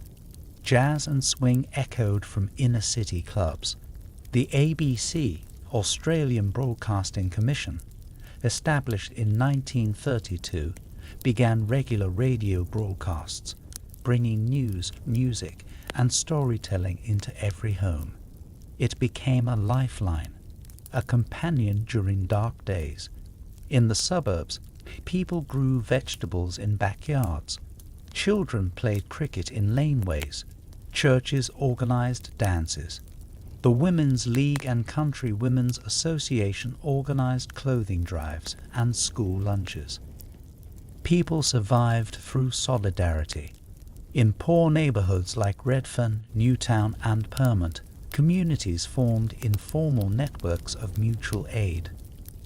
Jazz and swing echoed from inner-city clubs. The ABC, Australian Broadcasting Commission, established in 1932, began regular radio broadcasts, bringing news, music, and storytelling into every home. It became a lifeline, a companion during dark days. In the suburbs, people grew vegetables in backyards. Children played cricket in laneways. Churches organized dances. The Women's League and Country Women's Association organized clothing drives and school lunches. People survived through solidarity. In poor neighbourhoods like Redfern, Newtown and Permont, communities formed informal networks of mutual aid.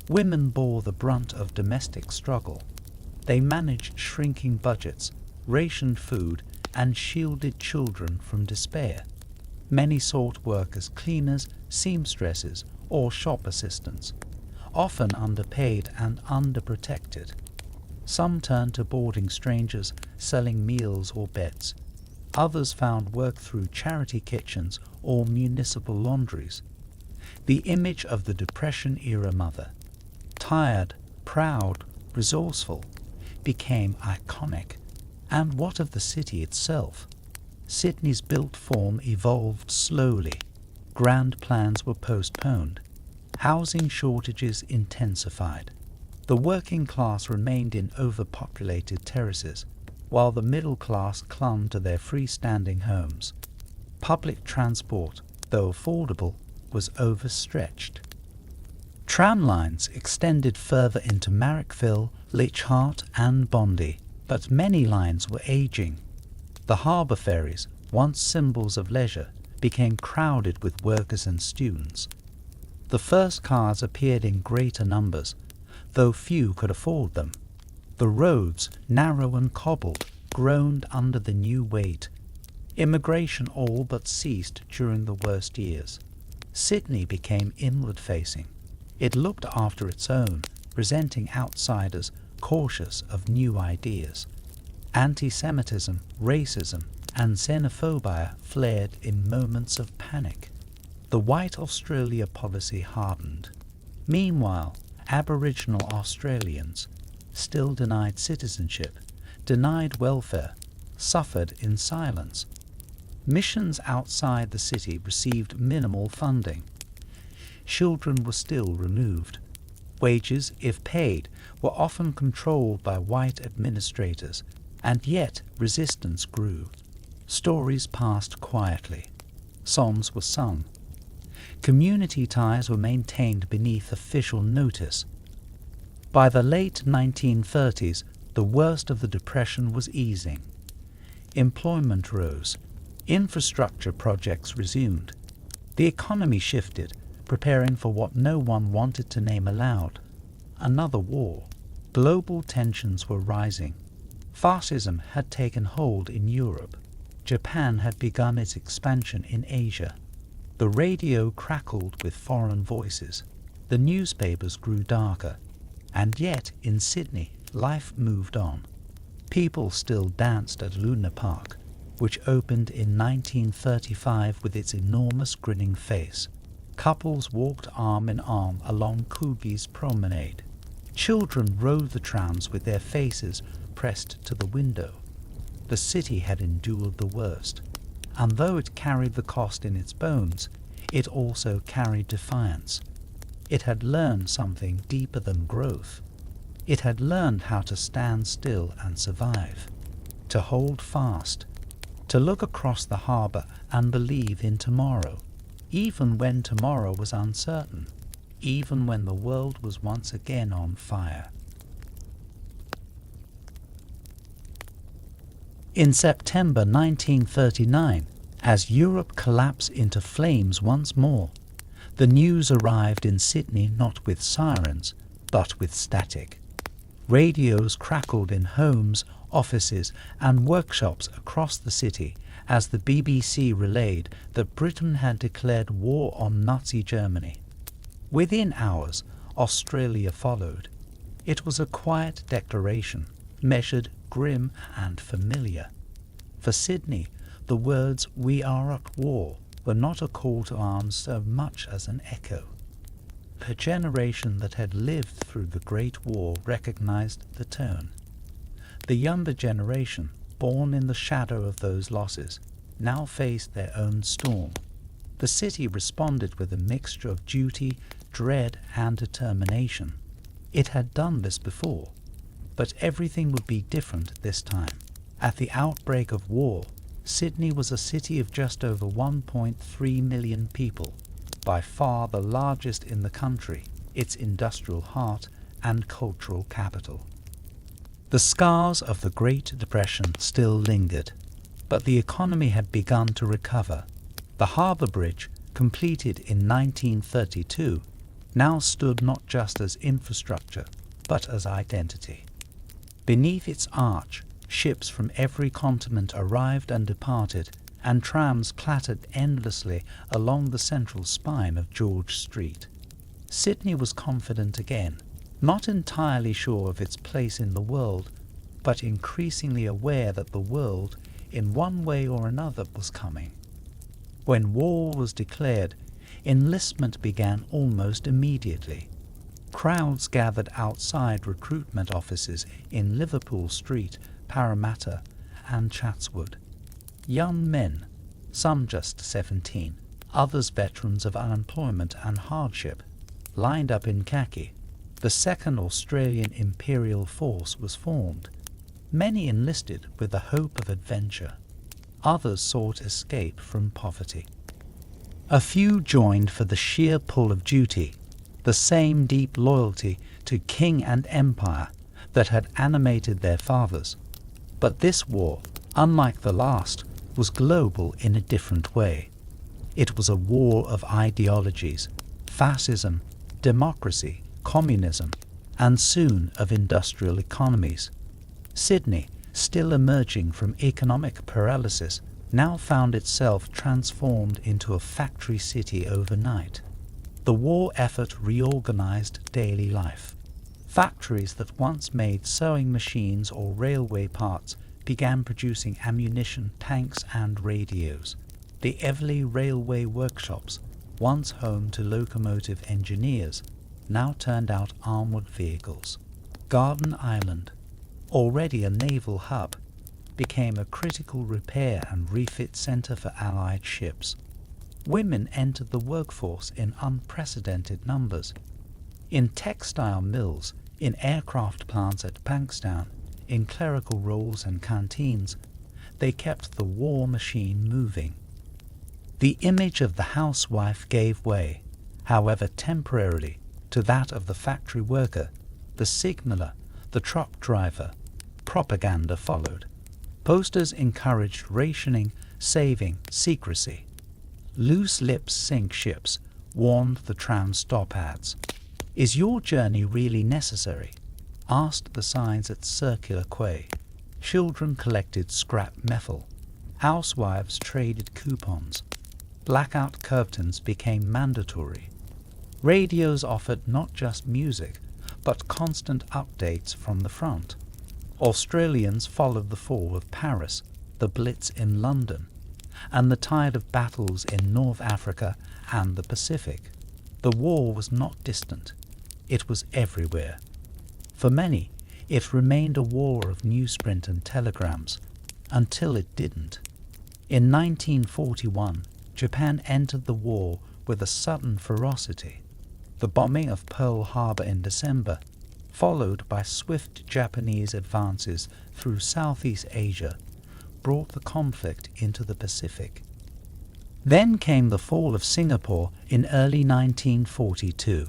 Women bore the brunt of domestic struggle. They managed shrinking budgets, rationed food, and shielded children from despair. Many sought work as cleaners, seamstresses, or shop assistants, often underpaid and underprotected. Some turned to boarding strangers, selling meals or beds. Others found work through charity kitchens or municipal laundries. The image of the Depression-era mother, tired, proud, resourceful, became iconic. And what of the city itself? Sydney's built form evolved slowly. Grand plans were postponed. Housing shortages intensified. The working class remained in overpopulated terraces, while the middle class clung to their freestanding homes. Public transport, though affordable, was overstretched. Tram lines extended further into Marrickville, Leachheart and Bondi. But many lines were aging. The harbour ferries, once symbols of leisure, became crowded with workers and students. The first cars appeared in greater numbers, though few could afford them. The roads, narrow and cobbled, groaned under the new weight. Immigration all but ceased during the worst years. Sydney became inward-facing. It looked after its own, resenting outsiders, cautious of new ideas. Anti-Semitism, racism, and xenophobia flared in moments of panic. The White Australia policy hardened. Meanwhile, Aboriginal Australians, still denied citizenship, denied welfare, suffered in silence. Missions outside the city received minimal funding. Children were still removed. Wages, if paid, were often controlled by white administrators, and yet resistance grew. Stories passed quietly. Songs were sung. Community ties were maintained beneath official notice. By the late 1930s, the worst of the Depression was easing. Employment rose. Infrastructure projects resumed. The economy shifted, preparing for what no one wanted to name aloud: another war. Global tensions were rising. Fascism had taken hold in Europe. Japan had begun its expansion in Asia. The radio crackled with foreign voices. The newspapers grew darker. And yet, in Sydney, life moved on. People still danced at Luna Park, which opened in 1935 with its enormous grinning face. Couples walked arm in arm along Coogie's promenade. Children rode the trams with their faces pressed to the window. The city had endured the worst, and though it carried the cost in its bones, it also carried defiance. It had learned something deeper than growth. It had learned how to stand still and survive, to hold fast, to look across the harbour and believe in tomorrow, even when tomorrow was uncertain, even when the world was once again on fire. In September 1939, as Europe collapsed into flames once more, the news arrived in Sydney not with sirens, but with static. Radios crackled in homes, offices, and workshops across the city as the BBC relayed that Britain had declared war on Nazi Germany. Within hours, Australia followed. It was a quiet declaration, measured, grim, and familiar. For Sydney, the words "We are at war" were not a call to arms so much as an echo. A generation that had lived through the Great War recognized the tone. The younger generation, born in the shadow of those losses, now faced their own storm. The city responded with a mixture of duty, dread, and determination. It had done this before, but everything would be different this time. At the outbreak of war, Sydney was a city of just over 1.3 million people, by far the largest in the country, its industrial heart and cultural capital. The scars of the Great Depression still lingered, but the economy had begun to recover. The Harbour Bridge, completed in 1932, now stood not just as infrastructure, but as identity. Beneath its arch, ships from every continent arrived and departed, and trams clattered endlessly along the central spine of George Street. Sydney was confident again, not entirely sure of its place in the world, but increasingly aware that the world, in one way or another, was coming. When war was declared, enlistment began almost immediately. Crowds gathered outside recruitment offices in Liverpool Street, Parramatta, and Chatswood. Young men, some just 17, others veterans of unemployment and hardship, lined up in khaki. The 2nd Australian Imperial Force was formed. Many enlisted with the hope of adventure. Others sought escape from poverty. A few joined for the sheer pull of duty, the same deep loyalty to king and empire that had animated their fathers. But this war, unlike the last, was global in a different way. It was a war of ideologies, fascism, democracy, communism, and soon of industrial economies. Sydney, still emerging from economic paralysis, now found itself transformed into a factory city overnight. The war effort reorganized daily life. Factories that once made sewing machines or railway parts began producing ammunition, tanks, and radios. The Everleigh Railway workshops, once home to locomotive engineers, now turned out armoured vehicles. Garden Island, already a naval hub, became a critical repair and refit centre for Allied ships. Women entered the workforce in unprecedented numbers. In textile mills, in aircraft plants at Bankstown, in clerical roles and canteens, they kept the war machine moving. The image of the housewife gave way, however temporarily, to that of the factory worker, the signaller, the truck driver. Propaganda followed. Posters encouraged rationing, saving, secrecy. Loose lips sink ships, warned the tram stop ads. Is your journey really necessary? Asked the signs at Circular Quay. Children collected scrap metal. Housewives traded coupons. Blackout curtains became mandatory. Radios offered not just music, but constant updates from the front. Australians followed the fall of Paris, the Blitz in London, and the tide of battles in North Africa and the Pacific. The war was not distant. It was everywhere. For many, it remained a war of newsprint and telegrams, until it didn't. In 1941, Japan entered the war with a sudden ferocity. The bombing of Pearl Harbour in December, followed by swift Japanese advances through Southeast Asia, brought the conflict into the Pacific. Then came the fall of Singapore in early 1942,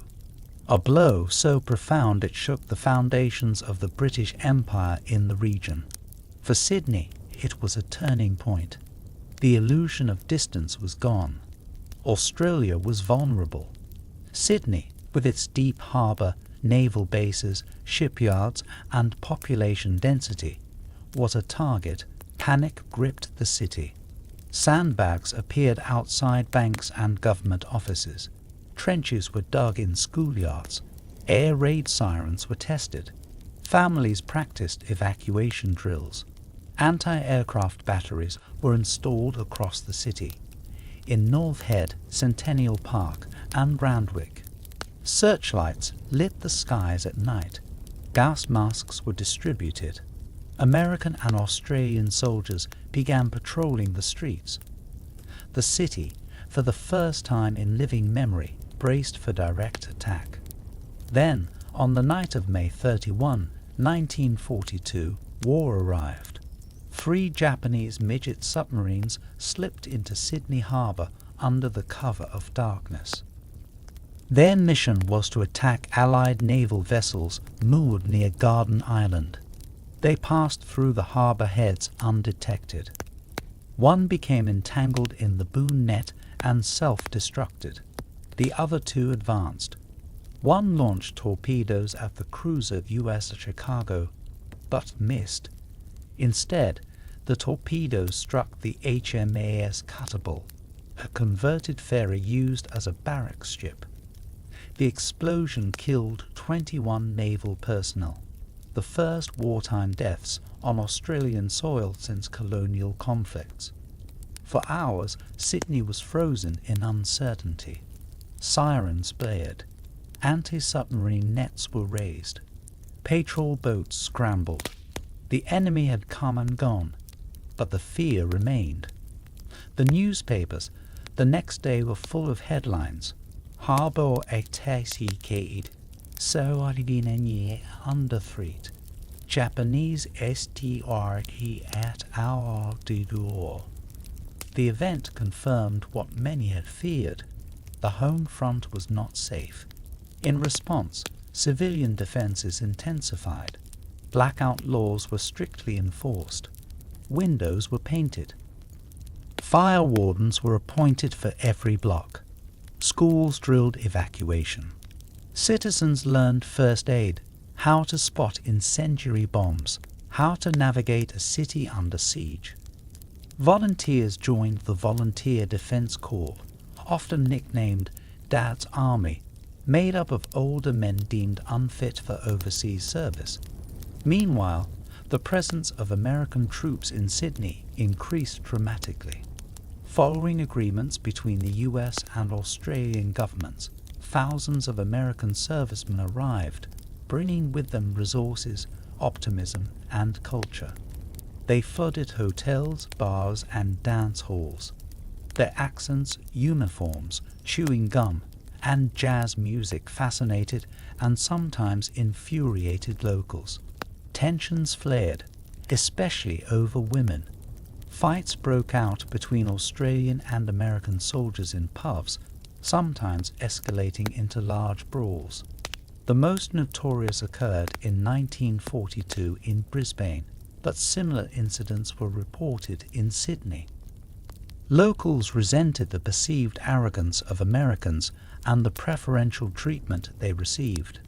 a blow so profound it shook the foundations of the British Empire in the region. For Sydney, it was a turning point. The illusion of distance was gone. Australia was vulnerable. Sydney, with its deep harbour, naval bases, shipyards, and population density, was a target. Panic gripped the city. Sandbags appeared outside banks and government offices. Trenches were dug in schoolyards. Air raid sirens were tested. Families practiced evacuation drills. Anti-aircraft batteries were installed across the city, in North Head, Centennial Park, and Randwick. Searchlights lit the skies at night. Gas masks were distributed. American and Australian soldiers began patrolling the streets. The city, for the first time in living memory, braced for direct attack. Then, on the night of May 31, 1942, war arrived. 3 Japanese midget submarines slipped into Sydney Harbour under the cover of darkness. Their mission was to attack Allied naval vessels moored near Garden Island. They passed through the harbour heads undetected. One became entangled in the boom net and self-destructed. The other 2 advanced. One launched torpedoes at the cruiser USS Chicago, but missed. Instead, the torpedoes struck the HMAS Cuttable, a converted ferry used as a barracks ship. The explosion killed 21 naval personnel, the first wartime deaths on Australian soil since colonial conflicts. For hours, Sydney was frozen in uncertainty. Sirens blared. Anti-submarine nets were raised. Patrol boats scrambled. The enemy had come and gone, but the fear remained. The newspapers the next day were full of headlines. Harbour attacked, Sawadinanye under threat. Japanese STRT at our door. The event confirmed what many had feared. The home front was not safe. In response, civilian defences intensified. Blackout laws were strictly enforced. Windows were painted. Fire wardens were appointed for every block. Schools drilled evacuation. Citizens learned first aid, how to spot incendiary bombs, how to navigate a city under siege. Volunteers joined the Volunteer Defense Corps, often nicknamed Dad's Army, made up of older men deemed unfit for overseas service. Meanwhile, the presence of American troops in Sydney increased dramatically. Following agreements between the US and Australian governments, thousands of American servicemen arrived, bringing with them resources, optimism, and culture. They flooded hotels, bars, and dance halls. Their accents, uniforms, chewing gum, and jazz music fascinated and sometimes infuriated locals. Tensions flared, especially over women. Fights broke out between Australian and American soldiers in pubs, sometimes escalating into large brawls. The most notorious occurred in 1942 in Brisbane, but similar incidents were reported in Sydney. Locals resented the perceived arrogance of Americans and the preferential treatment they received.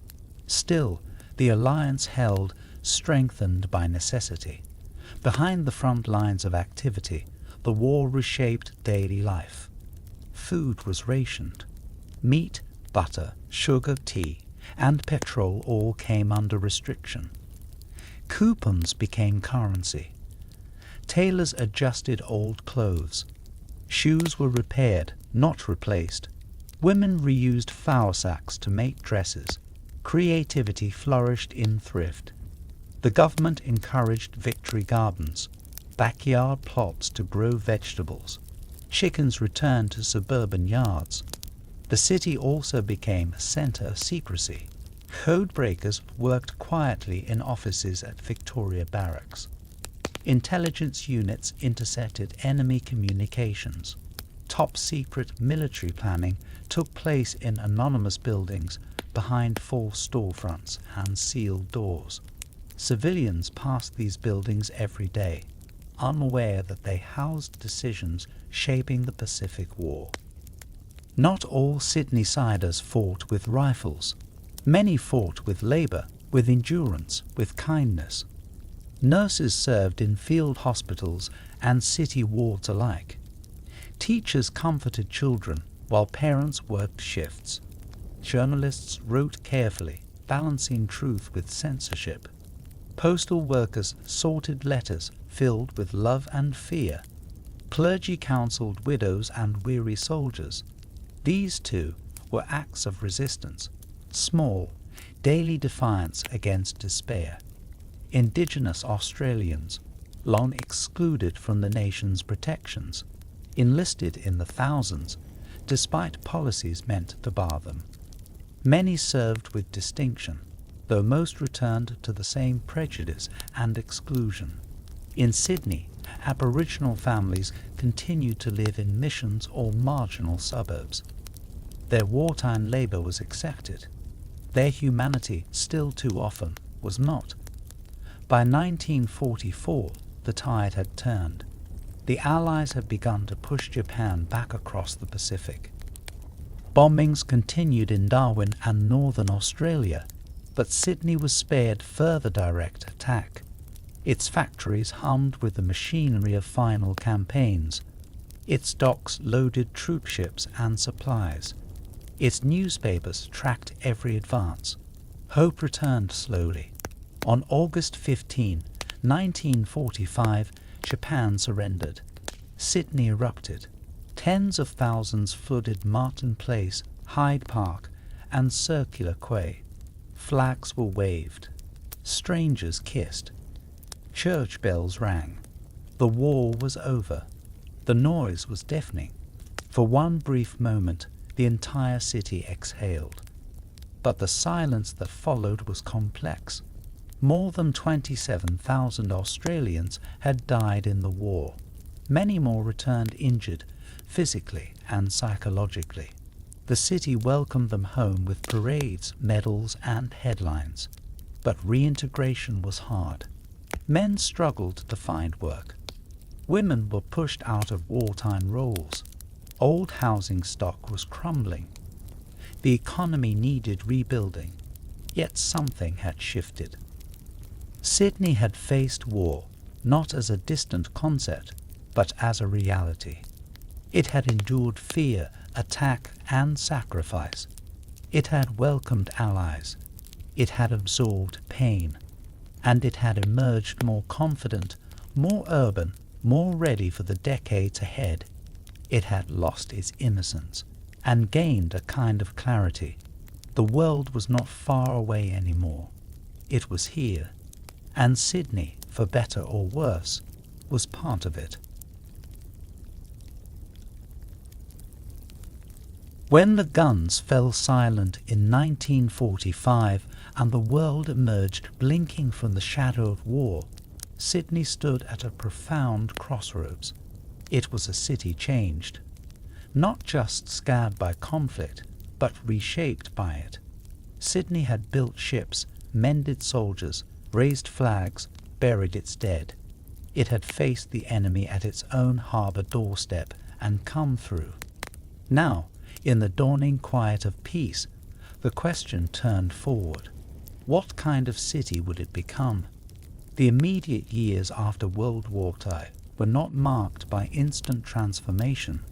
Still, the alliance held, strengthened by necessity. Behind the front lines of activity, the war reshaped daily life. Food was rationed. Meat, butter, sugar, tea, and petrol all came under restriction. Coupons became currency. Tailors adjusted old clothes. Shoes were repaired, not replaced. Women reused flour sacks to make dresses. Creativity flourished in thrift. The government encouraged victory gardens, backyard plots to grow vegetables. Chickens returned to suburban yards. The city also became a center of secrecy. Code breakers worked quietly in offices at Victoria Barracks. Intelligence units intercepted enemy communications. Top-secret military planning took place in anonymous buildings behind false storefronts and sealed doors. Civilians passed these buildings every day, unaware that they housed decisions shaping the Pacific War. Not all Sydney-siders fought with rifles. Many fought with labour, with endurance, with kindness. Nurses served in field hospitals and city wards alike. Teachers comforted children while parents worked shifts. Journalists wrote carefully, balancing truth with censorship. Postal workers sorted letters filled with love and fear. Clergy counselled widows and weary soldiers. These too were acts of resistance, small, daily defiance against despair. Indigenous Australians, long excluded from the nation's protections, enlisted in the thousands, despite policies meant to bar them. Many served with distinction, though most returned to the same prejudice and exclusion. In Sydney, Aboriginal families continued to live in missions or marginal suburbs. Their wartime labour was accepted. Their humanity, still too often, was not. By 1944, the tide had turned. The Allies had begun to push Japan back across the Pacific. Bombings continued in Darwin and northern Australia, but Sydney was spared further direct attack. Its factories hummed with the machinery of final campaigns. Its docks loaded troop ships and supplies. Its newspapers tracked every advance. Hope returned slowly. On August 15, 1945, Japan surrendered. Sydney erupted. Tens of thousands flooded Martin Place, Hyde Park, and Circular Quay. Flags were waved. Strangers kissed. Church bells rang. The war was over. The noise was deafening. For one brief moment, the entire city exhaled. But the silence that followed was complex. More than 27,000 Australians had died in the war. Many more returned injured, physically and psychologically. The city welcomed them home with parades, medals, and headlines. but reintegration was hard. Men struggled to find work. Women were pushed out of wartime roles. Old housing stock was crumbling. The economy needed rebuilding, yet something had shifted. Sydney had faced war, not as a distant concept, but as a reality. It had endured fear, attack, and sacrifice. It had welcomed allies. It had absorbed pain. And it had emerged more confident, more urban, more ready for the decades ahead. It had lost its innocence and gained a kind of clarity. The world was not far away anymore. It was here, and Sydney, for better or worse, was part of it. When the guns fell silent in 1945 and the world emerged blinking from the shadow of war, Sydney stood at a profound crossroads. It was a city changed, not just scarred by conflict, but reshaped by it. Sydney had built ships, mended soldiers, raised flags, buried its dead. It had faced the enemy at its own harbour doorstep and come through. Now, in the dawning quiet of peace, the question turned forward. What kind of city would it become? The immediate years after World War II were not marked by instant transformation,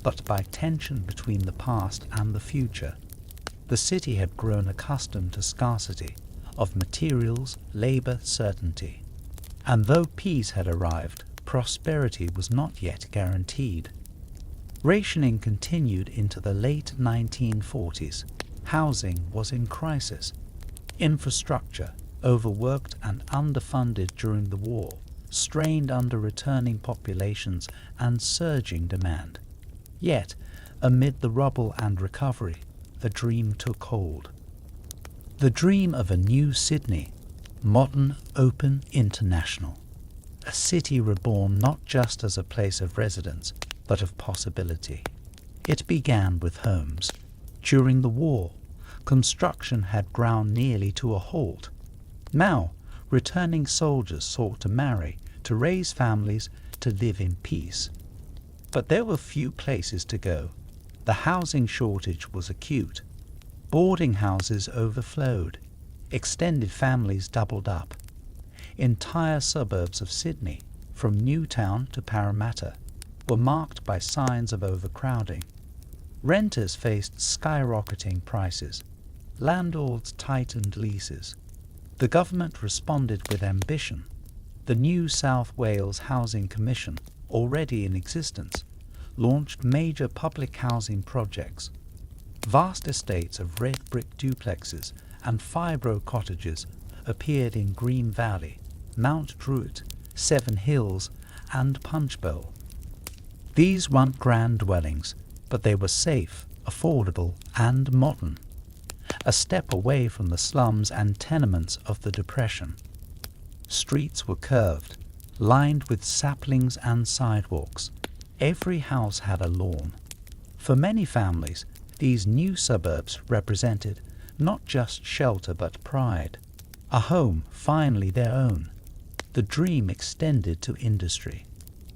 but by tension between the past and the future. The city had grown accustomed to scarcity of materials, labour, certainty. And though peace had arrived, prosperity was not yet guaranteed. Rationing continued into the late 1940s. Housing was in crisis. Infrastructure, overworked and underfunded during the war, strained under returning populations and surging demand. Yet, amid the rubble and recovery, the dream took hold. The dream of a new Sydney, modern, open, international. A city reborn not just as a place of residence, but of possibility. It began with homes. During the war, construction had ground nearly to a halt. Now, returning soldiers sought to marry, to raise families, to live in peace. But there were few places to go. The housing shortage was acute. Boarding houses overflowed. Extended families doubled up. Entire suburbs of Sydney, from Newtown to Parramatta, were marked by signs of overcrowding. Renters faced skyrocketing prices. Landlords tightened leases. The government responded with ambition. The New South Wales Housing Commission, already in existence, launched major public housing projects. Vast estates of red brick duplexes and fibro cottages appeared in Green Valley, Mount Druitt, Seven Hills, and Punchbowl. These weren't grand dwellings, but they were safe, affordable, and modern. A step away from the slums and tenements of the Depression. Streets were curved, lined with saplings and sidewalks. Every house had a lawn. For many families, these new suburbs represented not just shelter but pride. A home finally their own. The dream extended to industry.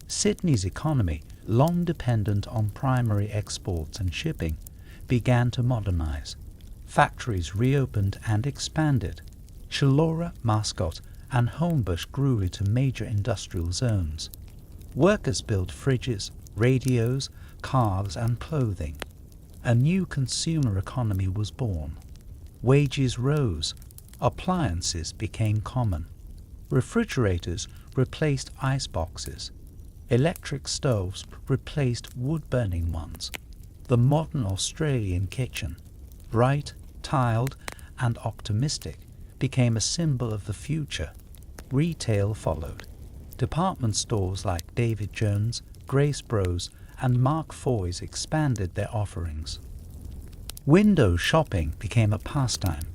Sydney's economy, long dependent on primary exports and shipping, began to modernize. Factories reopened and expanded. Chullora, Mascot, and Homebush grew into major industrial zones. Workers built fridges, radios, cars, and clothing. A new consumer economy was born. Wages rose. Appliances became common. Refrigerators replaced ice boxes. Electric stoves replaced wood-burning ones. The modern Australian kitchen, bright, tiled, and optimistic, became a symbol of the future. Retail followed. Department stores like David Jones, Grace Bros, and Mark Foy's expanded their offerings. Window shopping became a pastime.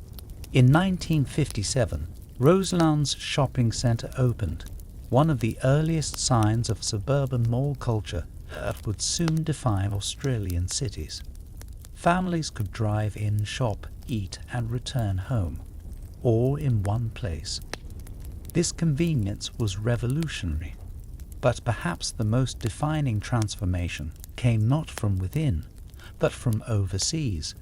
In 1957, Roseland's shopping centre opened, one of the earliest signs of suburban mall culture that would soon define Australian cities. Families could drive in, shop, eat, and return home. all in one place. This convenience was revolutionary, but perhaps the most defining transformation came not from within, but from overseas.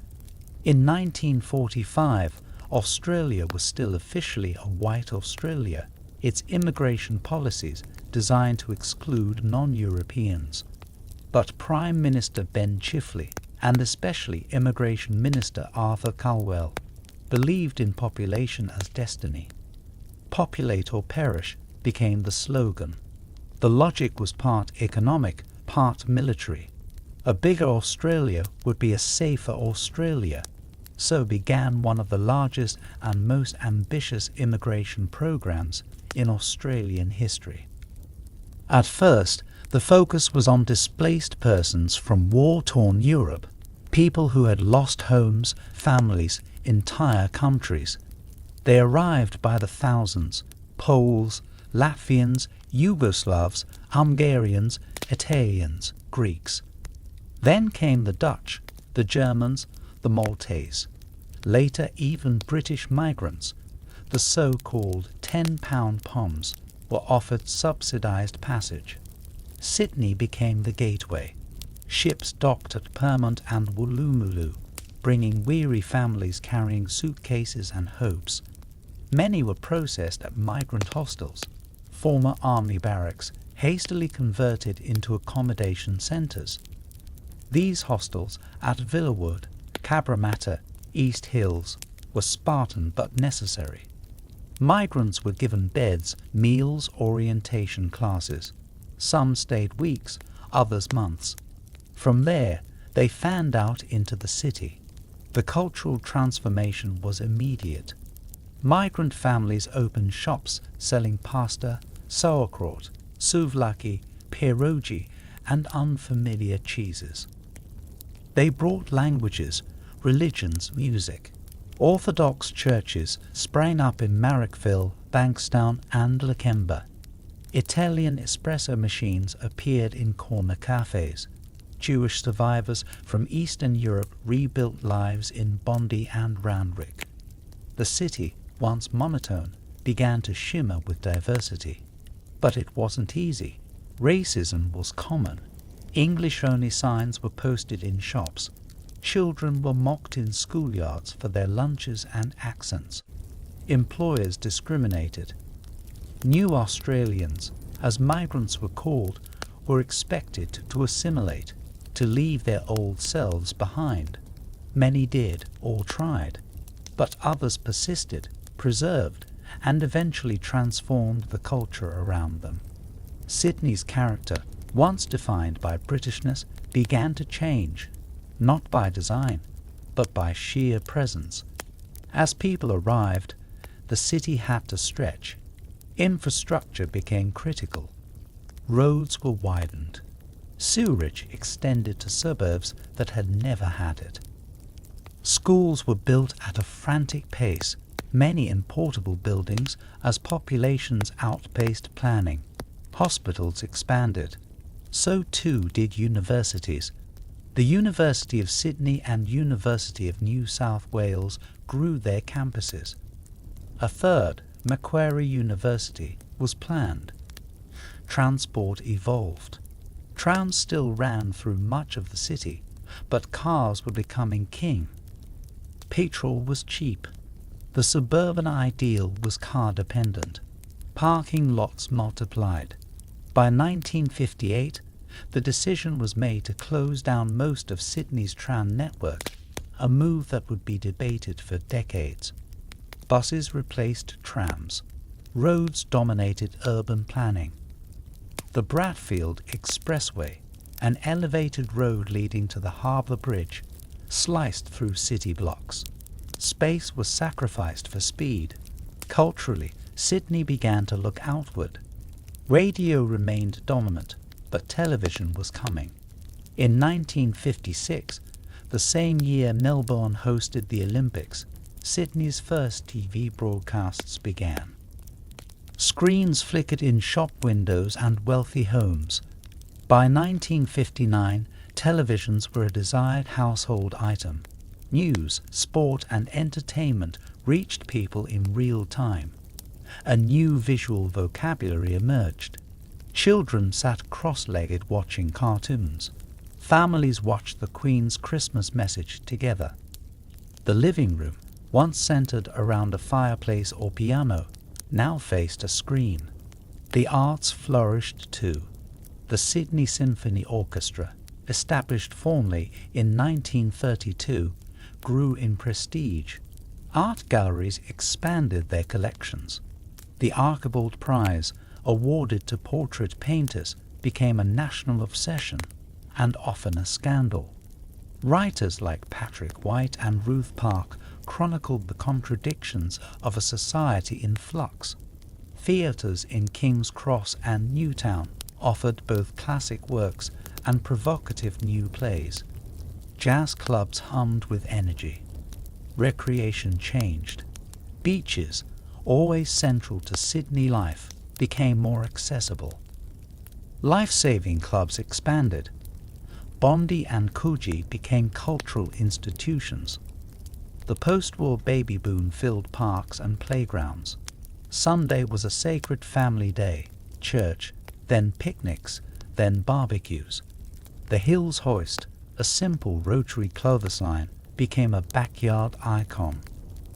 In 1945, Australia was still officially a white Australia, its immigration policies designed to exclude non-Europeans. But Prime Minister Ben Chifley, and especially Immigration Minister Arthur Calwell, believed in population as destiny. Populate or perish became the slogan. The logic was part economic, part military. A bigger Australia would be a safer Australia. So began one of the largest and most ambitious immigration programs in Australian history. At first, the focus was on displaced persons from war-torn Europe, people who had lost homes, families, entire countries. They arrived by the thousands: Poles, Latvians, Yugoslavs, Hungarians, Italians, Greeks. Then came the Dutch, the Germans, the Maltese. Later even British migrants, the so-called £10 POMs, were offered subsidised passage. Sydney became the gateway. Ships docked at Pyrmont and Woolloomooloo, bringing weary families carrying suitcases and hopes. Many were processed at migrant hostels, former army barracks hastily converted into accommodation centres. These hostels at Villawood, Cabramatta, East Hills were Spartan but necessary. Migrants were given beds, meals, orientation classes. Some stayed weeks, others months. From there, they fanned out into the city. The cultural transformation was immediate. Migrant families opened shops selling pasta, sauerkraut, souvlaki, pierogi, and unfamiliar cheeses. They brought languages, religions, music. Orthodox churches sprang up in Marrickville, Bankstown, and Lakemba. Italian espresso machines appeared in corner cafes. Jewish survivors from Eastern Europe rebuilt lives in Bondi and Randwick. The city, once monotone, began to shimmer with diversity. But it wasn't easy. Racism was common. English-only signs were posted in shops. Children were mocked in schoolyards for their lunches and accents. Employers discriminated. New Australians, as migrants were called, were expected to assimilate, to leave their old selves behind. Many did or tried, but others persisted, preserved, and eventually transformed the culture around them. Sydney's character, once defined by Britishness, began to change, not by design, but by sheer presence. As people arrived, the city had to stretch. Infrastructure became critical. Roads were widened. Sewerage extended to suburbs that had never had it. Schools were built at a frantic pace, many in portable buildings as populations outpaced planning. Hospitals expanded. So too did universities. The University of Sydney and University of New South Wales grew their campuses. A third, Macquarie University, was planned. Transport evolved. Trams still ran through much of the city, but cars were becoming king. Petrol was cheap. The suburban ideal was car-dependent. Parking lots multiplied. By 1958, the decision was made to close down most of Sydney's tram network, a move that would be debated for decades. Buses replaced trams. Roads dominated urban planning. The Bradfield Expressway, an elevated road leading to the Harbour Bridge, sliced through city blocks. Space was sacrificed for speed. Culturally, Sydney began to look outward. Radio remained dominant, but television was coming. In 1956, the same year Melbourne hosted the Olympics, Sydney's first TV broadcasts began. Screens flickered in shop windows and wealthy homes. By 1959, televisions were a desired household item. News, sport, and entertainment reached people in real time. A new visual vocabulary emerged. Children sat cross-legged watching cartoons. Families watched the Queen's Christmas message together. The living room, once centered around a fireplace or piano, now faced a screen. The arts flourished too. The Sydney Symphony Orchestra, established formally in 1932, grew in prestige. Art galleries expanded their collections. The Archibald Prize, awarded to portrait painters, became a national obsession and often a scandal. Writers like Patrick White and Ruth Park chronicled the contradictions of a society in flux. Theatres in King's Cross and Newtown offered both classic works and provocative new plays. Jazz clubs hummed with energy. Recreation changed. Beaches, always central to Sydney life, became more accessible. Life-saving clubs expanded. Bondi and Coogee became cultural institutions. The post-war baby boom filled parks and playgrounds. Sunday was a sacred family day, church, then picnics, then barbecues. The Hills Hoist, a simple rotary clothesline, became a backyard icon.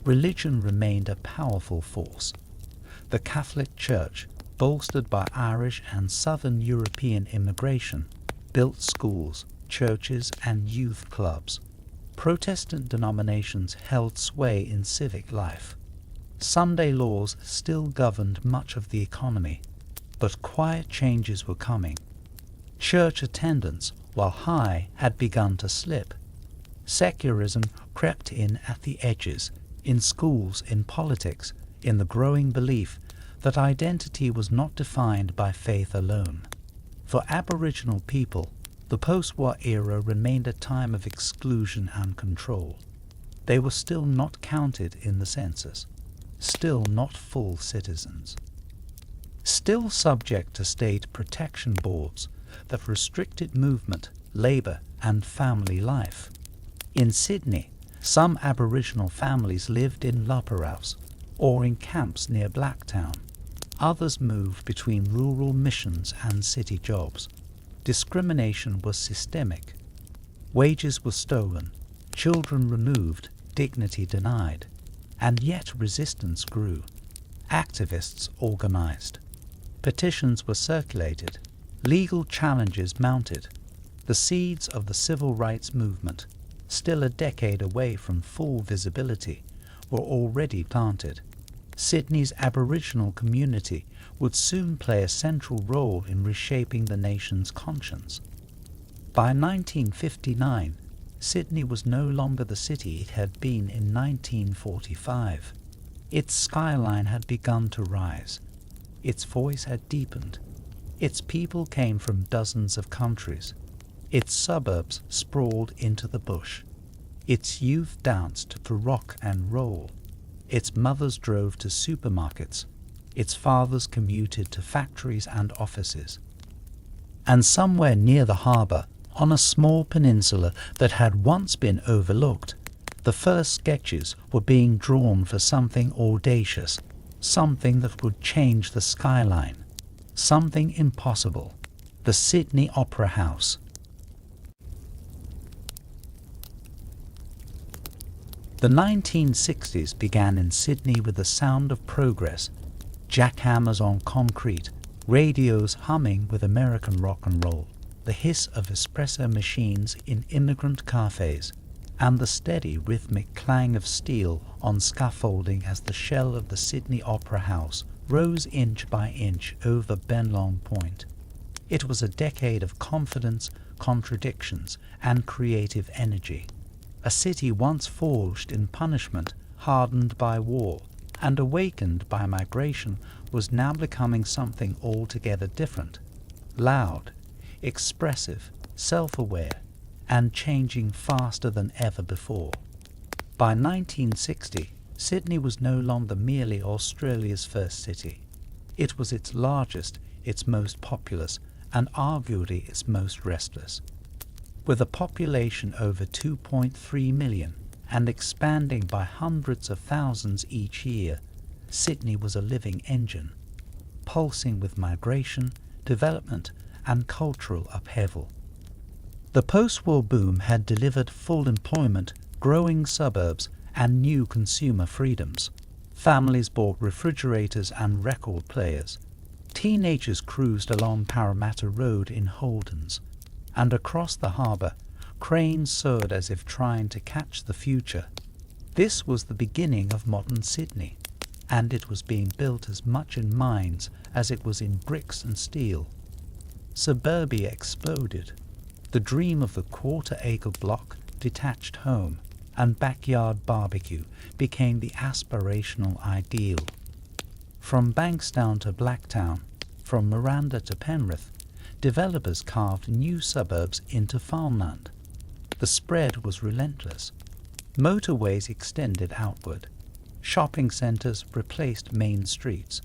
Religion remained a powerful force. The Catholic Church, bolstered by Irish and Southern European immigration, built schools, churches, and youth clubs. Protestant denominations held sway in civic life. Sunday laws still governed much of the economy, but quiet changes were coming. Church attendance, while high, had begun to slip. Secularism crept in at the edges, in schools, in politics, in the growing belief that identity was not defined by faith alone. For Aboriginal people, the post-war era remained a time of exclusion and control. They were still not counted in the census, still not full citizens, still subject to state protection boards that restricted movement, labour, and family life. In Sydney, some Aboriginal families lived in Laparaus or in camps near Blacktown. Others moved between rural missions and city jobs. Discrimination was systemic. Wages were stolen, children removed, dignity denied. And yet resistance grew. Activists organized. Petitions were circulated. Legal challenges mounted. The seeds of the civil rights movement, still a decade away from full visibility, were already planted. Sydney's Aboriginal community would soon play a central role in reshaping the nation's conscience. By 1959, Sydney was no longer the city it had been in 1945. Its skyline had begun to rise. Its voice had deepened. Its people came from dozens of countries. Its suburbs sprawled into the bush. Its youth danced to rock and roll. Its mothers drove to supermarkets. Its fathers commuted to factories and offices. And somewhere near the harbour, on a small peninsula that had once been overlooked, the first sketches were being drawn for something audacious, something that would change the skyline, something impossible: the Sydney Opera House. The 1960s began in Sydney with the sound of progress, jackhammers on concrete, radios humming with American rock and roll, the hiss of espresso machines in immigrant cafes, and the steady rhythmic clang of steel on scaffolding as the shell of the Sydney Opera House rose inch by inch over Benlong Point. It was a decade of confidence, contradictions, and creative energy. A city once forged in punishment, hardened by war, and awakened by migration was now becoming something altogether different, loud, expressive, self-aware, and changing faster than ever before. By 1960, Sydney was no longer merely Australia's first city. It was its largest, its most populous, and arguably its most restless. With a population over 2.3 million and expanding by hundreds of thousands each year, Sydney was a living engine, pulsing with migration, development, and cultural upheaval. The post-war boom had delivered full employment, growing suburbs, and new consumer freedoms. Families bought refrigerators and record players. Teenagers cruised along Parramatta Road in Holdens, and across the harbour, cranes soared as if trying to catch the future. This was the beginning of modern Sydney, and it was being built as much in mines as it was in bricks and steel. Suburbia exploded. The dream of the quarter-acre block, detached home, and backyard barbecue became the aspirational ideal. From Bankstown to Blacktown, from Miranda to Penrith, developers carved new suburbs into farmland. The spread was relentless. Motorways extended outward. Shopping centres replaced main streets.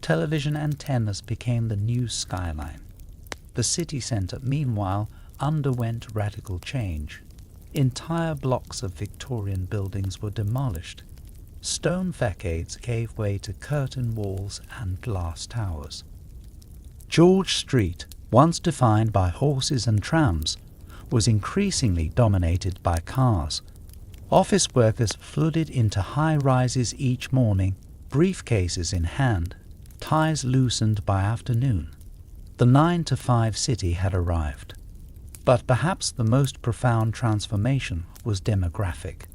Television antennas became the new skyline. The city centre, meanwhile, underwent radical change. Entire blocks of Victorian buildings were demolished. Stone facades gave way to curtain walls and glass towers. George Street, once defined by horses and trams, was increasingly dominated by cars. Office workers flooded into high-rises each morning, briefcases in hand, ties loosened by afternoon. The 9-to-5 city had arrived. But perhaps the most profound transformation was demographic.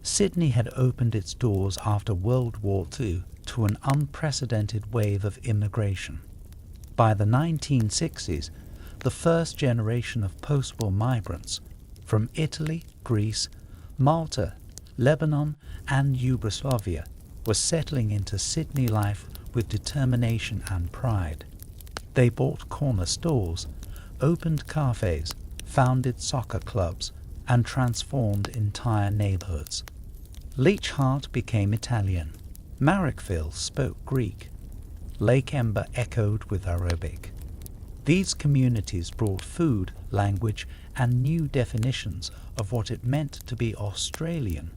Sydney had opened its doors after World War II to an unprecedented wave of immigration. By the 1960s, the first generation of post-war migrants from Italy, Greece, Malta, Lebanon, and Yugoslavia were settling into Sydney life with determination and pride. They bought corner stores, opened cafes, founded soccer clubs, and transformed entire neighbourhoods. Leach Hart became Italian. Marrickville spoke Greek. Lake Ember echoed with Arabic. These communities brought food, language, and new definitions of what it meant to be Australian.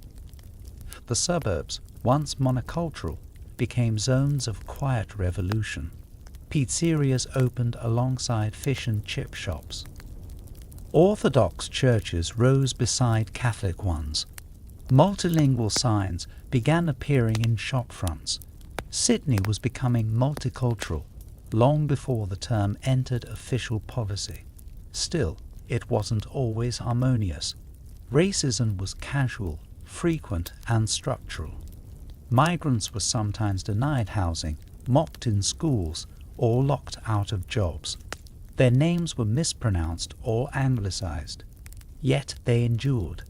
The suburbs, once monocultural, became zones of quiet revolution. Pizzerias opened alongside fish and chip shops. Orthodox churches rose beside Catholic ones. Multilingual signs began appearing in shop fronts. Sydney was becoming multicultural long before the term entered official policy. Still, it wasn't always harmonious. Racism was casual, frequent, and structural. Migrants were sometimes denied housing, mocked in schools, or locked out of jobs. Their names were mispronounced or anglicized. Yet they endured,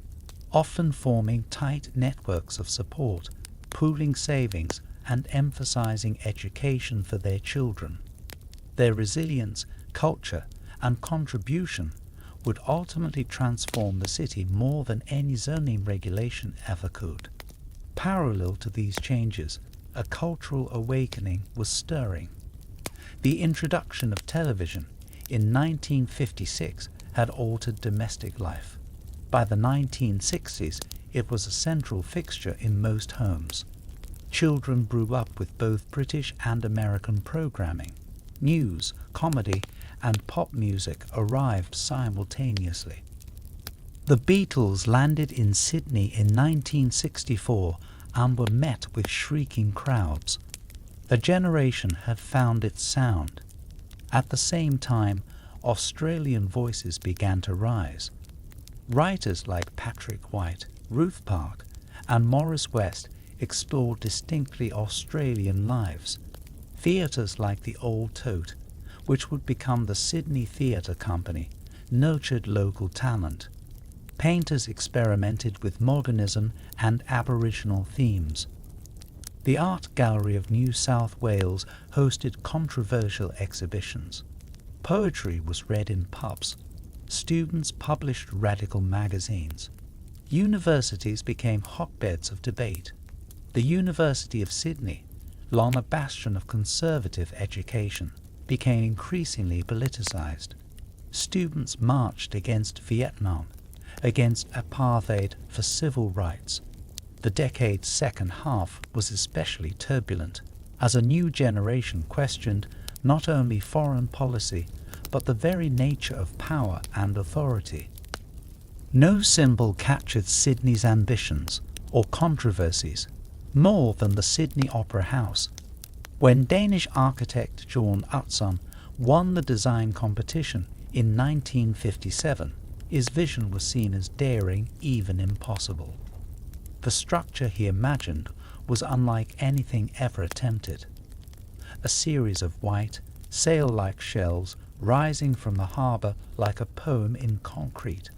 often forming tight networks of support, pooling savings, and emphasizing education for their children. Their resilience, culture, and contribution would ultimately transform the city more than any zoning regulation ever could. Parallel to these changes, a cultural awakening was stirring. The introduction of television in 1956 had altered domestic life. By the 1960s, it was a central fixture in most homes. Children grew up with both British and American programming. News, comedy, and pop music arrived simultaneously. The Beatles landed in Sydney in 1964 and were met with shrieking crowds. A generation had found its sound. At the same time, Australian voices began to rise. Writers like Patrick White, Ruth Park, and Morris West explored distinctly Australian lives. Theatres like the Old Tote, which would become the Sydney Theatre Company, nurtured local talent. Painters experimented with modernism and Aboriginal themes. The Art Gallery of New South Wales hosted controversial exhibitions. Poetry was read in pubs. Students published radical magazines. Universities became hotbeds of debate. The University of Sydney, long a bastion of conservative education, became increasingly politicised. Students marched against Vietnam, against apartheid for civil rights. The decade's second half was especially turbulent, as a new generation questioned not only foreign policy, but the very nature of power and authority. No symbol captured Sydney's ambitions or controversies more than the Sydney Opera House. When Danish architect John Utzon won the design competition in 1957, his vision was seen as daring, even impossible. The structure he imagined was unlike anything ever attempted. A series of white, sail-like shells rising from the harbour like a poem in concrete.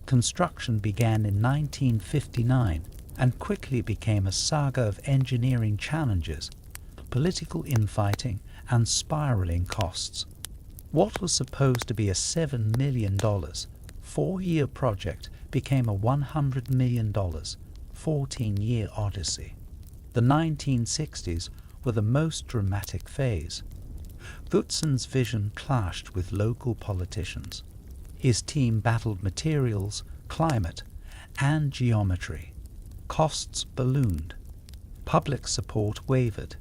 Construction began in 1959 and quickly became a saga of engineering challenges, political infighting, and spiralling costs. What was supposed to be a $7 million, 4-year project became a $100 million, 14-year odyssey. The 1960s were the most dramatic phase. Utzon's vision clashed with local politicians. His team battled materials, climate, and geometry. Costs ballooned. Public support wavered.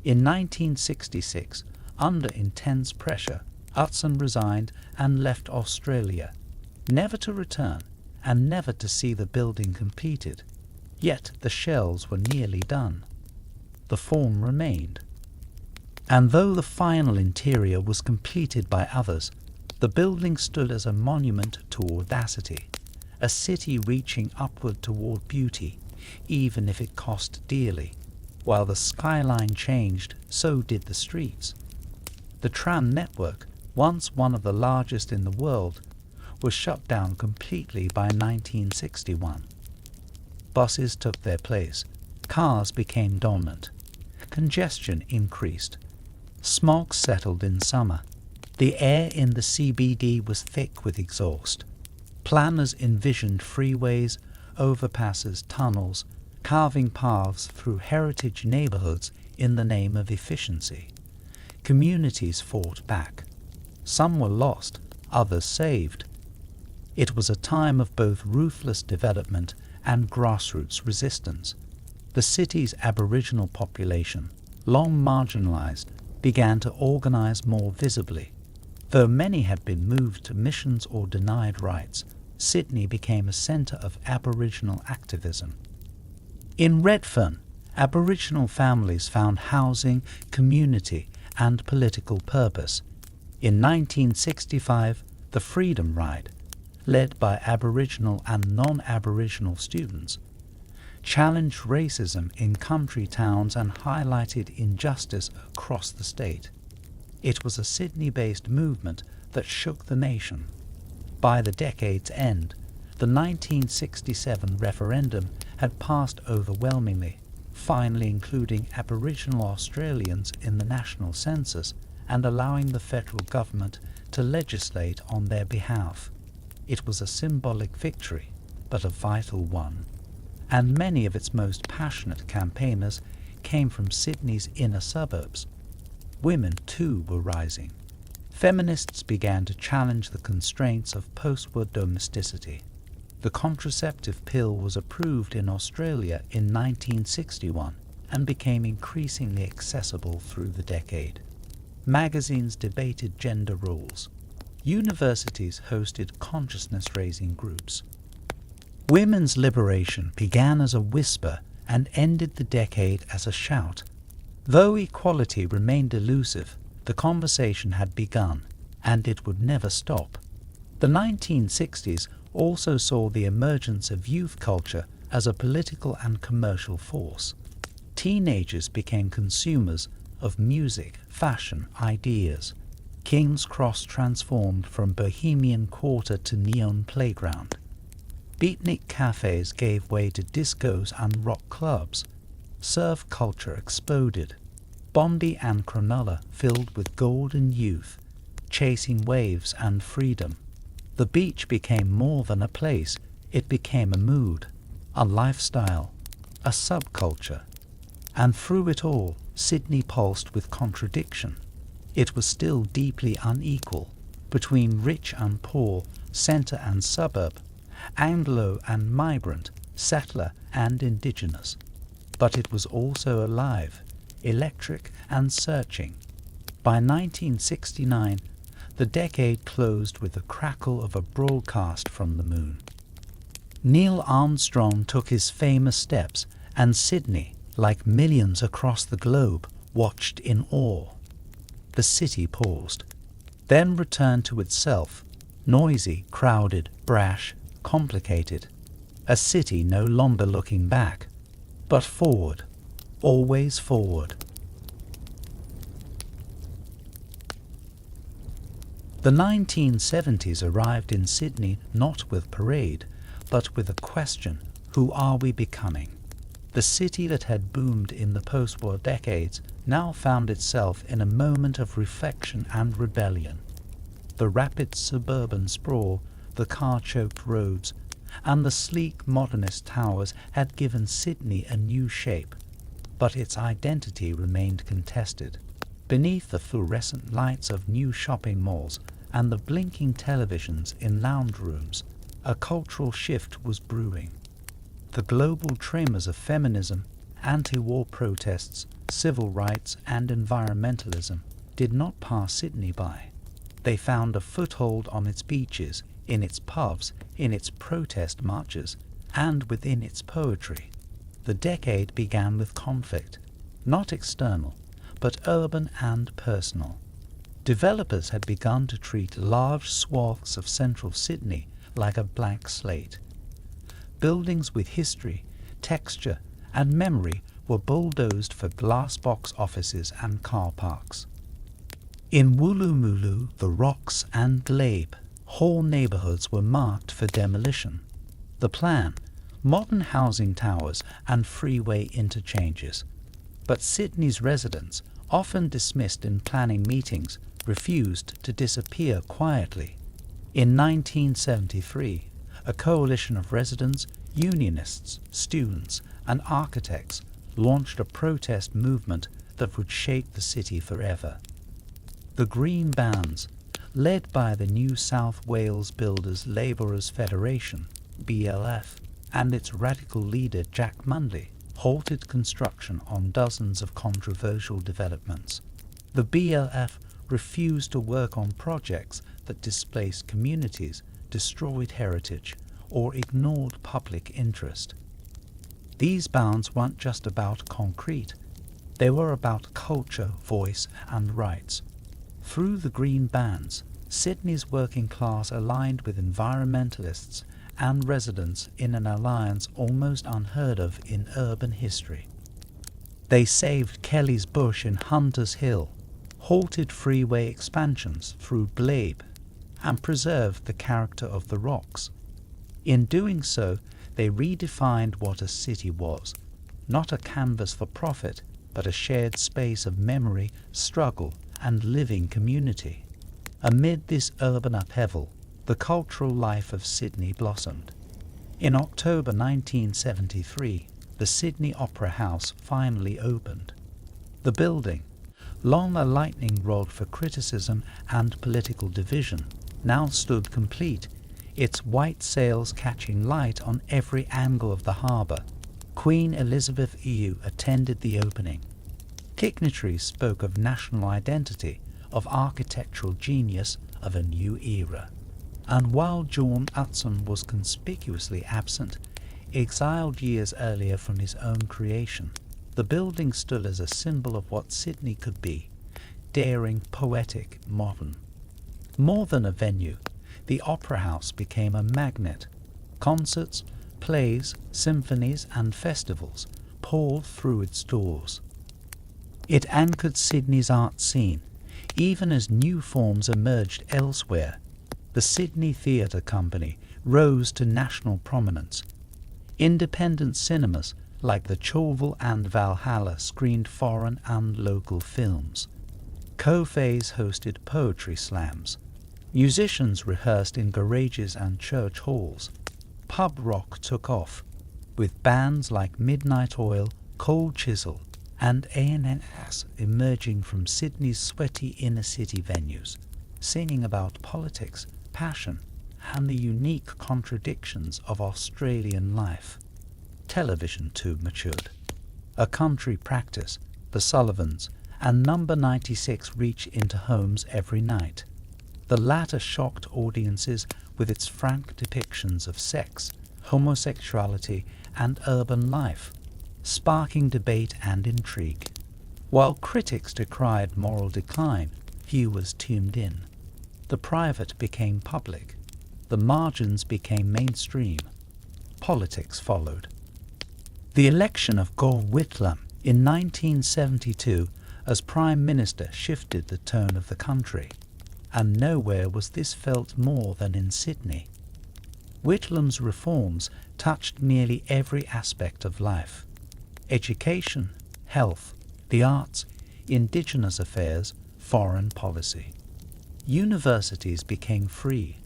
In 1966, under intense pressure, Utzon resigned and left Australia, never to return and never to see the building completed. Yet the shells were nearly done. The form remained. And though the final interior was completed by others, the building stood as a monument to audacity, a city reaching upward toward beauty, even if it cost dearly. While the skyline changed, so did the streets. The tram network, once one of the largest in the world, was shut down completely by 1961. Buses took their place. Cars became dominant. Congestion increased. Smog settled in summer. The air in the CBD was thick with exhaust. Planners envisioned freeways, overpasses, tunnels, carving paths through heritage neighborhoods in the name of efficiency. Communities fought back. Some were lost, others saved. It was a time of both ruthless development and grassroots resistance. The city's Aboriginal population, long marginalized, began to organize more visibly. Though many had been moved to missions or denied rights, Sydney became a centre of Aboriginal activism. In Redfern, Aboriginal families found housing, community, and political purpose. In 1965, the Freedom Ride, led by Aboriginal and non-Aboriginal students, challenged racism in country towns and highlighted injustice across the state. It was a Sydney-based movement that shook the nation. By the decade's end, the 1967 referendum had passed overwhelmingly, finally including Aboriginal Australians in the national census and allowing the federal government to legislate on their behalf. It was a symbolic victory, but a vital one, and many of its most passionate campaigners came from Sydney's inner suburbs. Women, too, were rising. Feminists began to challenge the constraints of post-war domesticity. The contraceptive pill was approved in Australia in 1961 and became increasingly accessible through the decade. Magazines debated gender roles. Universities hosted consciousness-raising groups. Women's liberation began as a whisper and ended the decade as a shout. Though equality remained elusive, the conversation had begun, and it would never stop. The 1960s also saw the emergence of youth culture as a political and commercial force. Teenagers became consumers of music, fashion, ideas. King's Cross transformed from bohemian quarter to neon playground. Beatnik cafes gave way to discos and rock clubs. Surf culture exploded. Bondi and Cronulla filled with golden youth, chasing waves and freedom. The beach became more than a place, it became a mood, a lifestyle, a subculture. And through it all, Sydney pulsed with contradiction. It was still deeply unequal, between rich and poor, centre and suburb, Anglo and migrant, settler and indigenous. But it was also alive, electric and searching. By 1969, the decade closed with the crackle of a broadcast from the moon. Neil Armstrong took his famous steps, and Sydney, like millions across the globe, watched in awe. The city paused, then returned to itself, noisy, crowded, brash, complicated. A city no longer looking back, but forward, always forward. The 1970s arrived in Sydney not with parade, but with a question: who are we becoming? The city that had boomed in the post-war decades now found itself in a moment of reflection and rebellion. The rapid suburban sprawl, the car-choked roads, and the sleek modernist towers had given Sydney a new shape, but its identity remained contested. Beneath the fluorescent lights of new shopping malls and the blinking televisions in lounge rooms, a cultural shift was brewing. The global tremors of feminism, anti-war protests, civil rights and environmentalism did not pass Sydney by. They found a foothold on its beaches, in its pubs, in its protest marches, and within its poetry. The decade began with conflict, not external, but urban and personal. Developers had begun to treat large swaths of central Sydney like a blank slate. Buildings with history, texture, and memory were bulldozed for glass box offices and car parks. In Woolloomooloo, the Rocks and Glebe, whole neighbourhoods were marked for demolition. The plan: modern housing towers and freeway interchanges. But Sydney's residents, often dismissed in planning meetings, refused to disappear quietly. In 1973, a coalition of residents, unionists, students, and architects launched a protest movement that would shape the city forever. The Green Bands, led by the New South Wales Builders Labourers Federation, BLF, and its radical leader Jack Mundley, halted construction on dozens of controversial developments. The BLF refused to work on projects that displaced communities, destroyed heritage, or ignored public interest. These bounds weren't just about concrete, they were about culture, voice, and rights. Through the Green Bands, Sydney's working class aligned with environmentalists and residents in an alliance almost unheard of in urban history. They saved Kelly's Bush in Hunters Hill, halted freeway expansions through Glebe, and preserved the character of the Rocks. In doing so, they redefined what a city was, not a canvas for profit, but a shared space of memory, struggle, and living community. Amid this urban upheaval, the cultural life of Sydney blossomed. In October 1973, the Sydney Opera House finally opened. The building, long a lightning rod for criticism and political division, now stood complete, its white sails catching light on every angle of the harbour. Queen Elizabeth II attended the opening. Dignitaries spoke of national identity, of architectural genius, of a new era. And while John Utson was conspicuously absent, exiled years earlier from his own creation, the building stood as a symbol of what Sydney could be: daring, poetic, modern. More than a venue, the Opera House became a magnet. Concerts, plays, symphonies, and festivals poured through its doors. It anchored Sydney's art scene, even as new forms emerged elsewhere. The Sydney Theatre Company rose to national prominence. Independent cinemas like the Chauvel and Valhalla screened foreign and local films. Cafes hosted poetry slams. Musicians rehearsed in garages and church halls. Pub rock took off, with bands like Midnight Oil, Cold Chisel, and A&S emerging from Sydney's sweaty inner-city venues, singing about politics, passion, and the unique contradictions of Australian life. Television too matured. A Country Practice, The Sullivans, and Number 96 reach into homes every night. The latter shocked audiences with its frank depictions of sex, homosexuality, and urban life, sparking debate and intrigue. While critics decried moral decline, viewers tuned in. The private became public. The margins became mainstream. Politics followed. The election of Gore Whitlam in 1972 as Prime Minister shifted the tone of the country, and nowhere was this felt more than in Sydney. Whitlam's reforms touched nearly every aspect of life: education, health, the arts, Indigenous affairs, foreign policy. Universities became free.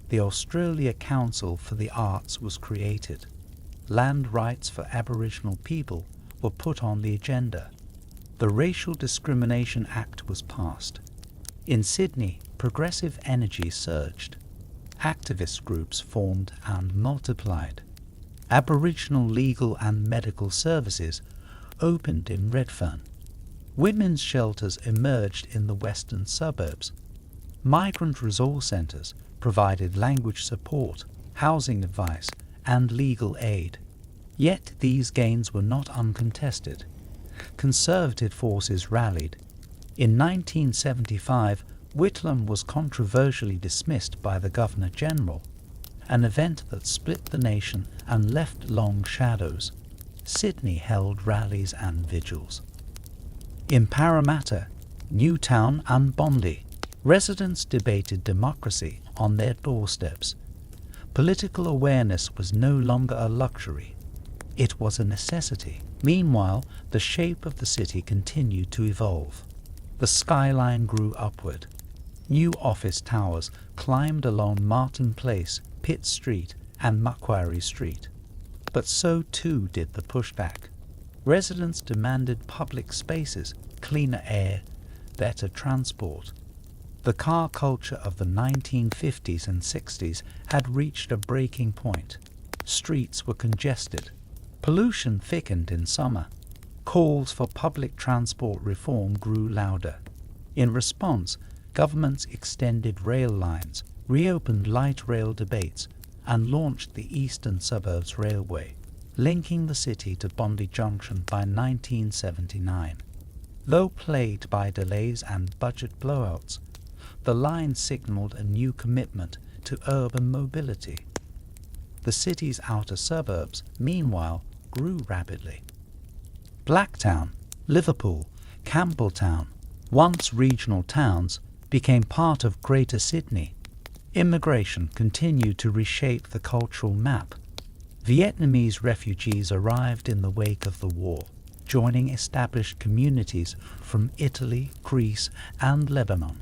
The Australia Council for the Arts was created. Land rights for Aboriginal people were put on the agenda. The Racial Discrimination Act was passed. In Sydney, progressive energy surged. Activist groups formed and multiplied. Aboriginal legal and medical services opened in Redfern. Women's shelters emerged in the western suburbs. Migrant resource centres provided language support, housing advice, and legal aid. Yet these gains were not uncontested. Conservative forces rallied. In 1975, Whitlam was controversially dismissed by the Governor-General, an event that split the nation and left long shadows. Sydney held rallies and vigils. In Parramatta, Newtown and Bondi, residents debated democracy on their doorsteps. Political awareness was no longer a luxury. It was a necessity. Meanwhile, the shape of the city continued to evolve. The skyline grew upward. New office towers climbed along Martin Place, Pitt Street, and Macquarie Street. But so too did the pushback. Residents demanded public spaces, cleaner air, better transport. The car culture of the 1950s and 60s had reached a breaking point. Streets were congested. Pollution thickened in summer. Calls for public transport reform grew louder. In response, governments extended rail lines, reopened light rail debates, and launched the Eastern Suburbs Railway, linking the city to Bondi Junction by 1979. Though plagued by delays and budget blowouts, the line signalled a new commitment to urban mobility. The city's outer suburbs, meanwhile, grew rapidly. Blacktown, Liverpool, Campbelltown, once regional towns, became part of Greater Sydney. Immigration continued to reshape the cultural map. Vietnamese refugees arrived in the wake of the war, joining established communities from Italy, Greece, and Lebanon.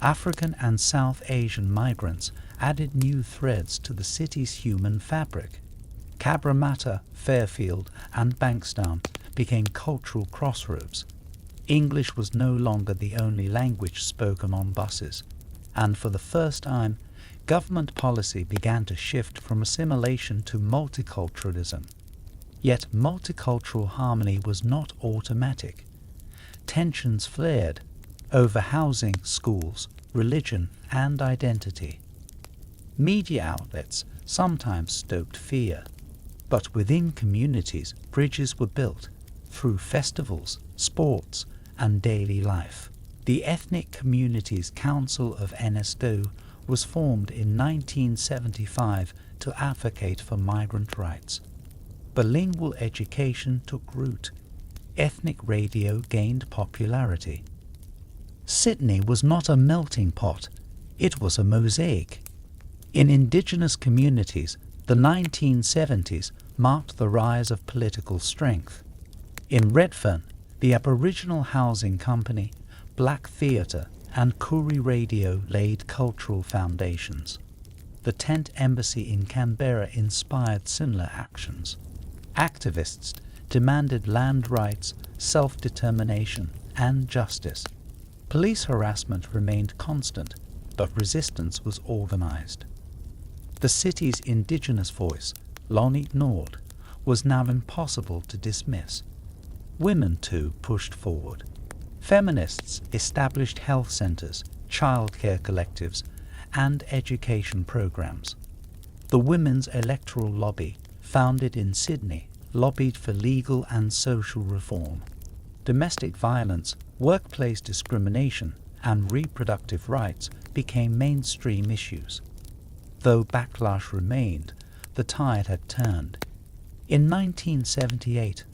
African and South Asian migrants added new threads to the city's human fabric. Cabramatta, Fairfield, and Bankstown became cultural crossroads. English was no longer the only language spoken on buses, and for the first time, government policy began to shift from assimilation to multiculturalism. Yet multicultural harmony was not automatic. Tensions flared over housing, schools, religion, and identity. Media outlets sometimes stoked fear, but within communities, bridges were built through festivals, sports, and daily life. The Ethnic Communities Council of NSDO was formed in 1975 to advocate for migrant rights. Bilingual education took root. Ethnic radio gained popularity. Sydney was not a melting pot, it was a mosaic. In Indigenous communities, the 1970s marked the rise of political strength. In Redfern, the Aboriginal Housing Company, Black Theatre, and Koori Radio laid cultural foundations. The Tent Embassy in Canberra inspired similar actions. Activists demanded land rights, self-determination, and justice. Police harassment remained constant, but resistance was organised. The city's Indigenous voice, long ignored, was now impossible to dismiss. Women, too, pushed forward. Feminists established health centres, childcare collectives, and education programs. The Women's Electoral Lobby, founded in Sydney, lobbied for legal and social reform. Domestic violence, workplace discrimination, and reproductive rights became mainstream issues. Though backlash remained, the tide had turned. In 1978,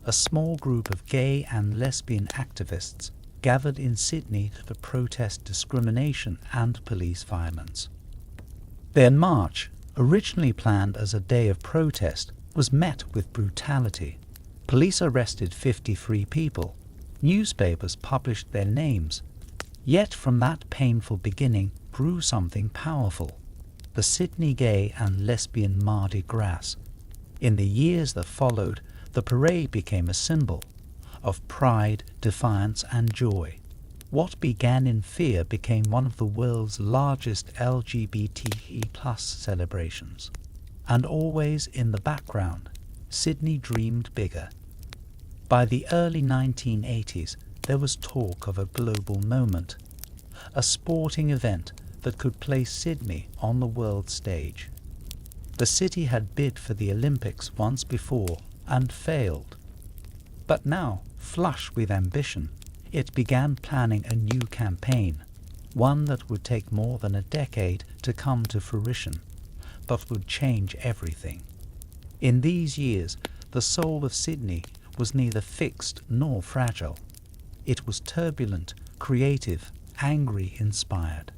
a small group of gay and lesbian activists gathered in Sydney to protest discrimination and police violence. Their march, originally planned as a day of protest, was met with brutality. Police arrested 53 people. Newspapers published their names. Yet from that painful beginning grew something powerful: the Sydney Gay and Lesbian Mardi Gras. In the years that followed, the parade became a symbol of pride, defiance, and joy. What began in fear became one of the world's largest LGBTE+ celebrations. And always in the background, Sydney dreamed bigger. By the early 1980s, there was talk of a global moment, a sporting event that could place Sydney on the world stage. The city had bid for the Olympics once before and failed. But now, flush with ambition, it began planning a new campaign, one that would take more than a decade to come to fruition, but would change everything. In these years, the soul of Sydney was neither fixed nor fragile. It was turbulent, creative, angry, inspired.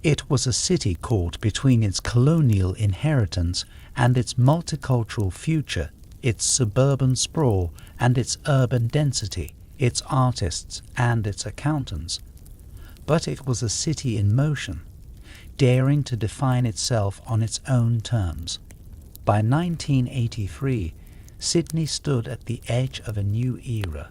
It was a city caught between its colonial inheritance and its multicultural future, its suburban sprawl and its urban density, its artists and its accountants. But it was a city in motion, daring to define itself on its own terms. By 1983, Sydney stood at the edge of a new era.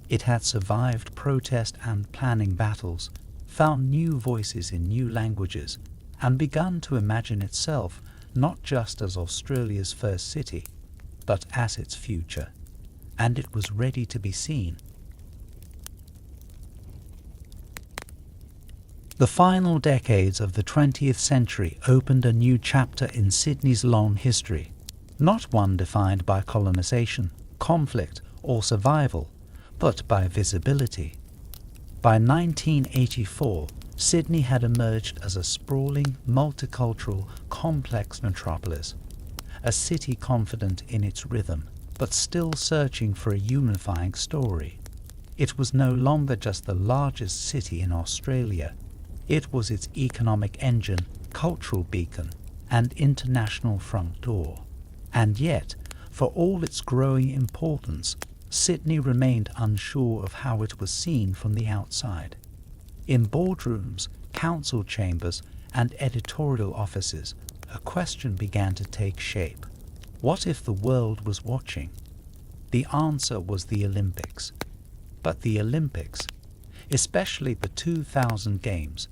It had survived protest and planning battles, found new voices in new languages, and begun to imagine itself not just as Australia's first city, but as its future. And it was ready to be seen. The final decades of the 20th century opened a new chapter in Sydney's long history, not one defined by colonisation, conflict, or survival, but by visibility. By 1984, Sydney had emerged as a sprawling, multicultural, complex metropolis, a city confident in its rhythm, but still searching for a unifying story. It was no longer just the largest city in Australia. It was its economic engine, cultural beacon, and international front door. And yet, for all its growing importance, Sydney remained unsure of how it was seen from the outside. In boardrooms, council chambers, and editorial offices, a question began to take shape. What if the world was watching? The answer was the Olympics. But the Olympics, especially the 2000 Games,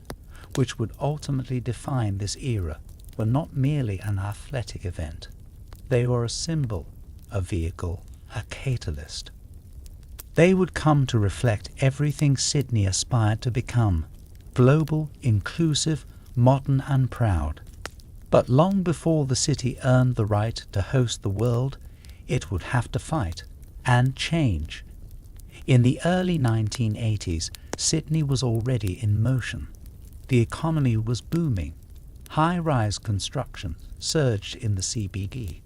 which would ultimately define this era, were not merely an athletic event. They were a symbol, a vehicle, a catalyst. They would come to reflect everything Sydney aspired to become: global, inclusive, modern and proud. But long before the city earned the right to host the world, it would have to fight and change. In the early 1980s, Sydney was already in motion. The economy was booming. High-rise construction surged in the CBD.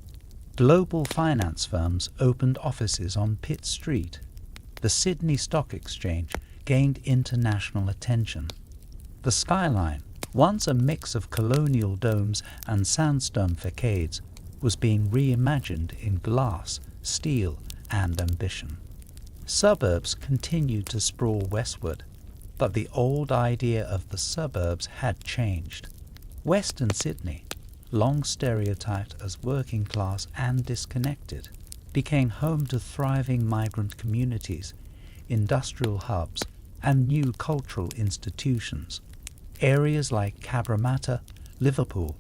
Global finance firms opened offices on Pitt Street. The Sydney Stock Exchange gained international attention. The skyline, once a mix of colonial domes and sandstone facades, was being reimagined in glass, steel, and ambition. Suburbs continued to sprawl westward, but the old idea of the suburbs had changed. Western Sydney, long stereotyped as working class and disconnected, became home to thriving migrant communities, industrial hubs, and new cultural institutions. Areas like Cabramatta, Liverpool,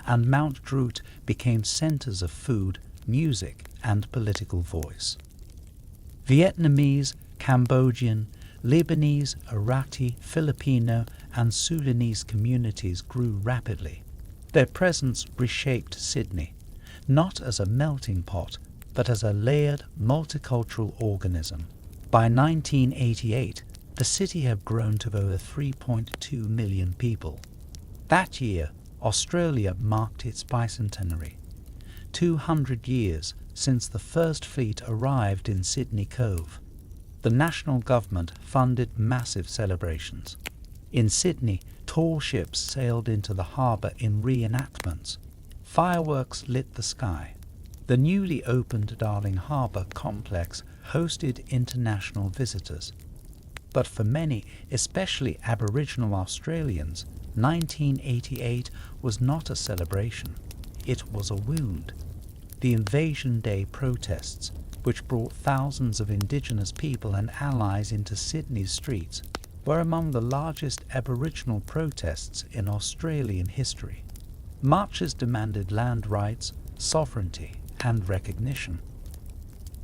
and Mount Druitt became centers of food, music, and political voice. Vietnamese, Cambodian, Lebanese, Iraqi, Filipino, and Sudanese communities grew rapidly. Their presence reshaped Sydney, not as a melting pot, but as a layered, multicultural organism. By 1988, the city had grown to over 3.2 million people. That year, Australia marked its bicentenary, 200 years since the first fleet arrived in Sydney Cove. The national government funded massive celebrations. In Sydney, tall ships sailed into the harbour in reenactments. Fireworks lit the sky. The newly opened Darling Harbour complex hosted international visitors. But for many, especially Aboriginal Australians, 1988 was not a celebration. It was a wound. The Invasion Day protests, which brought thousands of Indigenous people and allies into Sydney's streets, were among the largest Aboriginal protests in Australian history. Marches demanded land rights, sovereignty, and recognition.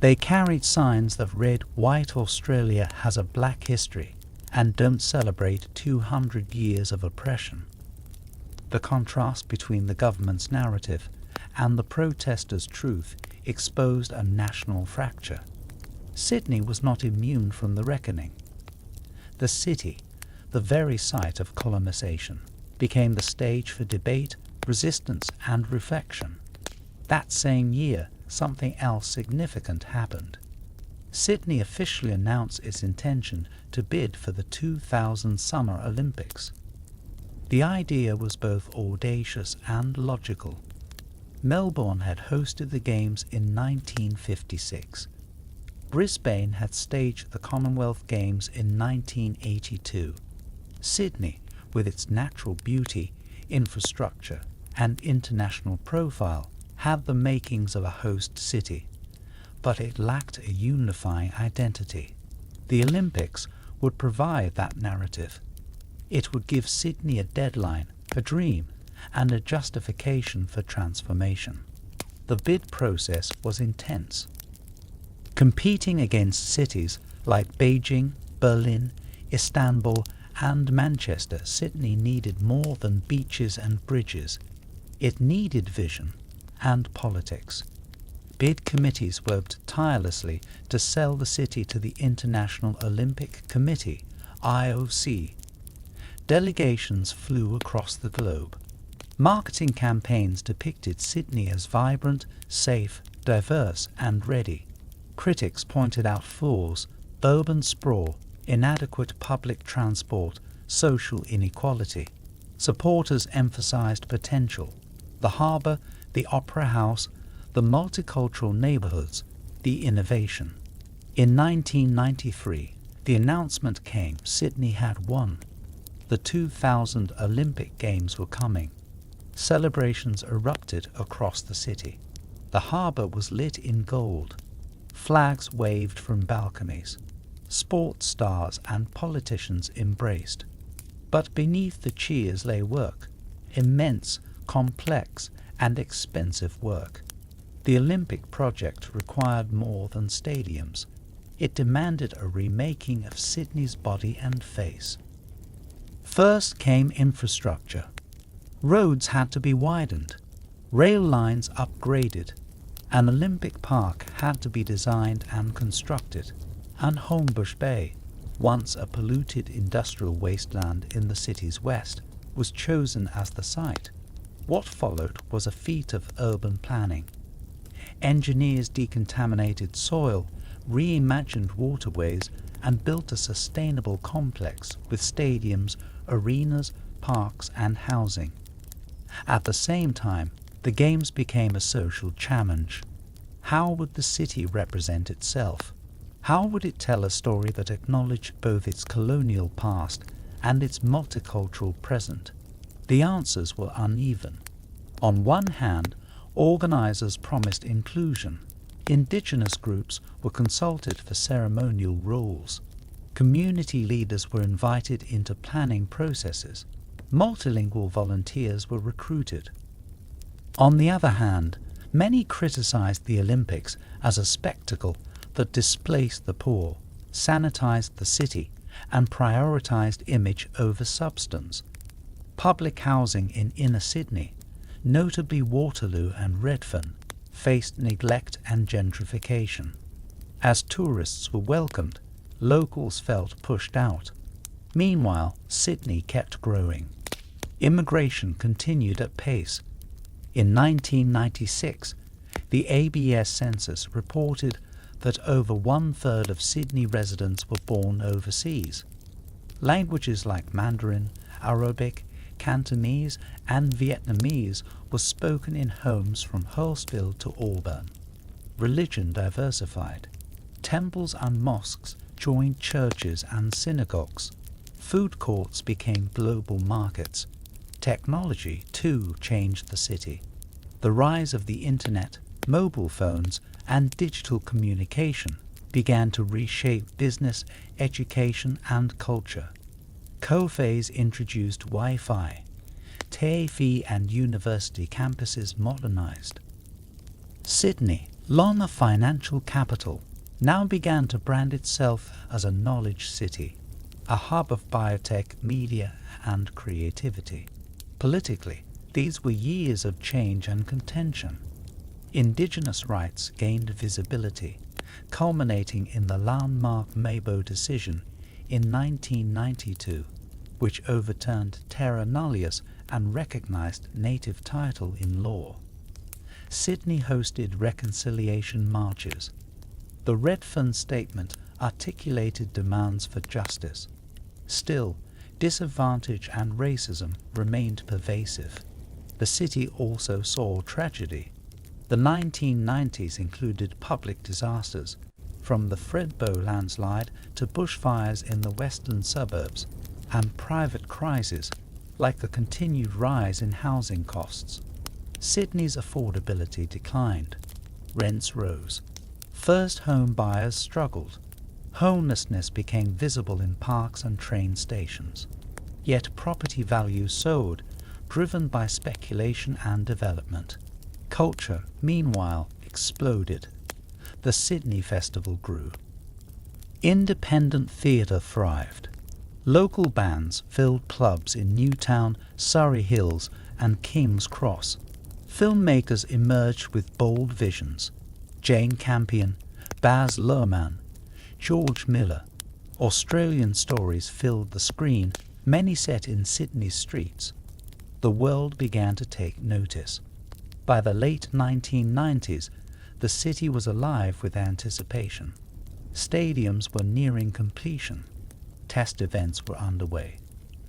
They carried signs that read, "White Australia has a black history and don't celebrate 200 years of oppression." The contrast between the government's narrative and the protesters' truth exposed a national fracture. Sydney was not immune from the reckoning. The city, the very site of colonisation, became the stage for debate, resistance, and reflection. That same year, something else significant happened. Sydney officially announced its intention to bid for the 2000 Summer Olympics. The idea was both audacious and logical. Melbourne had hosted the Games in 1956. Brisbane had staged the Commonwealth Games in 1982. Sydney, with its natural beauty, infrastructure, and international profile, had the makings of a host city, but it lacked a unifying identity. The Olympics would provide that narrative. It would give Sydney a deadline, a dream, and a justification for transformation. The bid process was intense. Competing against cities like Beijing, Berlin, Istanbul, and Manchester, Sydney needed more than beaches and bridges. It needed vision and politics. Bid committees worked tirelessly to sell the city to the International Olympic Committee, IOC. Delegations flew across the globe. Marketing campaigns depicted Sydney as vibrant, safe, diverse, and ready. Critics pointed out flaws: urban sprawl, inadequate public transport, social inequality. Supporters emphasized potential: the harbour, the opera house, the multicultural neighbourhoods, the innovation. In 1993, the announcement came: Sydney had won. The 2000 Olympic Games were coming. Celebrations erupted across the city. The harbour was lit in gold. Flags waved from balconies. Sports stars and politicians embraced. But beneath the cheers lay work, immense, complex, and expensive work. The Olympic project required more than stadiums. It demanded a remaking of Sydney's body and face. First came infrastructure. Roads had to be widened, rail lines upgraded. An Olympic Park had to be designed and constructed, and Homebush Bay, once a polluted industrial wasteland in the city's west, was chosen as the site. What followed was a feat of urban planning. Engineers decontaminated soil, reimagined waterways, and built a sustainable complex with stadiums, arenas, parks, and housing. At the same time, the Games became a social challenge. How would the city represent itself? How would it tell a story that acknowledged both its colonial past and its multicultural present? The answers were uneven. On one hand, organizers promised inclusion. Indigenous groups were consulted for ceremonial roles. Community leaders were invited into planning processes. Multilingual volunteers were recruited. On the other hand, many criticized the Olympics as a spectacle that displaced the poor, sanitized the city, and prioritized image over substance. Public housing in inner Sydney, notably Waterloo and Redfern, faced neglect and gentrification. As tourists were welcomed, locals felt pushed out. Meanwhile, Sydney kept growing. Immigration continued at pace. In 1996, the ABS census reported that over 1/3 of Sydney residents were born overseas. Languages like Mandarin, Arabic, Cantonese, and Vietnamese were spoken in homes from Hurstville to Auburn. Religion diversified. Temples and mosques joined churches and synagogues. Food courts became global markets. Technology, too, changed the city. The rise of the internet, mobile phones, and digital communication began to reshape business, education, and culture. Cafes introduced Wi-Fi. TAFE and university campuses modernized. Sydney, long a financial capital, now began to brand itself as a knowledge city, a hub of biotech, media, and creativity. Politically, these were years of change and contention. Indigenous rights gained visibility, culminating in the landmark Mabo decision in 1992, which overturned terra nullius and recognized native title in law. Sydney hosted reconciliation marches. The Redfern Statement articulated demands for justice. Still, disadvantage and racism remained pervasive. The city also saw tragedy. The 1990s included public disasters, from the Thredbo landslide to bushfires in the western suburbs, and private crises like the continued rise in housing costs. Sydney's affordability declined. Rents rose. First home buyers struggled. Homelessness became visible in parks and train stations. Yet property values soared, driven by speculation and development. Culture, meanwhile, exploded. The Sydney Festival grew. Independent theatre thrived. Local bands filled clubs in Newtown, Surrey Hills, and King's Cross. Filmmakers emerged with bold visions. Jane Campion, Baz Luhrmann, George Miller. Australian stories filled the screen, many set in Sydney's streets. The world began to take notice. By the late 1990s, the city was alive with anticipation. Stadiums were nearing completion. Test events were underway.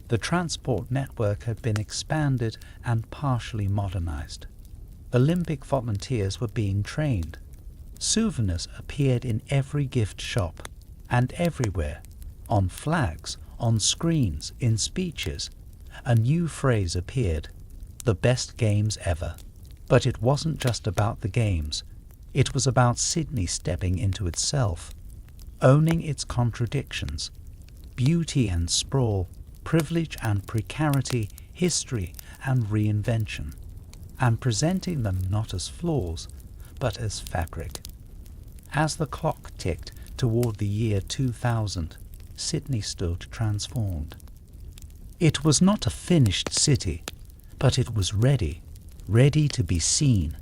The transport network had been expanded and partially modernized. Olympic volunteers were being trained. Souvenirs appeared in every gift shop, and everywhere, on flags, on screens, in speeches, a new phrase appeared: the best games ever. But it wasn't just about the games. It was about Sydney stepping into itself, owning its contradictions, beauty and sprawl, privilege and precarity, history and reinvention, and presenting them not as flaws, but as fabric. As the clock ticked toward the year 2000, Sydney stood transformed. It was not a finished city, but it was ready to be seen.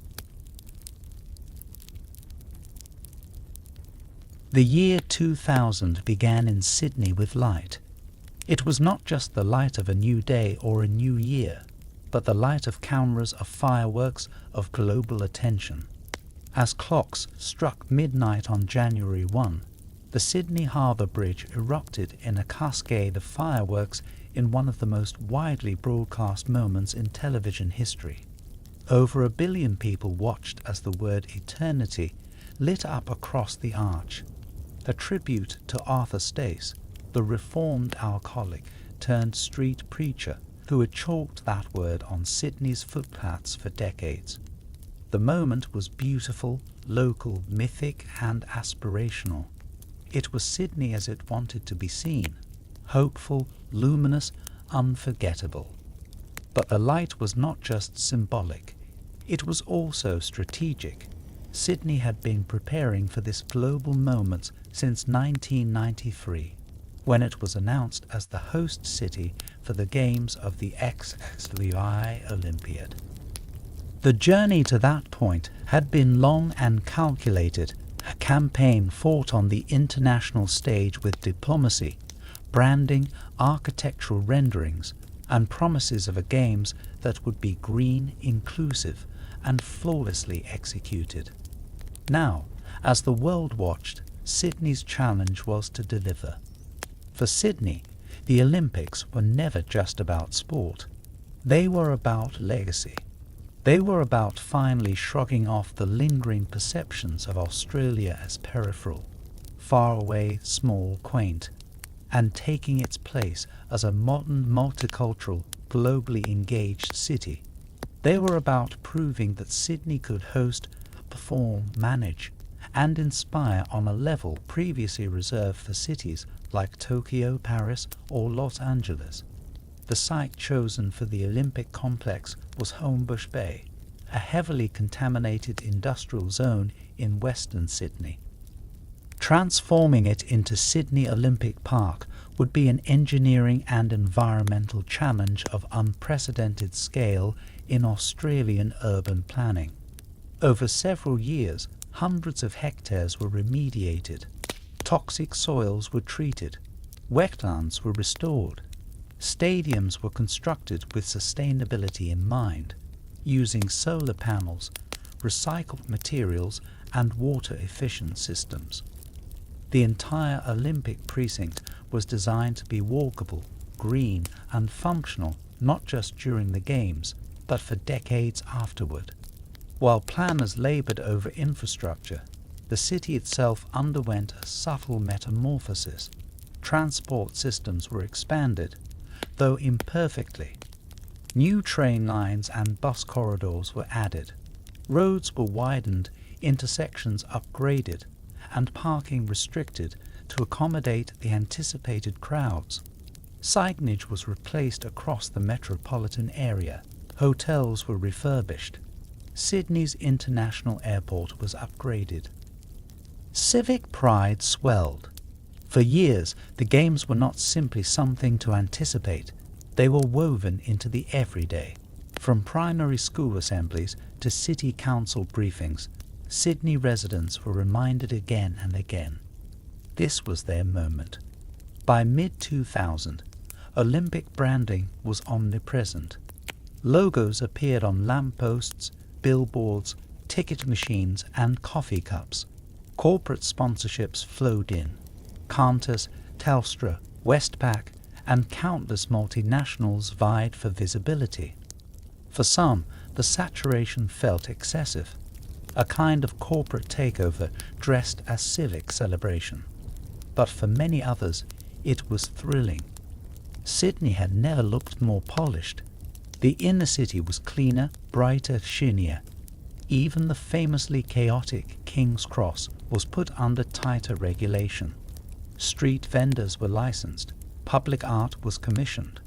The year 2000 began in Sydney with light. It was not just the light of a new day or a new year, but the light of cameras, of fireworks, of global attention. As clocks struck midnight on January 1, the Sydney Harbour Bridge erupted in a cascade of fireworks in one of the most widely broadcast moments in television history. Over 1 billion people watched as the word eternity lit up across the arch, a tribute to Arthur Stace, the reformed alcoholic turned street preacher who had chalked that word on Sydney's footpaths for decades. The moment was beautiful, local, mythic, and aspirational. It was Sydney as it wanted to be seen, hopeful, luminous, unforgettable. But the light was not just symbolic. It was also strategic. Sydney had been preparing for this global moment since 1993, when it was announced as the host city for the Games of the XXVI Olympiad. The journey to that point had been long and calculated, a campaign fought on the international stage with diplomacy, branding, architectural renderings, and promises of a Games that would be green, inclusive, and flawlessly executed. Now, as the world watched, Sydney's challenge was to deliver. For Sydney, the Olympics were never just about sport. They were about legacy. They were about finally shrugging off the lingering perceptions of Australia as peripheral, far away, small, quaint, and taking its place as a modern, multicultural, globally engaged city. They were about proving that Sydney could host, perform, manage, and inspire on a level previously reserved for cities like Tokyo, Paris, or Los Angeles. The site chosen for the Olympic complex was Homebush Bay, a heavily contaminated industrial zone in western Sydney. Transforming it into Sydney Olympic Park would be an engineering and environmental challenge of unprecedented scale in Australian urban planning. Over several years, hundreds of hectares were remediated, toxic soils were treated, wetlands were restored, stadiums were constructed with sustainability in mind, using solar panels, recycled materials, and water-efficient systems. The entire Olympic precinct was designed to be walkable, green, and functional not just during the Games, but for decades afterward. While planners laboured over infrastructure, the city itself underwent a subtle metamorphosis. Transport systems were expanded, though imperfectly. New train lines and bus corridors were added. Roads were widened, intersections upgraded, and parking restricted to accommodate the anticipated crowds. Signage was replaced across the metropolitan area. Hotels were refurbished. Sydney's international airport was upgraded. Civic pride swelled. For years, the Games were not simply something to anticipate. They were woven into the everyday. From primary school assemblies to city council briefings, Sydney residents were reminded again and again. This was their moment. By mid-2000, Olympic branding was omnipresent. Logos appeared on lampposts, billboards, ticket machines, and coffee cups. Corporate sponsorships flowed in. Qantas, Telstra, Westpac, and countless multinationals vied for visibility. For some, the saturation felt excessive, a kind of corporate takeover dressed as civic celebration. But for many others, it was thrilling. Sydney had never looked more polished. The inner city was cleaner, brighter, shinier. Even the famously chaotic King's Cross was put under tighter regulation. Street vendors were licensed. Public art was commissioned.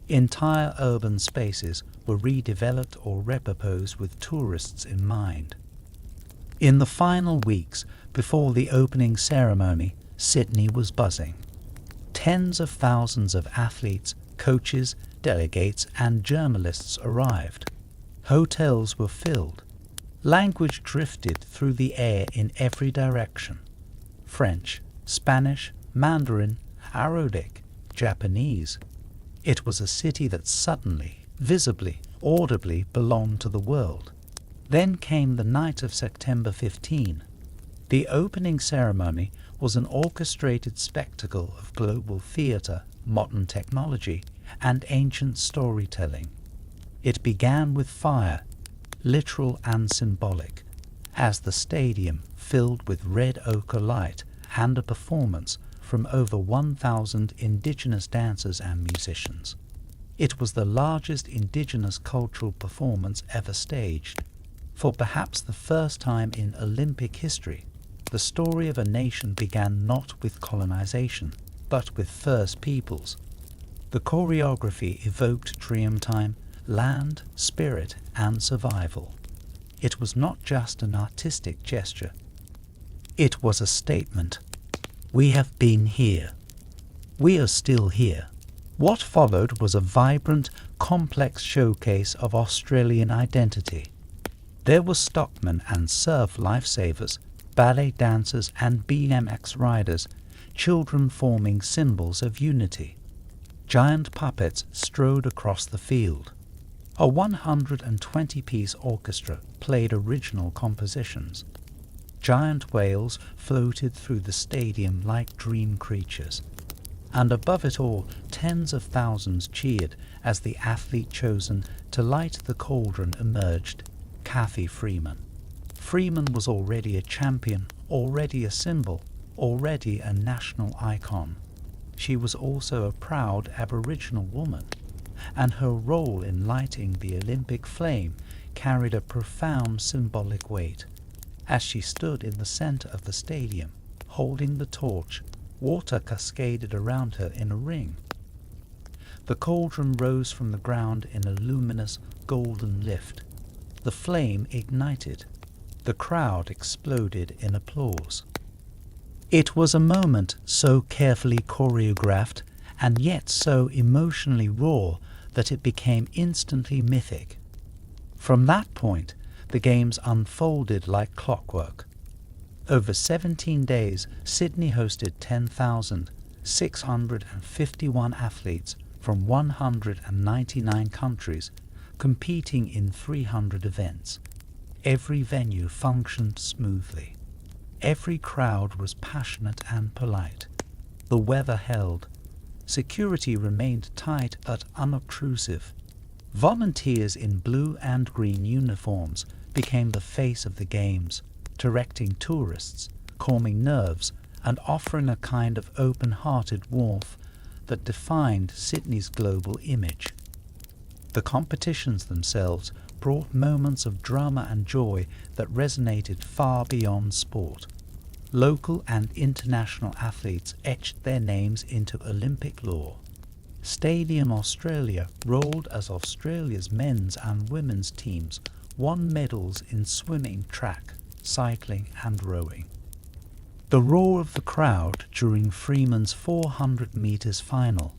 Entire urban spaces were redeveloped or repurposed with tourists in mind. In the final weeks before the opening ceremony, Sydney was buzzing. Tens of thousands of athletes, coaches, delegates, and journalists arrived. Hotels were filled. Language drifted through the air in every direction. French, Spanish, Mandarin, Arabic, Japanese. It was a city that suddenly, visibly, audibly belonged to the world. Then came the night of September 15. The opening ceremony was an orchestrated spectacle of global theatre, modern technology, and ancient storytelling. It began with fire, literal and symbolic, as the stadium filled with red ochre light and a performance from over 1,000 Indigenous dancers and musicians. It was the largest Indigenous cultural performance ever staged. For perhaps the first time in Olympic history, the story of a nation began not with colonization, but with First Peoples. The choreography evoked Dreamtime, land, spirit, and survival. it was not just an artistic gesture. It was a statement. We have been here. We are still here. What followed was a vibrant, complex showcase of Australian identity. There were stockmen and surf lifesavers, ballet dancers and BMX riders, children forming symbols of unity. Giant puppets strode across the field. A 120-piece orchestra played original compositions. Giant whales floated through the stadium like dream creatures. And above it all, tens of thousands cheered as the athlete chosen to light the cauldron emerged, Kathy Freeman. Freeman was already a champion, already a symbol, already a national icon. She was also a proud Aboriginal woman, and her role in lighting the Olympic flame carried a profound symbolic weight. As she stood in the center of the stadium, holding the torch, water cascaded around her in a ring. The cauldron rose from the ground in a luminous, golden lift. The flame ignited. The crowd exploded in applause. It was a moment so carefully choreographed and yet so emotionally raw that it became instantly mythic. From that point, the games unfolded like clockwork. Over 17 days, Sydney hosted 10,651 athletes from 199 countries, competing in 300 events. Every venue functioned smoothly. Every crowd was passionate and polite. The weather held. Security remained tight but unobtrusive. Volunteers in blue and green uniforms became the face of the games, directing tourists, calming nerves, and offering a kind of open-hearted warmth that defined Sydney's global image. The competitions themselves brought moments of drama and joy that resonated far beyond sport. Local and international athletes etched their names into Olympic lore. Stadium Australia rolled as Australia's men's and women's teams won medals in swimming, track, cycling and rowing. The roar of the crowd during Freeman's 400 metres final,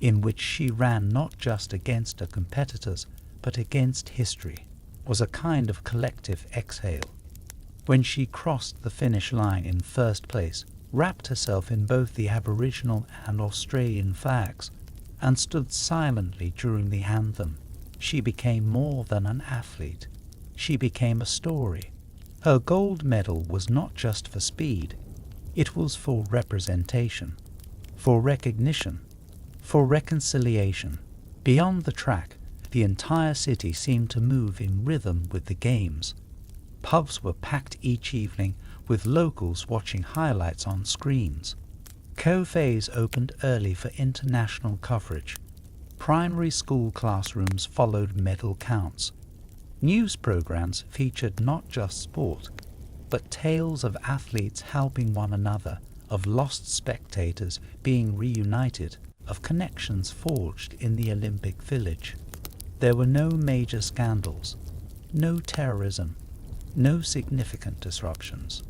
in which she ran not just against her competitors but against history, was a kind of collective exhale. When she crossed the finish line in first place, wrapped herself in both the Aboriginal and Australian flags, and stood silently during the anthem, she became more than an athlete. She became a story. Her gold medal was not just for speed, it was for representation, for recognition, for reconciliation. Beyond the track, the entire city seemed to move in rhythm with the games. Pubs were packed each evening, with locals watching highlights on screens. Cafes opened early for international coverage. Primary school classrooms followed medal counts. News programs featured not just sport, but tales of athletes helping one another, of lost spectators being reunited, of connections forged in the Olympic Village. There were no major scandals, no terrorism, no significant disruptions.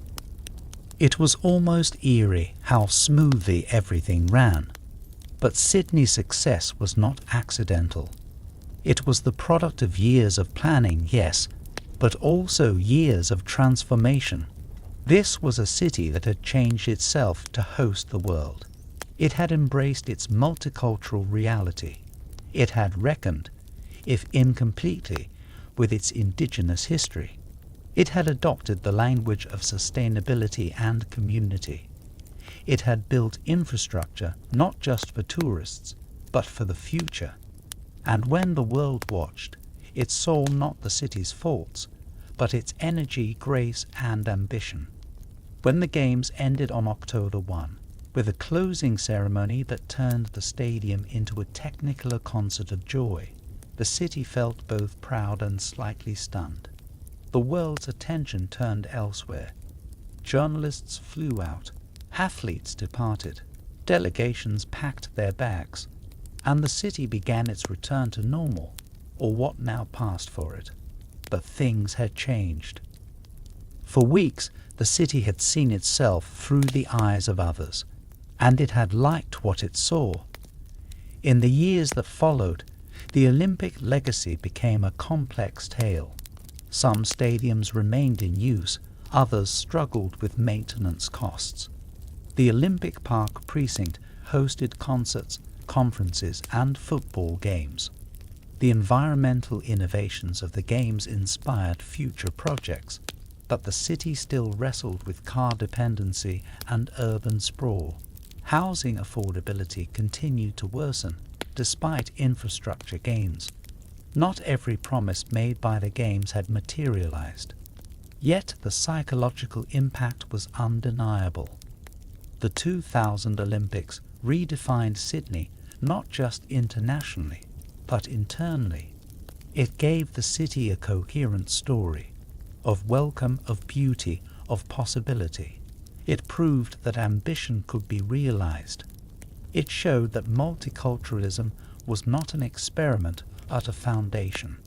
It was almost eerie how smoothly everything ran. But Sydney's success was not accidental. It was the product of years of planning, yes, but also years of transformation. This was a city that had changed itself to host the world. It had embraced its multicultural reality. It had reckoned, if incompletely, with its Indigenous history. It had adopted the language of sustainability and community. It had built infrastructure not just for tourists, but for the future. And when the world watched, it saw not the city's faults, but its energy, grace, and ambition. When the Games ended on October 1, with a closing ceremony that turned the stadium into a technicolor concert of joy, the city felt both proud and slightly stunned. The world's attention turned elsewhere. Journalists flew out, athletes departed, delegations packed their bags, and the city began its return to normal, or what now passed for it. but things had changed. For weeks, the city had seen itself through the eyes of others, and it had liked what it saw. In the years that followed, the Olympic legacy became a complex tale. Some stadiums remained in use, others struggled with maintenance costs. The Olympic Park precinct hosted concerts, conferences, and football games. The environmental innovations of the games inspired future projects, but the city still wrestled with car dependency and urban sprawl. Housing affordability continued to worsen, despite infrastructure gains. Not every promise made by the games had materialized. Yet the psychological impact was undeniable. The 2000 Olympics redefined Sydney not just internationally, but internally. It gave the city a coherent story of welcome, of beauty, of possibility. It proved that ambition could be realized. It showed that multiculturalism was not an experiment, but a foundation.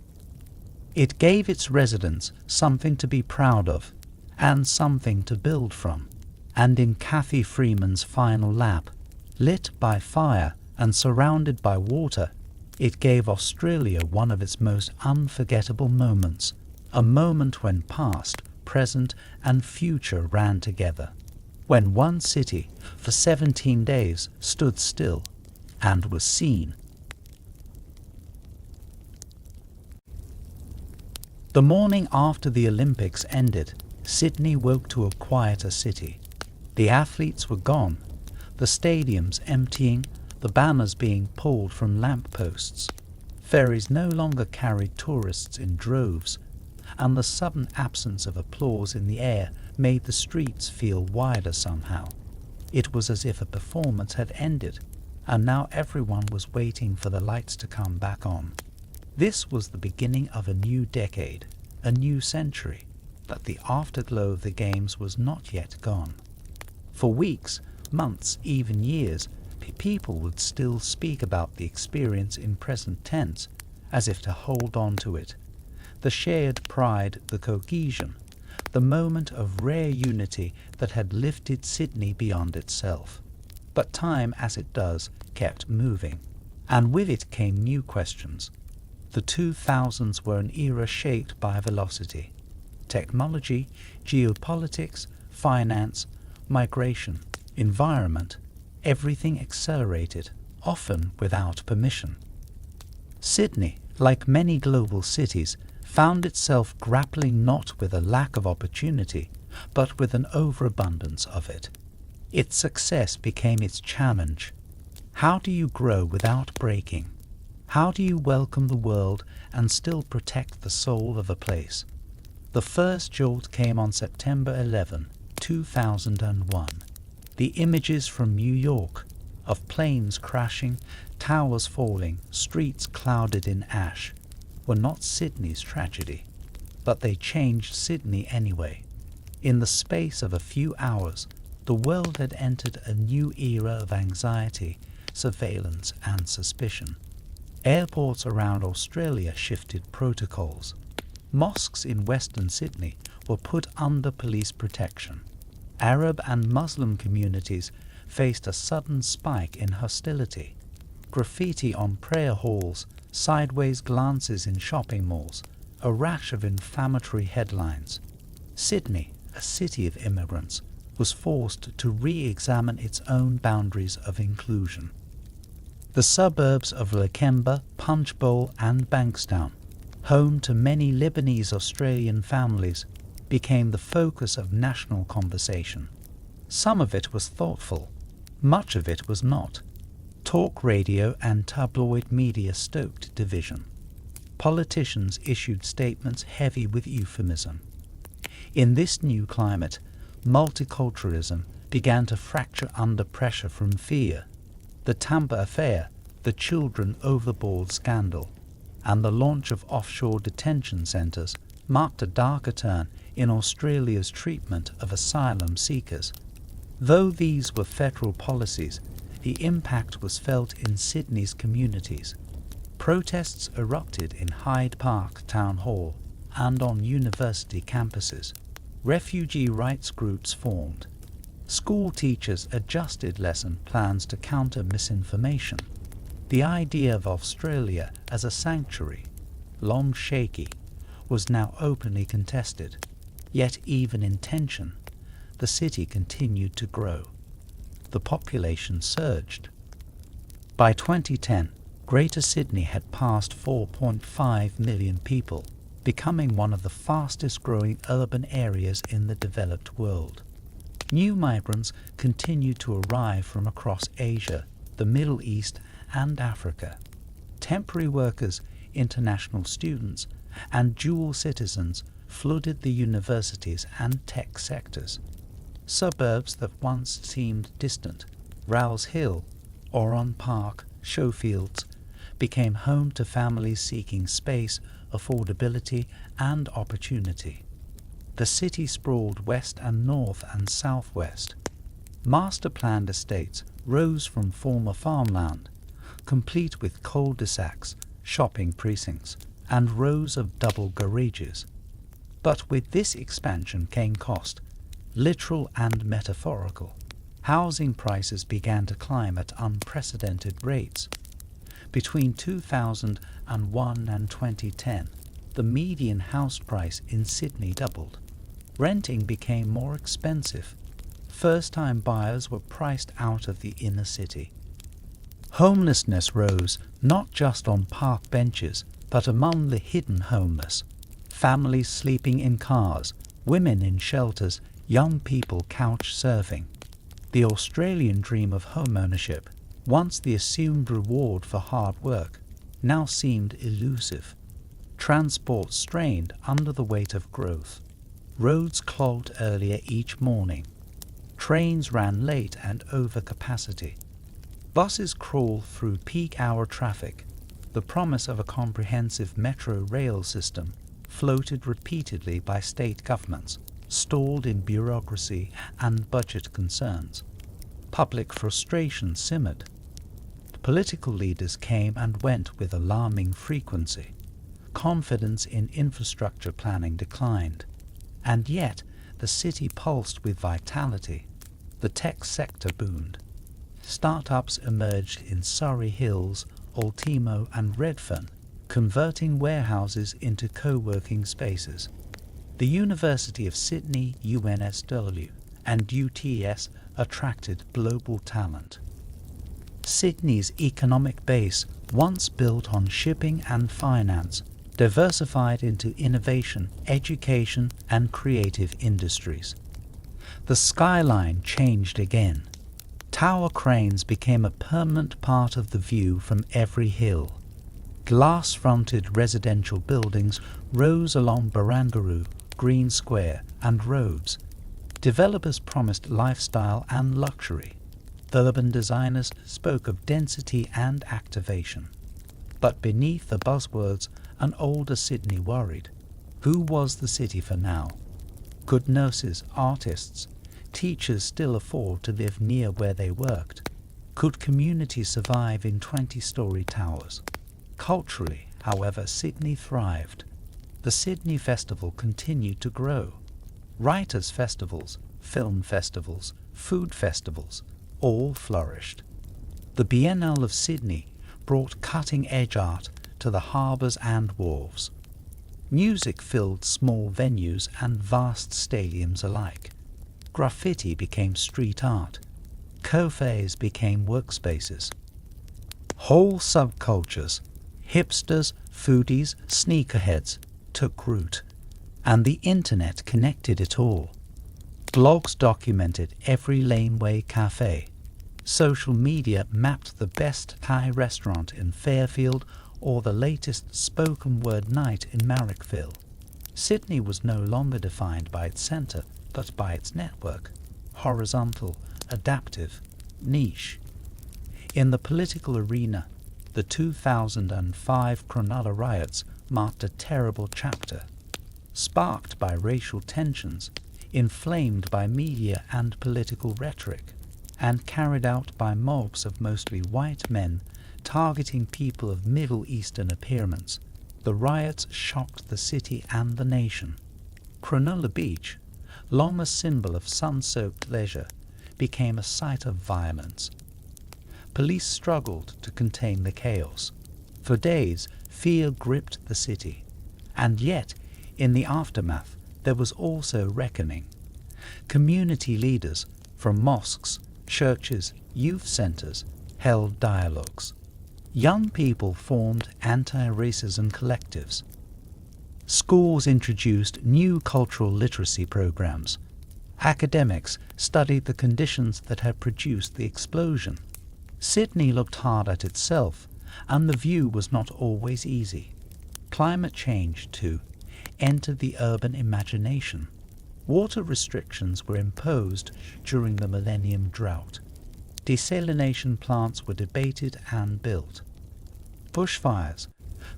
It gave its residents something to be proud of and something to build from. And in Cathy Freeman's final lap, lit by fire and surrounded by water, it gave Australia one of its most unforgettable moments, a moment when past, present, and future ran together, when one city, for 17 days, stood still and was seen. The morning after the Olympics ended, Sydney woke to a quieter city. The athletes were gone, the stadiums emptying, the banners being pulled from lampposts. Ferries no longer carried tourists in droves, and the sudden absence of applause in the air made the streets feel wider somehow. It was as if a performance had ended, and now everyone was waiting for the lights to come back on. This was the beginning of a new decade, a new century, but the afterglow of the games was not yet gone. For weeks, months, even years, people would still speak about the experience in present tense, as if to hold on to it. The shared pride, the cohesion, the moment of rare unity that had lifted Sydney beyond itself. But time, as it does, kept moving, and with it came new questions. The 2000s were an era shaped by velocity. Technology, geopolitics, finance, migration, environment, everything accelerated, often without permission. Sydney, like many global cities, found itself grappling not with a lack of opportunity, but with an overabundance of it. Its success became its challenge. How do you grow without breaking? How do you welcome the world and still protect the soul of a place? The first jolt came on September 11, 2001. The images from New York, of planes crashing, towers falling, streets clouded in ash, were not Sydney's tragedy, but they changed Sydney anyway. In the space of a few hours, the world had entered a new era of anxiety, surveillance, and suspicion. Airports around Australia shifted protocols. Mosques in Western Sydney were put under police protection. Arab and Muslim communities faced a sudden spike in hostility. Graffiti on prayer halls, sideways glances in shopping malls, a rash of inflammatory headlines. Sydney, a city of immigrants, was forced to re-examine its own boundaries of inclusion. The suburbs of Lakemba, Punchbowl and Bankstown, home to many Lebanese Australian families, became the focus of national conversation. Some of it was thoughtful, much of it was not. Talk radio and tabloid media stoked division. Politicians issued statements heavy with euphemism. In this new climate, multiculturalism began to fracture under pressure from fear. The Tampa affair, the children overboard scandal, and the launch of offshore detention centres marked a darker turn in Australia's treatment of asylum seekers. Though these were federal policies, the impact was felt in Sydney's communities. Protests erupted in Hyde Park Town Hall, and on university campuses. Refugee rights groups formed. School teachers adjusted lesson plans to counter misinformation. The idea of Australia as a sanctuary, long shaky, was now openly contested. Yet even in tension, the city continued to grow. The population surged. By 2010, Greater Sydney had passed 4.5 million people, becoming one of the fastest growing urban areas in the developed world. New migrants continued to arrive from across Asia, the Middle East, and Africa. Temporary workers, international students, and dual citizens flooded the universities and tech sectors. Suburbs that once seemed distant, Rouse Hill, Oran Park, Showfields, became home to families seeking space, affordability, and opportunity. The city sprawled west and north and southwest. Master-planned estates rose from former farmland, complete with cul-de-sacs, shopping precincts, and rows of double garages. But with this expansion came cost, literal and metaphorical. Housing prices began to climb at unprecedented rates. Between 2001 and 2010, the median house price in Sydney doubled. Renting became more expensive. First-time buyers were priced out of the inner city. Homelessness rose not just on park benches, but among the hidden homeless. Families sleeping in cars, women in shelters, young people couch surfing. The Australian dream of home ownership, once the assumed reward for hard work, now seemed elusive. Transport strained under the weight of growth. Roads clogged earlier each morning. Trains ran late and over capacity. Buses crawled through peak hour traffic. The promise of a comprehensive metro rail system, floated repeatedly by state governments, stalled in bureaucracy and budget concerns. Public frustration simmered. Political leaders came and went with alarming frequency. Confidence in infrastructure planning declined. And yet, the city pulsed with vitality. The tech sector boomed. Startups emerged in Surrey Hills, Ultimo and Redfern, converting warehouses into co-working spaces. The University of Sydney, UNSW, and UTS attracted global talent. Sydney's economic base, once built on shipping and finance, diversified into innovation, education, and creative industries. The skyline changed again. Tower cranes became a permanent part of the view from every hill. Glass-fronted residential buildings rose along Barangaroo, Green Square, and Robes. Developers promised lifestyle and luxury. Urban designers spoke of density and activation. But beneath the buzzwords, an older Sydney worried. Who was the city for now? Could nurses, artists, teachers still afford to live near where they worked? Could communities survive in 20-story towers? Culturally, however, Sydney thrived. The Sydney Festival continued to grow. Writers' festivals, film festivals, food festivals, all flourished. The Biennale of Sydney brought cutting-edge art to the harbours and wharves. Music filled small venues and vast stadiums alike. Graffiti became street art. Cafes became workspaces. Whole subcultures, hipsters, foodies, sneakerheads, took root, and the internet connected it all. Blogs documented every laneway cafe. Social media mapped the best Thai restaurant in Fairfield or the latest spoken word night in Marrickville. Sydney was no longer defined by its centre, but by its network, horizontal, adaptive, niche. In the political arena, the 2005 Cronulla riots marked a terrible chapter, sparked by racial tensions, inflamed by media and political rhetoric, and carried out by mobs of mostly white men targeting people of Middle Eastern appearance. the riots shocked the city and the nation. Cronulla Beach, long a symbol of sun-soaked leisure, became a site of violence. Police struggled to contain the chaos. For days, fear gripped the city. And yet, in the aftermath, there was also reckoning. Community leaders from mosques, churches, youth centres held dialogues. Young people formed anti-racism collectives. Schools introduced new cultural literacy programs. Academics studied the conditions that had produced the explosion. Sydney looked hard at itself, and the view was not always easy. Climate change, too, entered the urban imagination. Water restrictions were imposed during the Millennium Drought. Desalination plants were debated and built. Bushfires,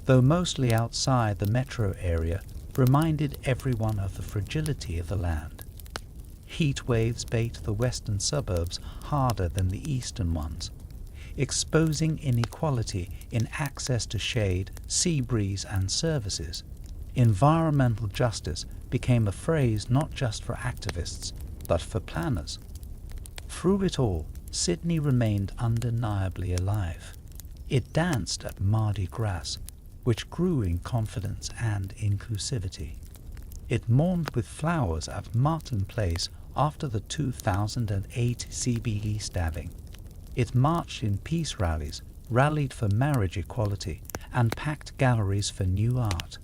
though mostly outside the metro area, reminded everyone of the fragility of the land. Heat waves bait the western suburbs harder than the eastern ones, exposing inequality in access to shade, sea breeze and services. Environmental justice became a phrase not just for activists, but for planners. Through it all, Sydney remained undeniably alive. It danced at Mardi Gras, which grew in confidence and inclusivity. It mourned with flowers at Martin Place after the 2008 CBD stabbing. It marched in peace rallies, rallied for marriage equality, and packed galleries for new art.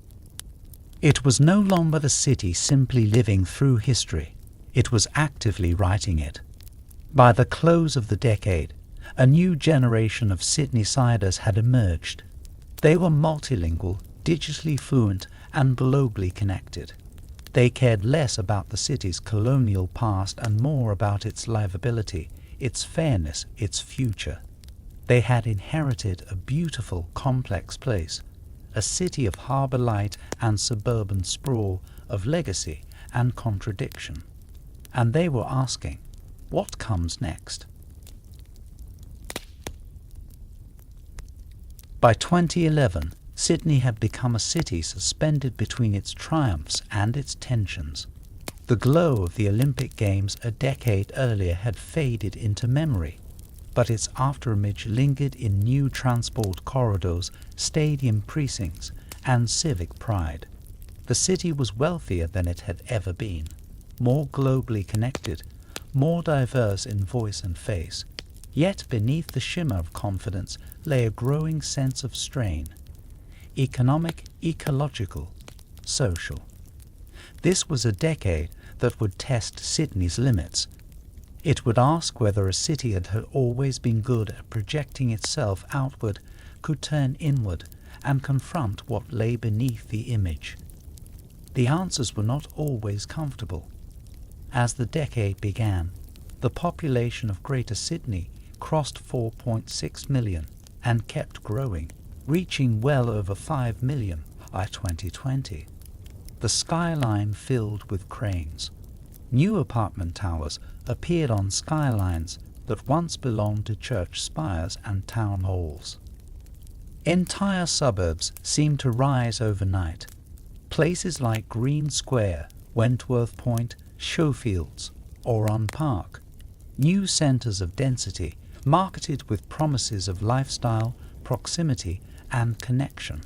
It was no longer the city simply living through history. It was actively writing it. By the close of the decade, a new generation of Sydneysiders had emerged. They were multilingual, digitally fluent, and globally connected. They cared less about the city's colonial past and more about its livability, its fairness, its future. They had inherited a beautiful, complex place, a city of harbour light and suburban sprawl, of legacy and contradiction. And they were asking, what comes next? By 2011, Sydney had become a city suspended between its triumphs and its tensions. The glow of the Olympic Games a decade earlier had faded into memory, but its afterimage lingered in new transport corridors, stadium precincts, and civic pride. The city was wealthier than it had ever been, more globally connected, more diverse in voice and face. Yet beneath the shimmer of confidence lay a growing sense of strain. Economic, ecological, social. This was a decade that would test Sydney's limits. It would ask whether a city that had always been good at projecting itself outward could turn inward and confront what lay beneath the image. The answers were not always comfortable. As the decade began, the population of Greater Sydney crossed 4.6 million and kept growing, reaching well over 5 million by 2020. The skyline filled with cranes. New apartment towers appeared on skylines that once belonged to church spires and town halls. Entire suburbs seemed to rise overnight. Places like Green Square, Wentworth Point, Showfields, Oran Park. New centres of density marketed with promises of lifestyle, proximity and connection.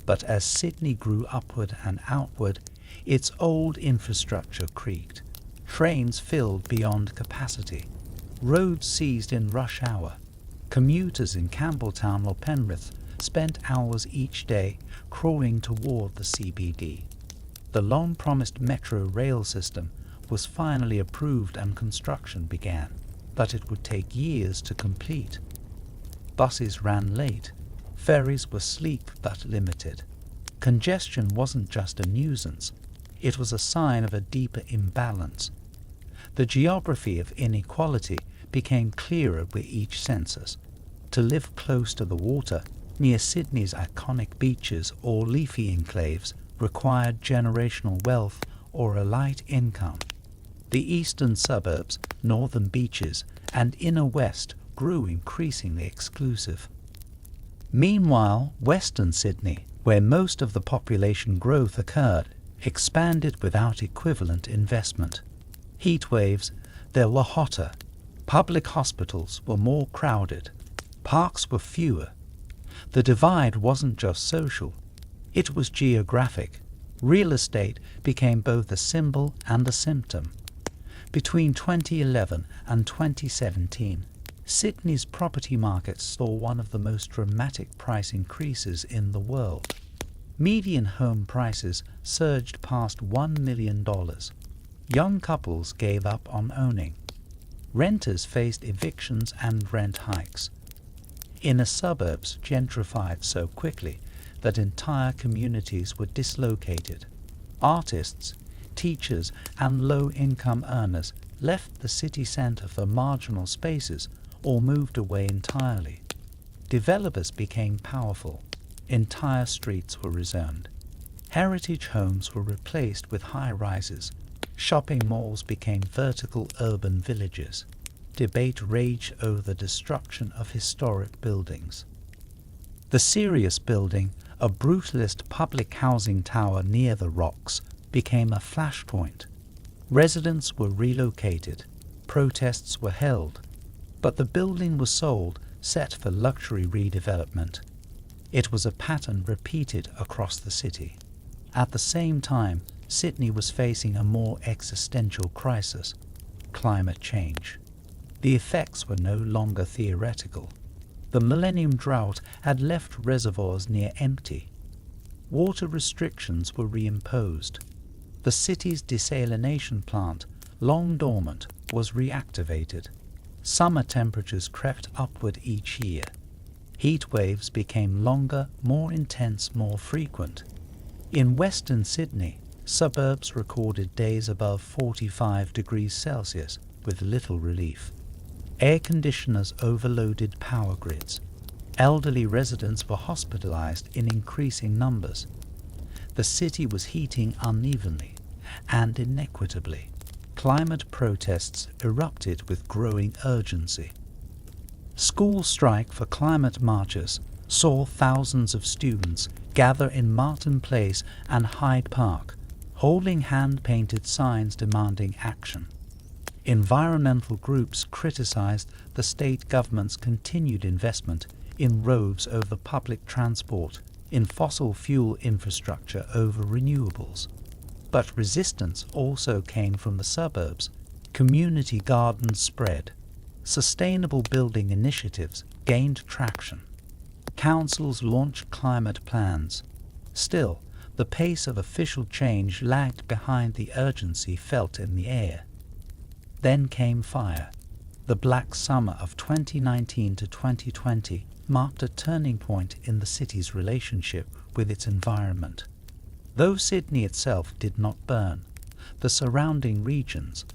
But as Sydney grew upward and outward, its old infrastructure creaked. Trains filled beyond capacity. Roads seized in rush hour. Commuters in Campbelltown or Penrith spent hours each day crawling toward the CBD. The long-promised metro rail system was finally approved and construction began, but it would take years to complete. Buses ran late. Ferries were sleek but limited. Congestion wasn't just a nuisance. It was a sign of a deeper imbalance. The geography of inequality became clearer with each census. To live close to the water, near Sydney's iconic beaches or leafy enclaves, required generational wealth or a light income. The eastern suburbs, northern beaches, and inner west grew increasingly exclusive. Meanwhile, western Sydney, where most of the population growth occurred, expanded without equivalent investment. Heat waves, they were hotter. Public hospitals were more crowded. Parks were fewer. The divide wasn't just social, it was geographic. Real estate became both a symbol and a symptom. Between 2011 and 2017, Sydney's property market saw one of the most dramatic price increases in the world. Median home prices surged past $1 million. Young couples gave up on owning. Renters faced evictions and rent hikes. Inner suburbs gentrified so quickly that entire communities were dislocated. Artists, teachers, and low-income earners left the city centre for marginal spaces or moved away entirely. Developers became powerful. Entire streets were rezoned. Heritage homes were replaced with high-rises. Shopping malls became vertical urban villages. Debate raged over the destruction of historic buildings. The Sirius building, a brutalist public housing tower near the Rocks, became a flashpoint. Residents were relocated. Protests were held. But the building was sold, set for luxury redevelopment. It was a pattern repeated across the city. At the same time, Sydney was facing a more existential crisis: climate change. The effects were no longer theoretical. The millennium drought had left reservoirs near empty. Water restrictions were reimposed. The city's desalination plant, long dormant, was reactivated. Summer temperatures crept upward each year. Heat waves became longer, more intense, more frequent. In western Sydney, suburbs recorded days above 45 degrees Celsius with little relief. Air conditioners overloaded power grids. Elderly residents were hospitalized in increasing numbers. The city was heating unevenly and inequitably. Climate protests erupted with growing urgency. School strike for climate marches saw thousands of students gather in Martin Place and Hyde Park, holding hand-painted signs demanding action. Environmental groups criticized the state government's continued investment in roads over public transport, in fossil fuel infrastructure over renewables. But resistance also came from the suburbs. Community gardens spread. Sustainable building initiatives gained traction. Councils launched climate plans. Still, the pace of official change lagged behind the urgency felt in the air. Then came fire. The Black Summer of 2019 to 2020 marked a turning point in the city's relationship with its environment. Though Sydney itself did not burn, the surrounding regions,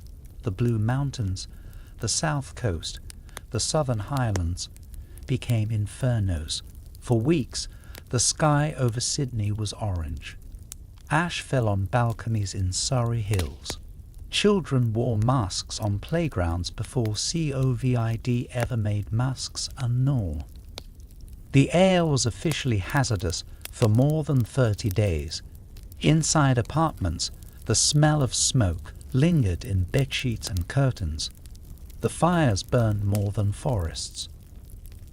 the Blue Mountains, the South Coast, the Southern Highlands, became infernos. For weeks, the sky over Sydney was orange. Ash fell on balconies in Surrey Hills. Children wore masks on playgrounds before COVID ever made masks a norm. The air was officially hazardous for more than 30 days. Inside apartments, the smell of smoke lingered in bedsheets and curtains. The fires burned more than forests.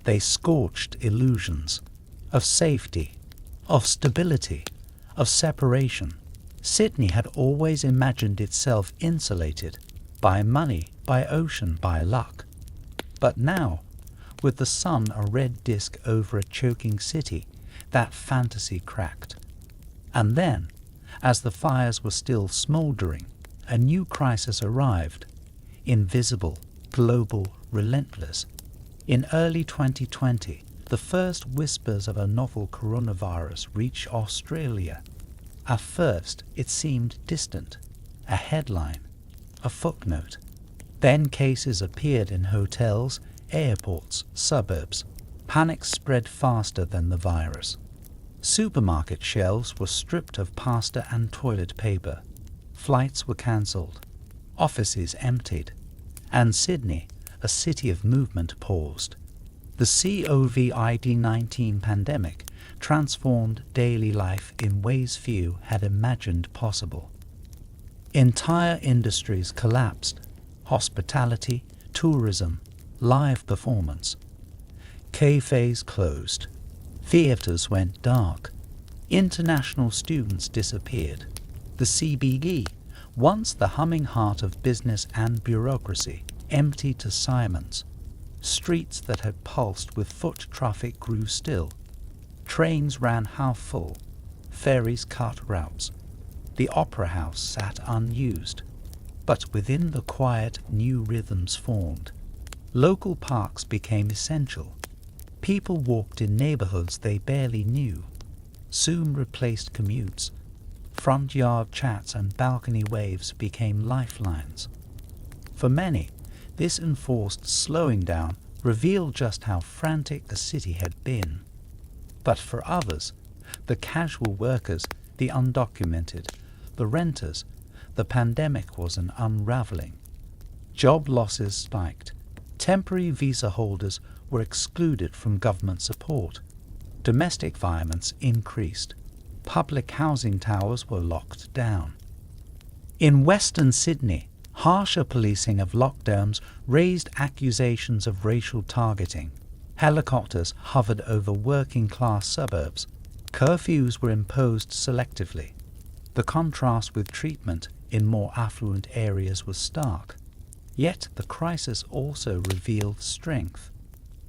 They scorched illusions of safety, of stability, of separation. Sydney had always imagined itself insulated by money, by ocean, by luck. But now, with the sun a red disk over a choking city, that fantasy cracked. And then, as the fires were still smouldering, a new crisis arrived, invisible, global, relentless. In early 2020, the first whispers of a novel coronavirus reached Australia. At first, it seemed distant, a headline, a footnote. Then cases appeared in hotels, airports, suburbs. Panic spread faster than the virus. Supermarket shelves were stripped of pasta and toilet paper. Flights were cancelled. Offices emptied. And Sydney, a city of movement, paused. The COVID-19 pandemic transformed daily life in ways few had imagined possible. Entire industries collapsed: hospitality, tourism, live performance. Cafes closed. Theatres went dark. International students disappeared. The CBD, once the humming heart of business and bureaucracy, emptied to silence. Streets that had pulsed with foot traffic grew still. Trains ran half full. Ferries cut routes. The opera house sat unused. But within the quiet, new rhythms formed. Local parks became essential. People walked in neighborhoods they barely knew. Zoom replaced commutes. Front yard chats and balcony waves became lifelines. For many, this enforced slowing down revealed just how frantic the city had been. But for others, the casual workers, the undocumented, the renters, the pandemic was an unraveling. Job losses spiked. Temporary visa holders were excluded from government support. Domestic violence increased. Public housing towers were locked down. In Western Sydney, harsher policing of lockdowns raised accusations of racial targeting. Helicopters hovered over working-class suburbs. Curfews were imposed selectively. The contrast with treatment in more affluent areas was stark. Yet the crisis also revealed strength.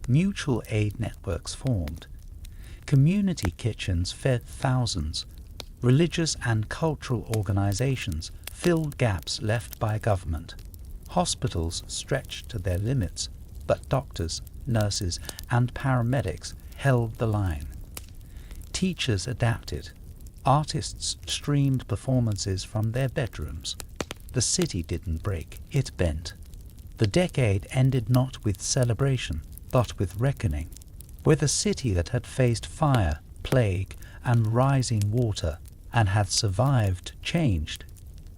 Mutual aid networks formed. Community kitchens fed thousands. Religious and cultural organizations filled gaps left by government. Hospitals stretched to their limits, but doctors, nurses, and paramedics held the line. Teachers adapted. Artists streamed performances from their bedrooms. The city didn't break, it bent. The decade ended not with celebration, but with reckoning. With a city that had faced fire, plague, and rising water, and had survived changed.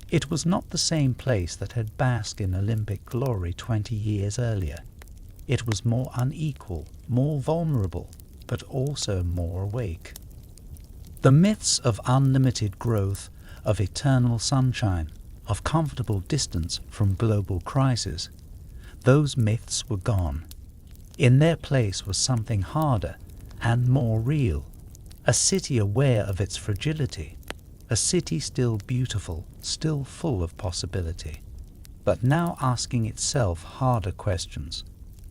It was not the same place that had basked in Olympic glory 20 years earlier. It was more unequal, more vulnerable, but also more awake. The myths of unlimited growth, of eternal sunshine, of comfortable distance from global crisis, those myths were gone. In their place was something harder and more real, a city aware of its fragility, a city still beautiful, still full of possibility, but now asking itself harder questions,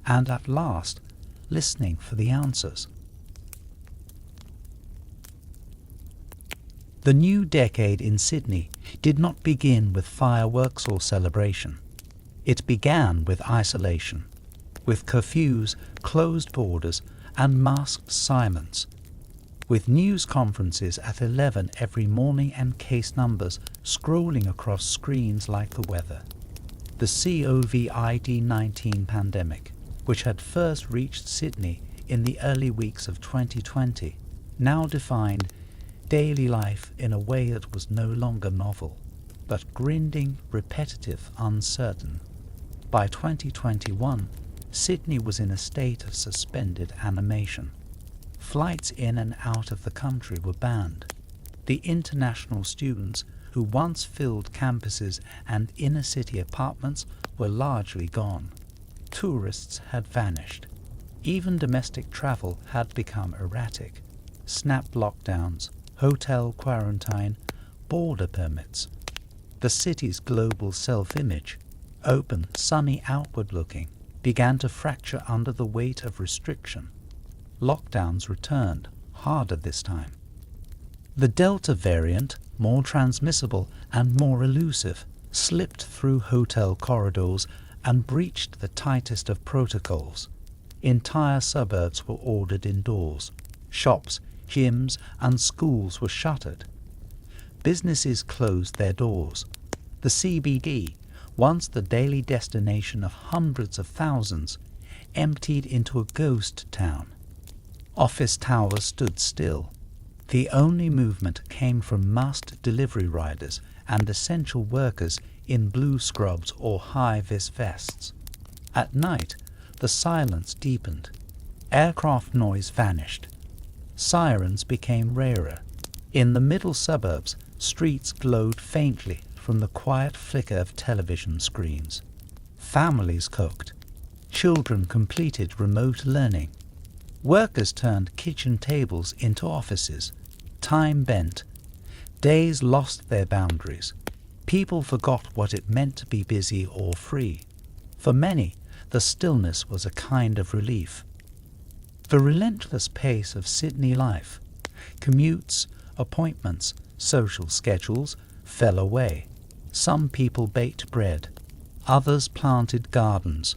and at last listening for the answers. The new decade in Sydney did not begin with fireworks or celebration. It began with isolation, with curfews, closed borders, and masked silence, with news conferences at 11 every morning and case numbers scrolling across screens like the weather. The COVID-19 pandemic, which had first reached Sydney in the early weeks of 2020, now defined daily life in a way that was no longer novel, but grinding, repetitive, uncertain. By 2021, Sydney was in a state of suspended animation. Flights in and out of the country were banned. The international students who once filled campuses and inner-city apartments were largely gone. Tourists had vanished. Even domestic travel had become erratic. Snap lockdowns, hotel quarantine, border permits. The city's global self-image, open, sunny, outward-looking, began to fracture under the weight of restriction. Lockdowns returned, harder this time. The Delta variant, more transmissible and more elusive, slipped through hotel corridors and breached the tightest of protocols. Entire suburbs were ordered indoors. Shops, gyms, and schools were shuttered. Businesses closed their doors. The CBD, once the daily destination of hundreds of thousands, emptied into a ghost town. Office towers stood still. The only movement came from masked delivery riders and essential workers in blue scrubs or high-vis vests. At night, the silence deepened. Aircraft noise vanished. Sirens became rarer. In the middle suburbs, streets glowed faintly from the quiet flicker of television screens. Families cooked. Children completed remote learning. Workers turned kitchen tables into offices. Time bent. Days lost their boundaries. People forgot what it meant to be busy or free. For many, the stillness was a kind of relief. The relentless pace of Sydney life, commutes, appointments, social schedules, fell away. Some people baked bread. Others planted gardens.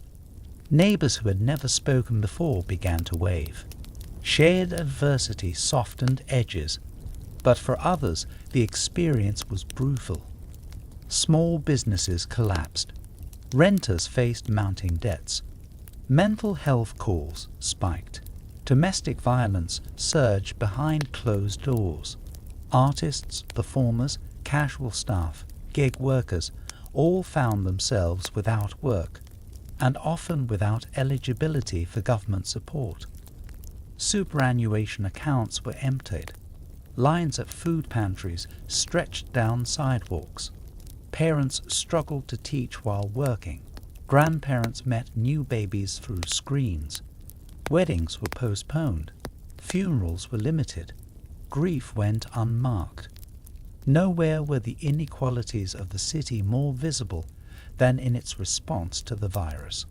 Neighbours who had never spoken before began to wave. Shared adversity softened edges, but for others the experience was brutal. Small businesses collapsed. Renters faced mounting debts. Mental health calls spiked. Domestic violence surged behind closed doors. Artists, performers, casual staff, gig workers all found themselves without work, and often without eligibility for government support. Superannuation accounts were emptied. Lines at food pantries stretched down sidewalks. Parents struggled to teach while working. Grandparents met new babies through screens. Weddings were postponed. Funerals were limited. Grief went unmarked. Nowhere were the inequalities of the city more visible than in its response to the virus.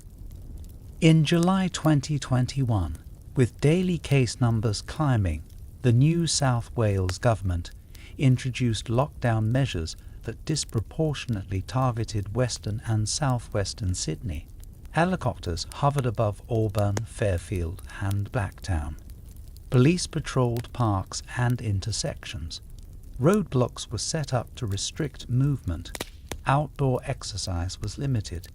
In July 2021, with daily case numbers climbing, the New South Wales government introduced lockdown measures that disproportionately targeted Western and Southwestern Sydney. Helicopters hovered above Auburn, Fairfield and Blacktown. Police patrolled parks and intersections. Roadblocks were set up to restrict movement. Outdoor exercise was limited.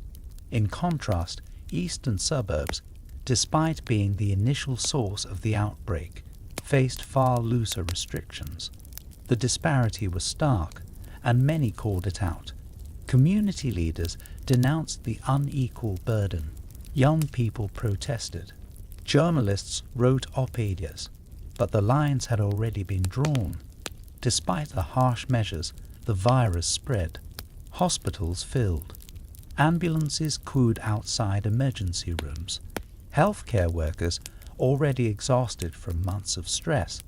In contrast, eastern suburbs, despite being the initial source of the outbreak, faced far looser restrictions. The disparity was stark, and many called it out. Community leaders denounced the unequal burden. Young people protested. Journalists wrote op-edias, but the lines had already been drawn. Despite the harsh measures, the virus spread. Hospitals filled. Ambulances cooed outside emergency rooms. Healthcare workers, already exhausted from months of stress,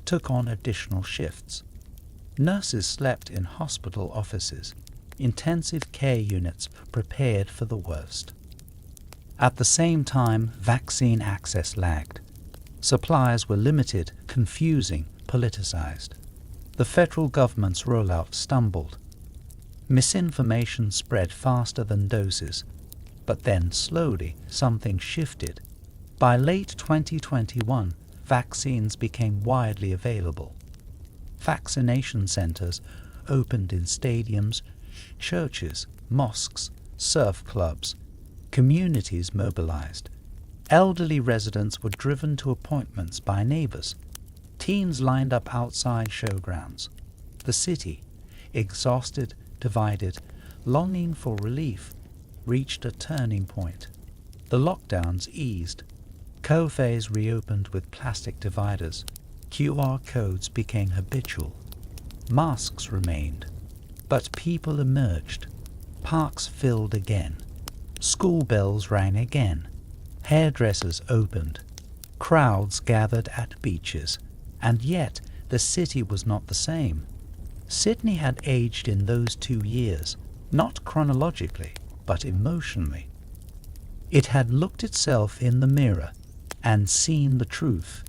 took on additional shifts. Nurses slept in hospital offices. Intensive care units prepared for the worst. At the same time, vaccine access lagged. Supplies were limited, confusing, politicized. The federal government's rollout stumbled. Misinformation spread faster than doses, but then slowly something shifted. By late 2021, vaccines became widely available. Vaccination centers opened in stadiums, churches, mosques, surf clubs. Communities mobilized. Elderly residents were driven to appointments by neighbors. Teens lined up outside showgrounds. The city, exhausted, divided, longing for relief, reached a turning point. The lockdowns eased. Cafes reopened with plastic dividers. QR codes became habitual. Masks remained. But people emerged. Parks filled again. School bells rang again. Hairdressers opened. Crowds gathered at beaches. And yet the city was not the same. Sydney had aged in those 2 years, not chronologically, but emotionally. It had looked itself in the mirror and seen the truth,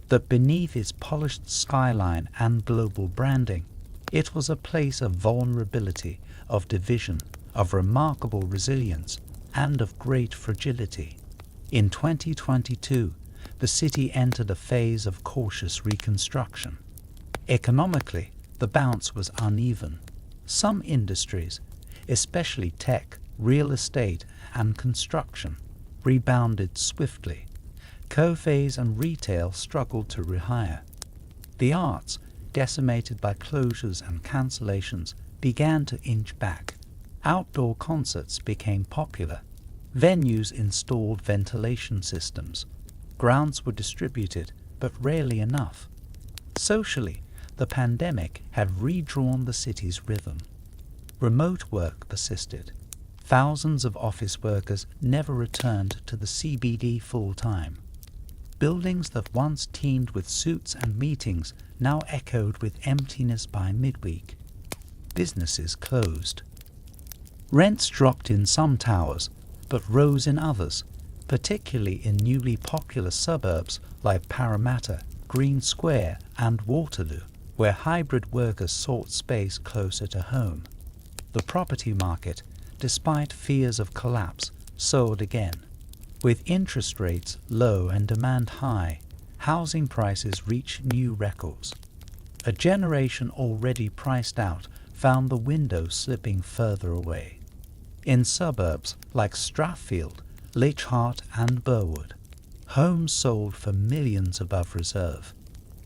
that beneath its polished skyline and global branding, it was a place of vulnerability, of division, of remarkable resilience, and of great fragility. In 2022, the city entered a phase of cautious reconstruction. Economically, the bounce was uneven. Some industries, especially tech, real estate, and construction, rebounded swiftly. Cafes and retail struggled to rehire. The arts, decimated by closures and cancellations, began to inch back. Outdoor concerts became popular. Venues installed ventilation systems. Grants were distributed, but rarely enough. Socially, the pandemic had redrawn the city's rhythm. Remote work persisted. Thousands of office workers never returned to the CBD full-time. Buildings that once teemed with suits and meetings now echoed with emptiness by midweek. Businesses closed. Rents dropped in some towers, but rose in others, particularly in newly popular suburbs like Parramatta, Green Square and Waterloo, where hybrid workers sought space closer to home. The property market, despite fears of collapse, soared again. With interest rates low and demand high, housing prices reached new records. A generation already priced out found the window slipping further away. In suburbs like Strathfield, Leichhardt and Burwood, homes sold for millions above reserve.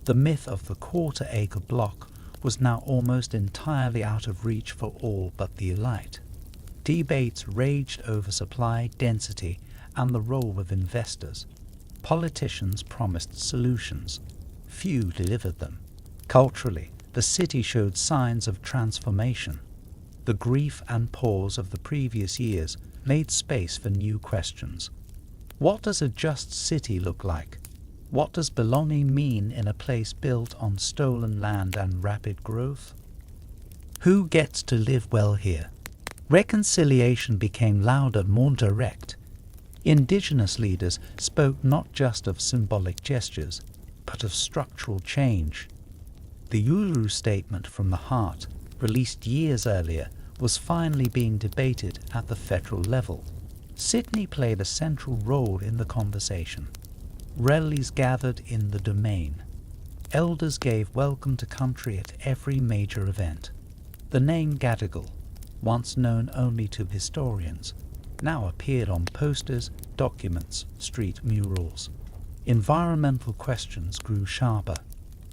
The myth of the quarter-acre block was now almost entirely out of reach for all but the elite. Debates raged over supply, density, and the role of investors. Politicians promised solutions. Few delivered them. Culturally, the city showed signs of transformation. The grief and pause of the previous years made space for new questions. What does a just city look like? What does belonging mean in a place built on stolen land and rapid growth? Who gets to live well here? Reconciliation became louder, more direct. Indigenous leaders spoke not just of symbolic gestures, but of structural change. The Uluru Statement from the Heart, released years earlier, was finally being debated at the federal level. Sydney played a central role in the conversation. Rallies gathered in the Domain. Elders gave welcome to country at every major event. The name Gadigal, once known only to historians, now appeared on posters, documents, street murals. Environmental questions grew sharper.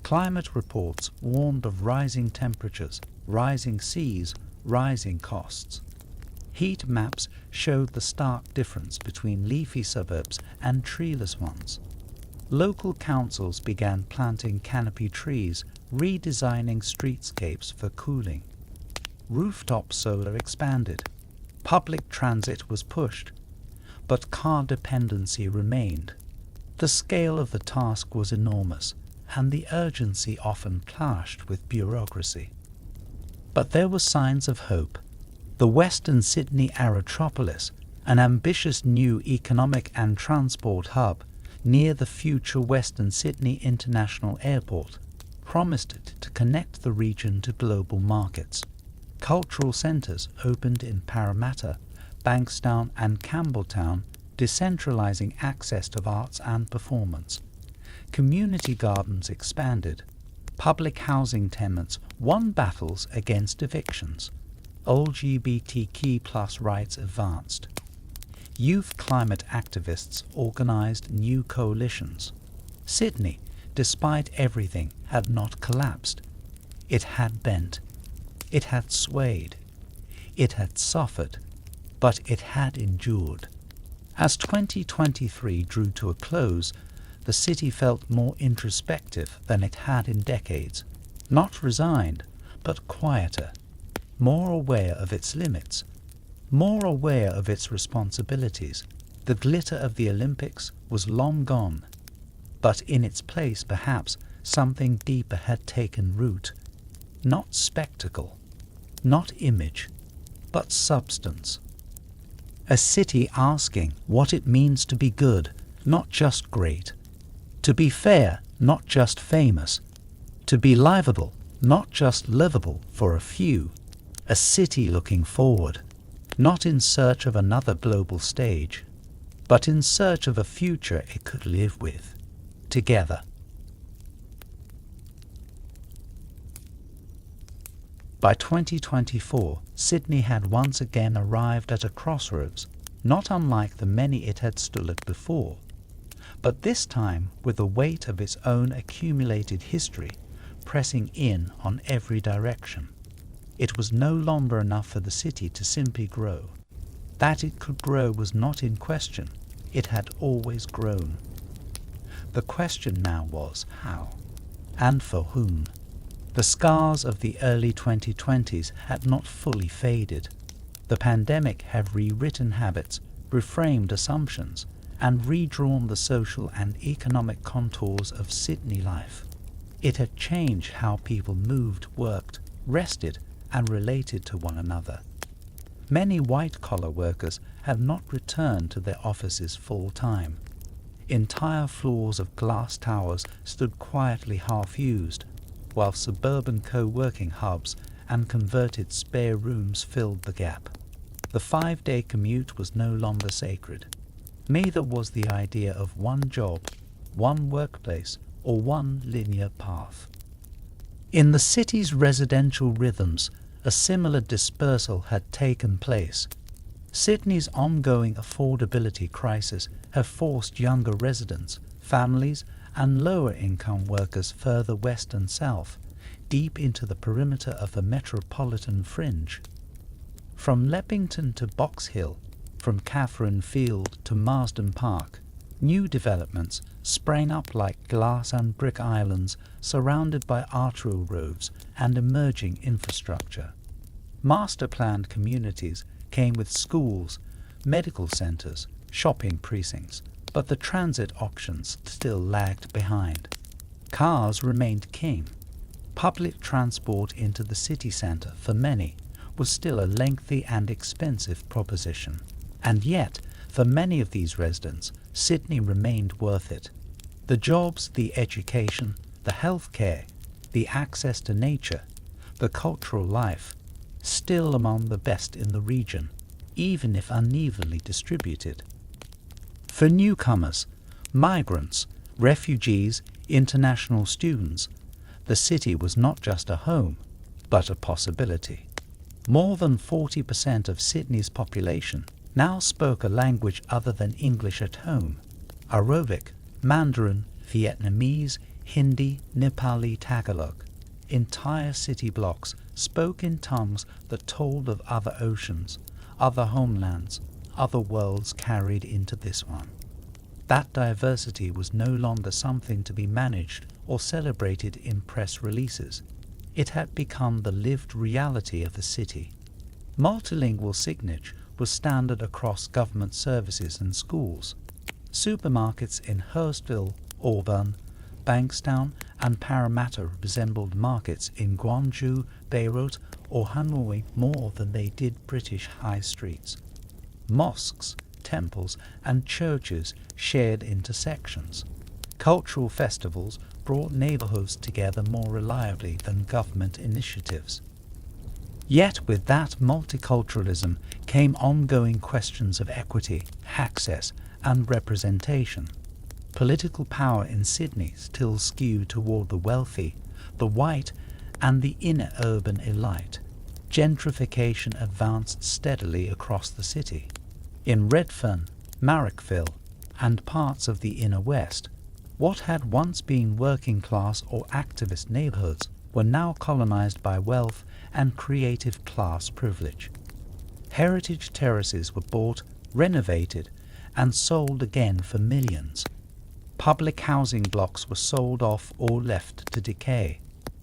Climate reports warned of rising temperatures, rising seas, rising costs. Heat maps showed the stark difference between leafy suburbs and treeless ones. Local councils began planting canopy trees, redesigning streetscapes for cooling. Rooftop solar expanded. Public transit was pushed, but car dependency remained. The scale of the task was enormous, and the urgency often clashed with bureaucracy. But there were signs of hope. The Western Sydney Aerotropolis, an ambitious new economic and transport hub near the future Western Sydney International Airport, promised to connect the region to global markets. Cultural centres opened in Parramatta, Bankstown and Campbelltown, decentralising access to arts and performance. Community gardens expanded. Public housing tenants won battles against evictions. LGBTQ+ rights advanced. Youth climate activists organised new coalitions. Sydney, despite everything, had not collapsed. It had bent. It had swayed. It had suffered. But it had endured. As 2023 drew to a close, the city felt more introspective than it had in decades. Not resigned, but quieter. More aware of its limits. More aware of its responsibilities. The glitter of the Olympics was long gone. But in its place, perhaps, something deeper had taken root. Not spectacle. Not image. But substance. A city asking what it means to be good, not just great. To be fair, not just famous. To be livable, not just livable for a few. A city looking forward, not in search of another global stage, but in search of a future it could live with, together. By 2024, Sydney had once again arrived at a crossroads, not unlike the many it had stood at before, but this time with the weight of its own accumulated history pressing in on every direction. It was no longer enough for the city to simply grow. That it could grow was not in question. It had always grown. The question now was how, and for whom. The scars of the early 2020s had not fully faded. The pandemic had rewritten habits, reframed assumptions, and redrawn the social and economic contours of Sydney life. It had changed how people moved, worked, rested, and related to one another. Many white-collar workers had not returned to their offices full-time. Entire floors of glass towers stood quietly half-used, while suburban co-working hubs and converted spare rooms filled the gap. The 5-day commute was no longer sacred. Neither was the idea of one job, one workplace, or one linear path. In the city's residential rhythms, a similar dispersal had taken place. Sydney's ongoing affordability crisis have forced younger residents, families, and lower-income workers further west and south, deep into the perimeter of the metropolitan fringe. From Leppington to Box Hill, from Catherine Field to Marsden Park, new developments sprang up like glass and brick islands surrounded by arterial roads and emerging infrastructure. Master-planned communities came with schools, medical centres, shopping precincts, but the transit options still lagged behind. Cars remained king. Public transport into the city centre, for many, was still a lengthy and expensive proposition. And yet, for many of these residents, Sydney remained worth it. The jobs, the education, the healthcare, the access to nature, the cultural life, still among the best in the region, even if unevenly distributed. For newcomers, migrants, refugees, international students, the city was not just a home, but a possibility. More than 40% of Sydney's population now spoke a language other than English at home. Arabic, Mandarin, Vietnamese, Hindi, Nepali, Tagalog. Entire city blocks spoke in tongues that told of other oceans, other homelands, other worlds carried into this one. That diversity was no longer something to be managed or celebrated in press releases. It had become the lived reality of the city. Multilingual signage was standard across government services and schools. Supermarkets in Hurstville, Auburn, Bankstown and Parramatta resembled markets in Gwangju, Beirut or Hanoi more than they did British high streets. Mosques, temples and churches shared intersections. Cultural festivals brought neighbourhoods together more reliably than government initiatives. Yet with that multiculturalism came ongoing questions of equity, access and representation. Political power in Sydney still skewed toward the wealthy, the white and the inner urban elite. Gentrification advanced steadily across the city. In Redfern, Marrickville and parts of the inner west, what had once been working class or activist neighbourhoods were now colonised by wealth and creative class privilege. Heritage terraces were bought, renovated and sold again for millions. Public housing blocks were sold off or left to decay.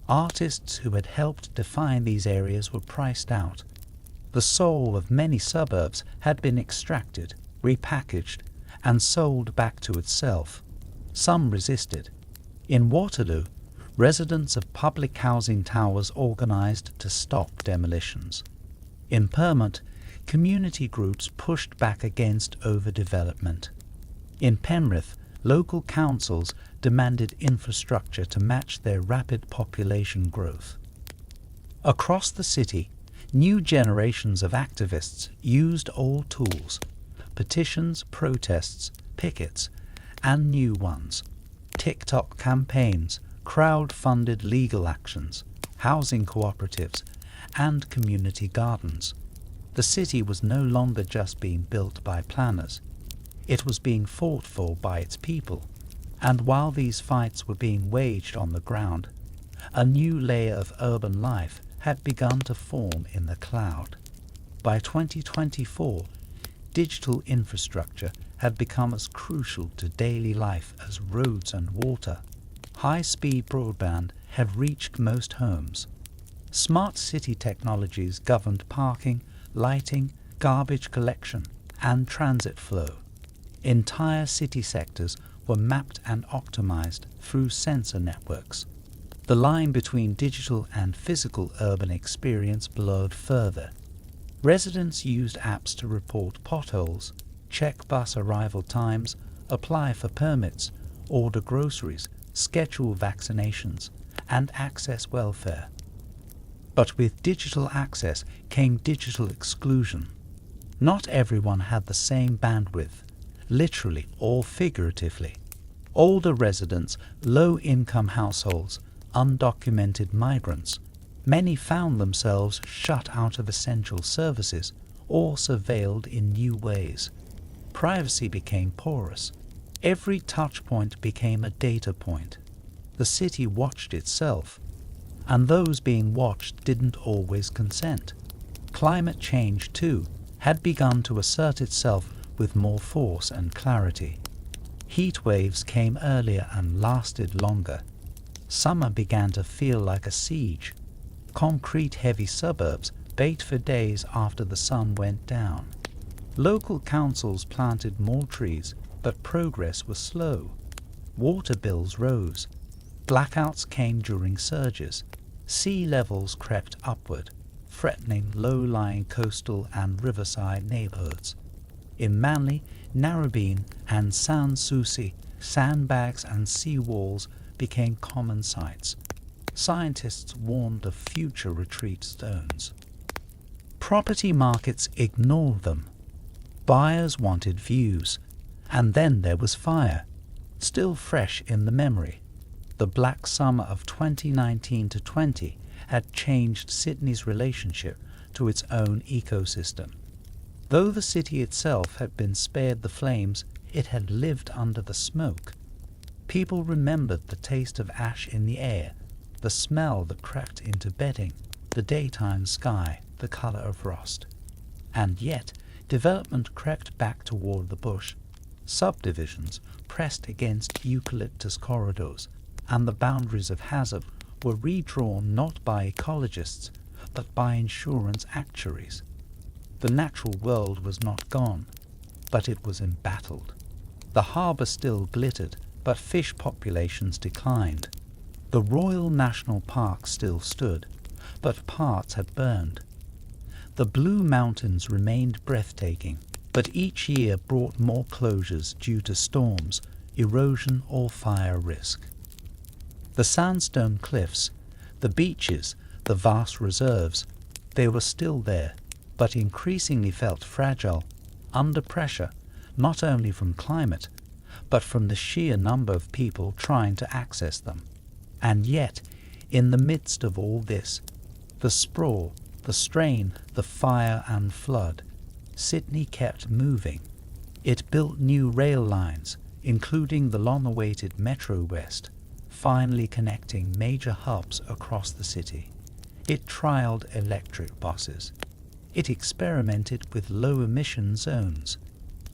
Artists who had helped define these areas were priced out. The soul of many suburbs had been extracted, repackaged and sold back to itself. Some resisted. In Waterloo, residents of public housing towers organised to stop demolitions. In Pyrmont, community groups pushed back against overdevelopment. In Penrith, local councils demanded infrastructure to match their rapid population growth. Across the city, new generations of activists used old tools, petitions, protests, pickets, and new ones, TikTok campaigns, crowd-funded legal actions, housing cooperatives, and community gardens. The city was no longer just being built by planners. It was being fought for by its people, and while these fights were being waged on the ground, a new layer of urban life had begun to form in the cloud. By 2024, digital infrastructure had become as crucial to daily life as roads and water. High-speed broadband had reached most homes. Smart city technologies governed parking, lighting, garbage collection, and transit flow. Entire city sectors were mapped and optimized through sensor networks. The line between digital and physical urban experience blurred further. Residents used apps to report potholes, check bus arrival times, apply for permits, order groceries, schedule vaccinations, and access welfare. But with digital access came digital exclusion. Not everyone had the same bandwidth, literally or figuratively. Older residents, low-income households, undocumented migrants, many found themselves shut out of essential services or surveilled in new ways. Privacy became porous. Every touch point became a data point. The city watched itself, and those being watched didn't always consent. Climate change, too, had begun to assert itself with more force and clarity. Heat waves came earlier and lasted longer. Summer began to feel like a siege. Concrete-heavy suburbs baked for days after the sun went down. Local councils planted more trees, but progress was slow. Water bills rose. Blackouts came during surges. Sea levels crept upward, threatening low-lying coastal and riverside neighborhoods. In Manly, Narrabeen, and Sans Souci, sandbags and seawalls became common sights. Scientists warned of future retreat zones. Property markets ignored them. Buyers wanted views. And then there was fire, still fresh in the memory. The black summer of 2019 to 20 had changed Sydney's relationship to its own ecosystem. Though the city itself had been spared the flames, it had lived under the smoke. People remembered the taste of ash in the air, the smell that crept into bedding, the daytime sky, the color of rust. And yet, development crept back toward the bush. Subdivisions pressed against eucalyptus corridors, and the boundaries of hazard were redrawn not by ecologists, but by insurance actuaries. The natural world was not gone, but it was embattled. The harbour still glittered, but fish populations declined. The Royal National Park still stood, but parts had burned. The Blue Mountains remained breathtaking, but each year brought more closures due to storms, erosion or fire risk. The sandstone cliffs, the beaches, the vast reserves, they were still there, but increasingly felt fragile, under pressure, not only from climate, but from the sheer number of people trying to access them. And yet, in the midst of all this, the sprawl, the strain, the fire and flood, Sydney kept moving. It built new rail lines, including the long-awaited Metro West, finally connecting major hubs across the city. It trialled electric buses. It experimented with low-emission zones.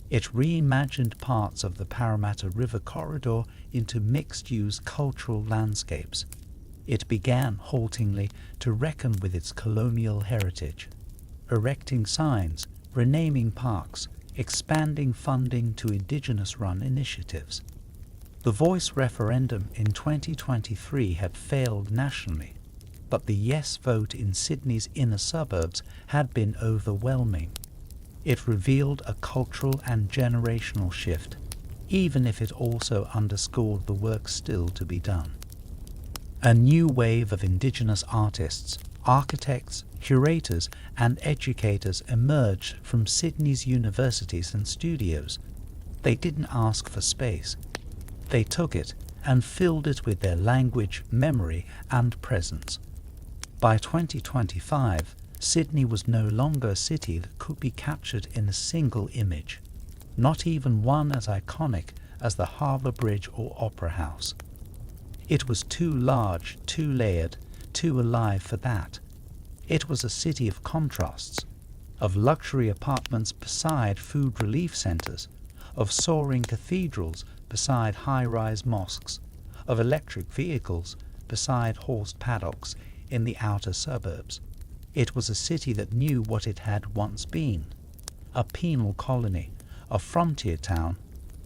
It reimagined parts of the Parramatta River corridor into mixed-use cultural landscapes. It began, haltingly, to reckon with its colonial heritage, erecting signs, renaming parks, expanding funding to Indigenous-run initiatives. The Voice referendum in 2023 had failed nationally, but the yes vote in Sydney's inner suburbs had been overwhelming. It revealed a cultural and generational shift, even if it also underscored the work still to be done. A new wave of Indigenous artists, architects, curators and educators emerged from Sydney's universities and studios. They didn't ask for space. They took it and filled it with their language, memory and presence. By 2025, Sydney was no longer a city that could be captured in a single image, not even one as iconic as the Harbour Bridge or Opera House. It was too large, too layered, too alive for that. It was a city of contrasts, of luxury apartments beside food relief centres, of soaring cathedrals beside high-rise mosques, of electric vehicles beside horsed paddocks in the outer suburbs. It was a city that knew what it had once been: a penal colony, a frontier town,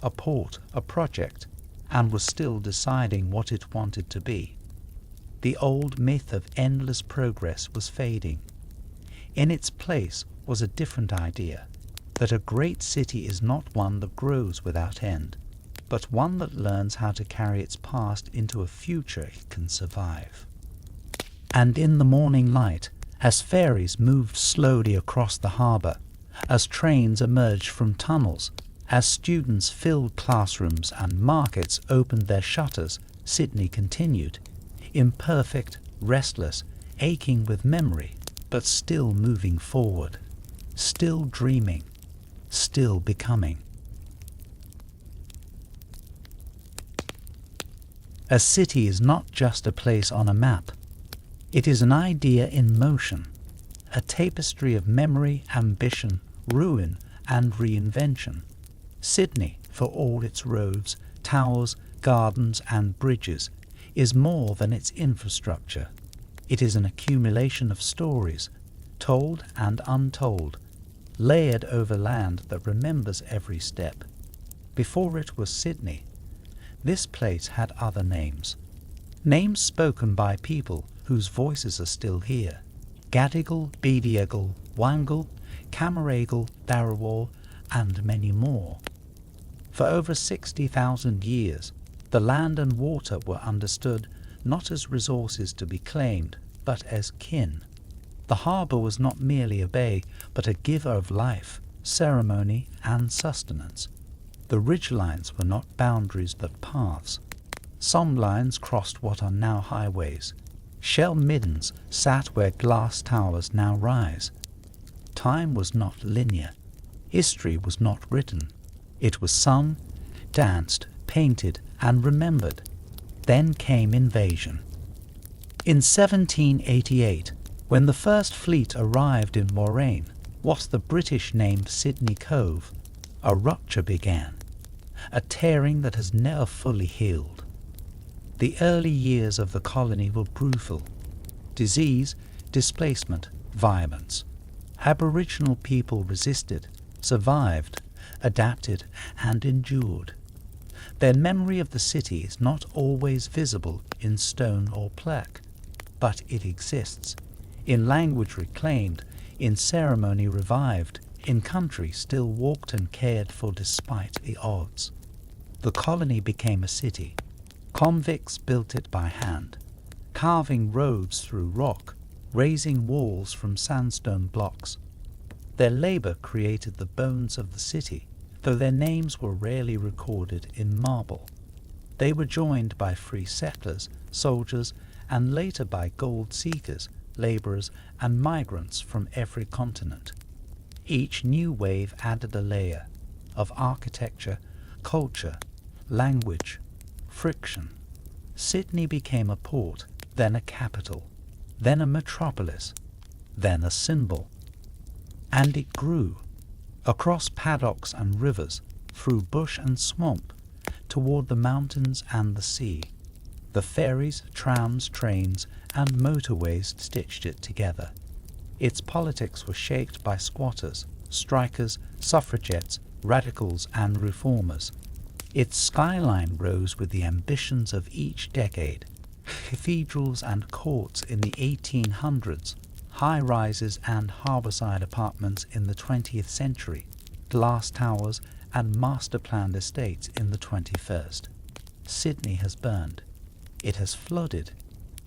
a port, a project, and was still deciding what it wanted to be. The old myth of endless progress was fading. In its place was a different idea, that a great city is not one that grows without end, but one that learns how to carry its past into a future it can survive. And in the morning light, as ferries moved slowly across the harbour, as trains emerged from tunnels, as students filled classrooms and markets opened their shutters, Sydney continued, imperfect, restless, aching with memory, but still moving forward, still dreaming, still becoming. A city is not just a place on a map. It is an idea in motion, a tapestry of memory, ambition, ruin, and reinvention. Sydney, for all its roads, towers, gardens, and bridges, is more than its infrastructure. It is an accumulation of stories, told and untold, layered over land that remembers every step. Before it was Sydney, this place had other names. Names spoken by people whose voices are still here: Gadigal, Bediagal, Wangal, Camaragal, Darawal, and many more. For over 60,000 years, the land and water were understood not as resources to be claimed, but as kin. The harbour was not merely a bay, but a giver of life, ceremony, and sustenance. The ridgelines were not boundaries but paths. Some lines crossed what are now highways. Shell middens sat where glass towers now rise. Time was not linear. History was not written. It was sung, danced, painted, and remembered. Then came invasion. In 1788, when the first fleet arrived in Moraine, what the British named Sydney Cove, a rupture began, a tearing that has never fully healed. The early years of the colony were brutal. Disease, displacement, violence. Aboriginal people resisted, survived, adapted, and endured. Their memory of the city is not always visible in stone or plaque, but it exists, in language reclaimed, in ceremony revived, in country still walked and cared for despite the odds. The colony became a city. Convicts built it by hand, carving roads through rock, raising walls from sandstone blocks. Their labour created the bones of the city, though their names were rarely recorded in marble. They were joined by free settlers, soldiers, and later by gold seekers, labourers, and migrants from every continent. Each new wave added a layer of architecture, culture, language, friction. Sydney became a port, then a capital, then a metropolis, then a symbol. And it grew, across paddocks and rivers, through bush and swamp, toward the mountains and the sea. The ferries, trams, trains, and motorways stitched it together. Its politics were shaped by squatters, strikers, suffragettes, radicals, and reformers. Its skyline rose with the ambitions of each decade. Cathedrals and courts in the 1800s, high-rises and harbourside apartments in the 20th century, glass towers and master-planned estates in the 21st. Sydney has burned. It has flooded.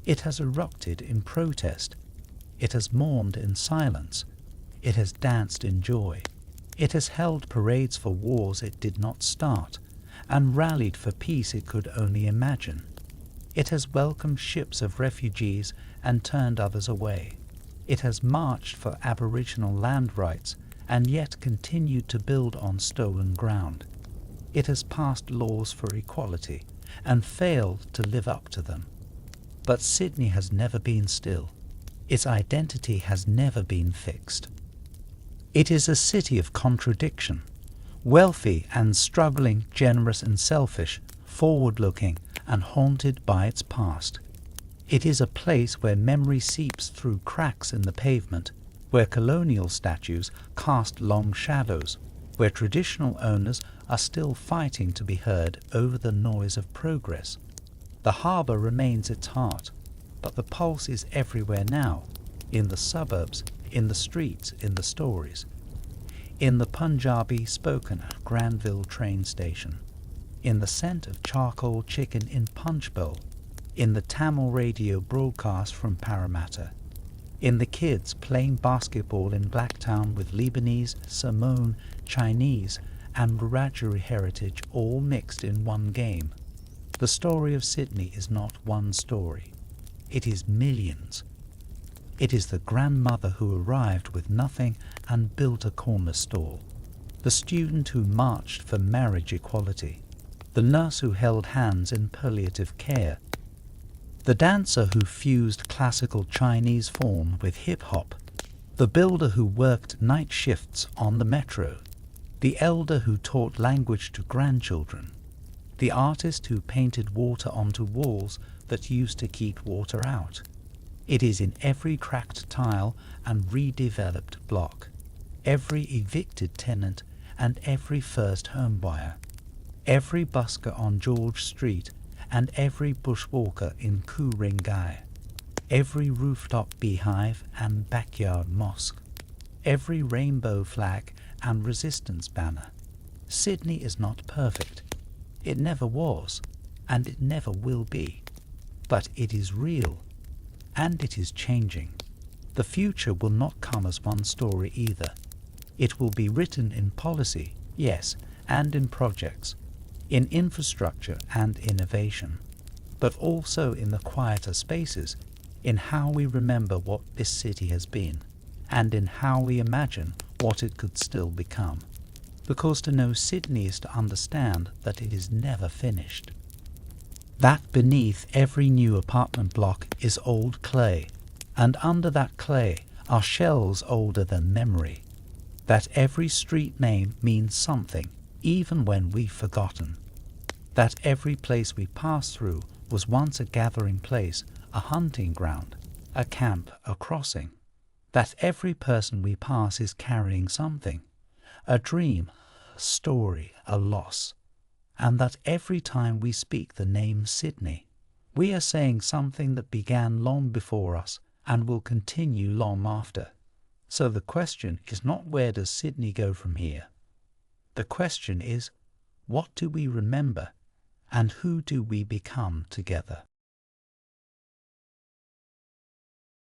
It has erupted in protest. It has mourned in silence. It has danced in joy. It has held parades for wars it did not start, and rallied for peace it could only imagine. It has welcomed ships of refugees and turned others away. It has marched for Aboriginal land rights and yet continued to build on stolen ground. It has passed laws for equality and failed to live up to them. But Sydney has never been still. Its identity has never been fixed. It is a city of contradiction, Wealthy and struggling, generous and selfish, forward-looking and haunted by its past. It is a place where memory seeps through cracks in the pavement, where colonial statues cast long shadows, where traditional owners are still fighting to be heard over the noise of progress. The harbour remains its heart, but the pulse is everywhere now, in the suburbs, in the streets, in the stories. In the Punjabi spoken at Granville train station, in the scent of charcoal chicken in Punch Bowl, in the Tamil radio broadcast from Parramatta, in the kids playing basketball in Blacktown with Lebanese, Samoan, Chinese and Wiradjuri heritage all mixed in one game. The story of Sydney is not one story. It is millions. It is the grandmother who arrived with nothing and built a corner store, the student who marched for marriage equality, the nurse who held hands in palliative care, the dancer who fused classical Chinese form with hip-hop, the builder who worked night shifts on the metro, the elder who taught language to grandchildren, the artist who painted water onto walls that used to keep water out. It is in every cracked tile and redeveloped block, every evicted tenant and every first home buyer, every busker on George Street and every bushwalker in Ku-ring-gai, every rooftop beehive and backyard mosque, every rainbow flag and resistance banner. Sydney is not perfect. It never was, and it never will be. But it is real, and it is changing. The future will not come as one story either. It will be written in policy, yes, and in projects, in infrastructure and innovation, but also in the quieter spaces, in how we remember what this city has been, and in how we imagine what it could still become. Because to know Sydney is to understand that it is never finished. That beneath every new apartment block is old clay, and under that clay are shells older than memory. That every street name means something, even when we've forgotten. That every place we pass through was once a gathering place, a hunting ground, a camp, a crossing. That every person we pass is carrying something, a dream, a story, a loss. And that every time we speak the name Sydney, we are saying something that began long before us and will continue long after. So the question is not where does Sydney go from here? The question is, what do we remember and who do we become together?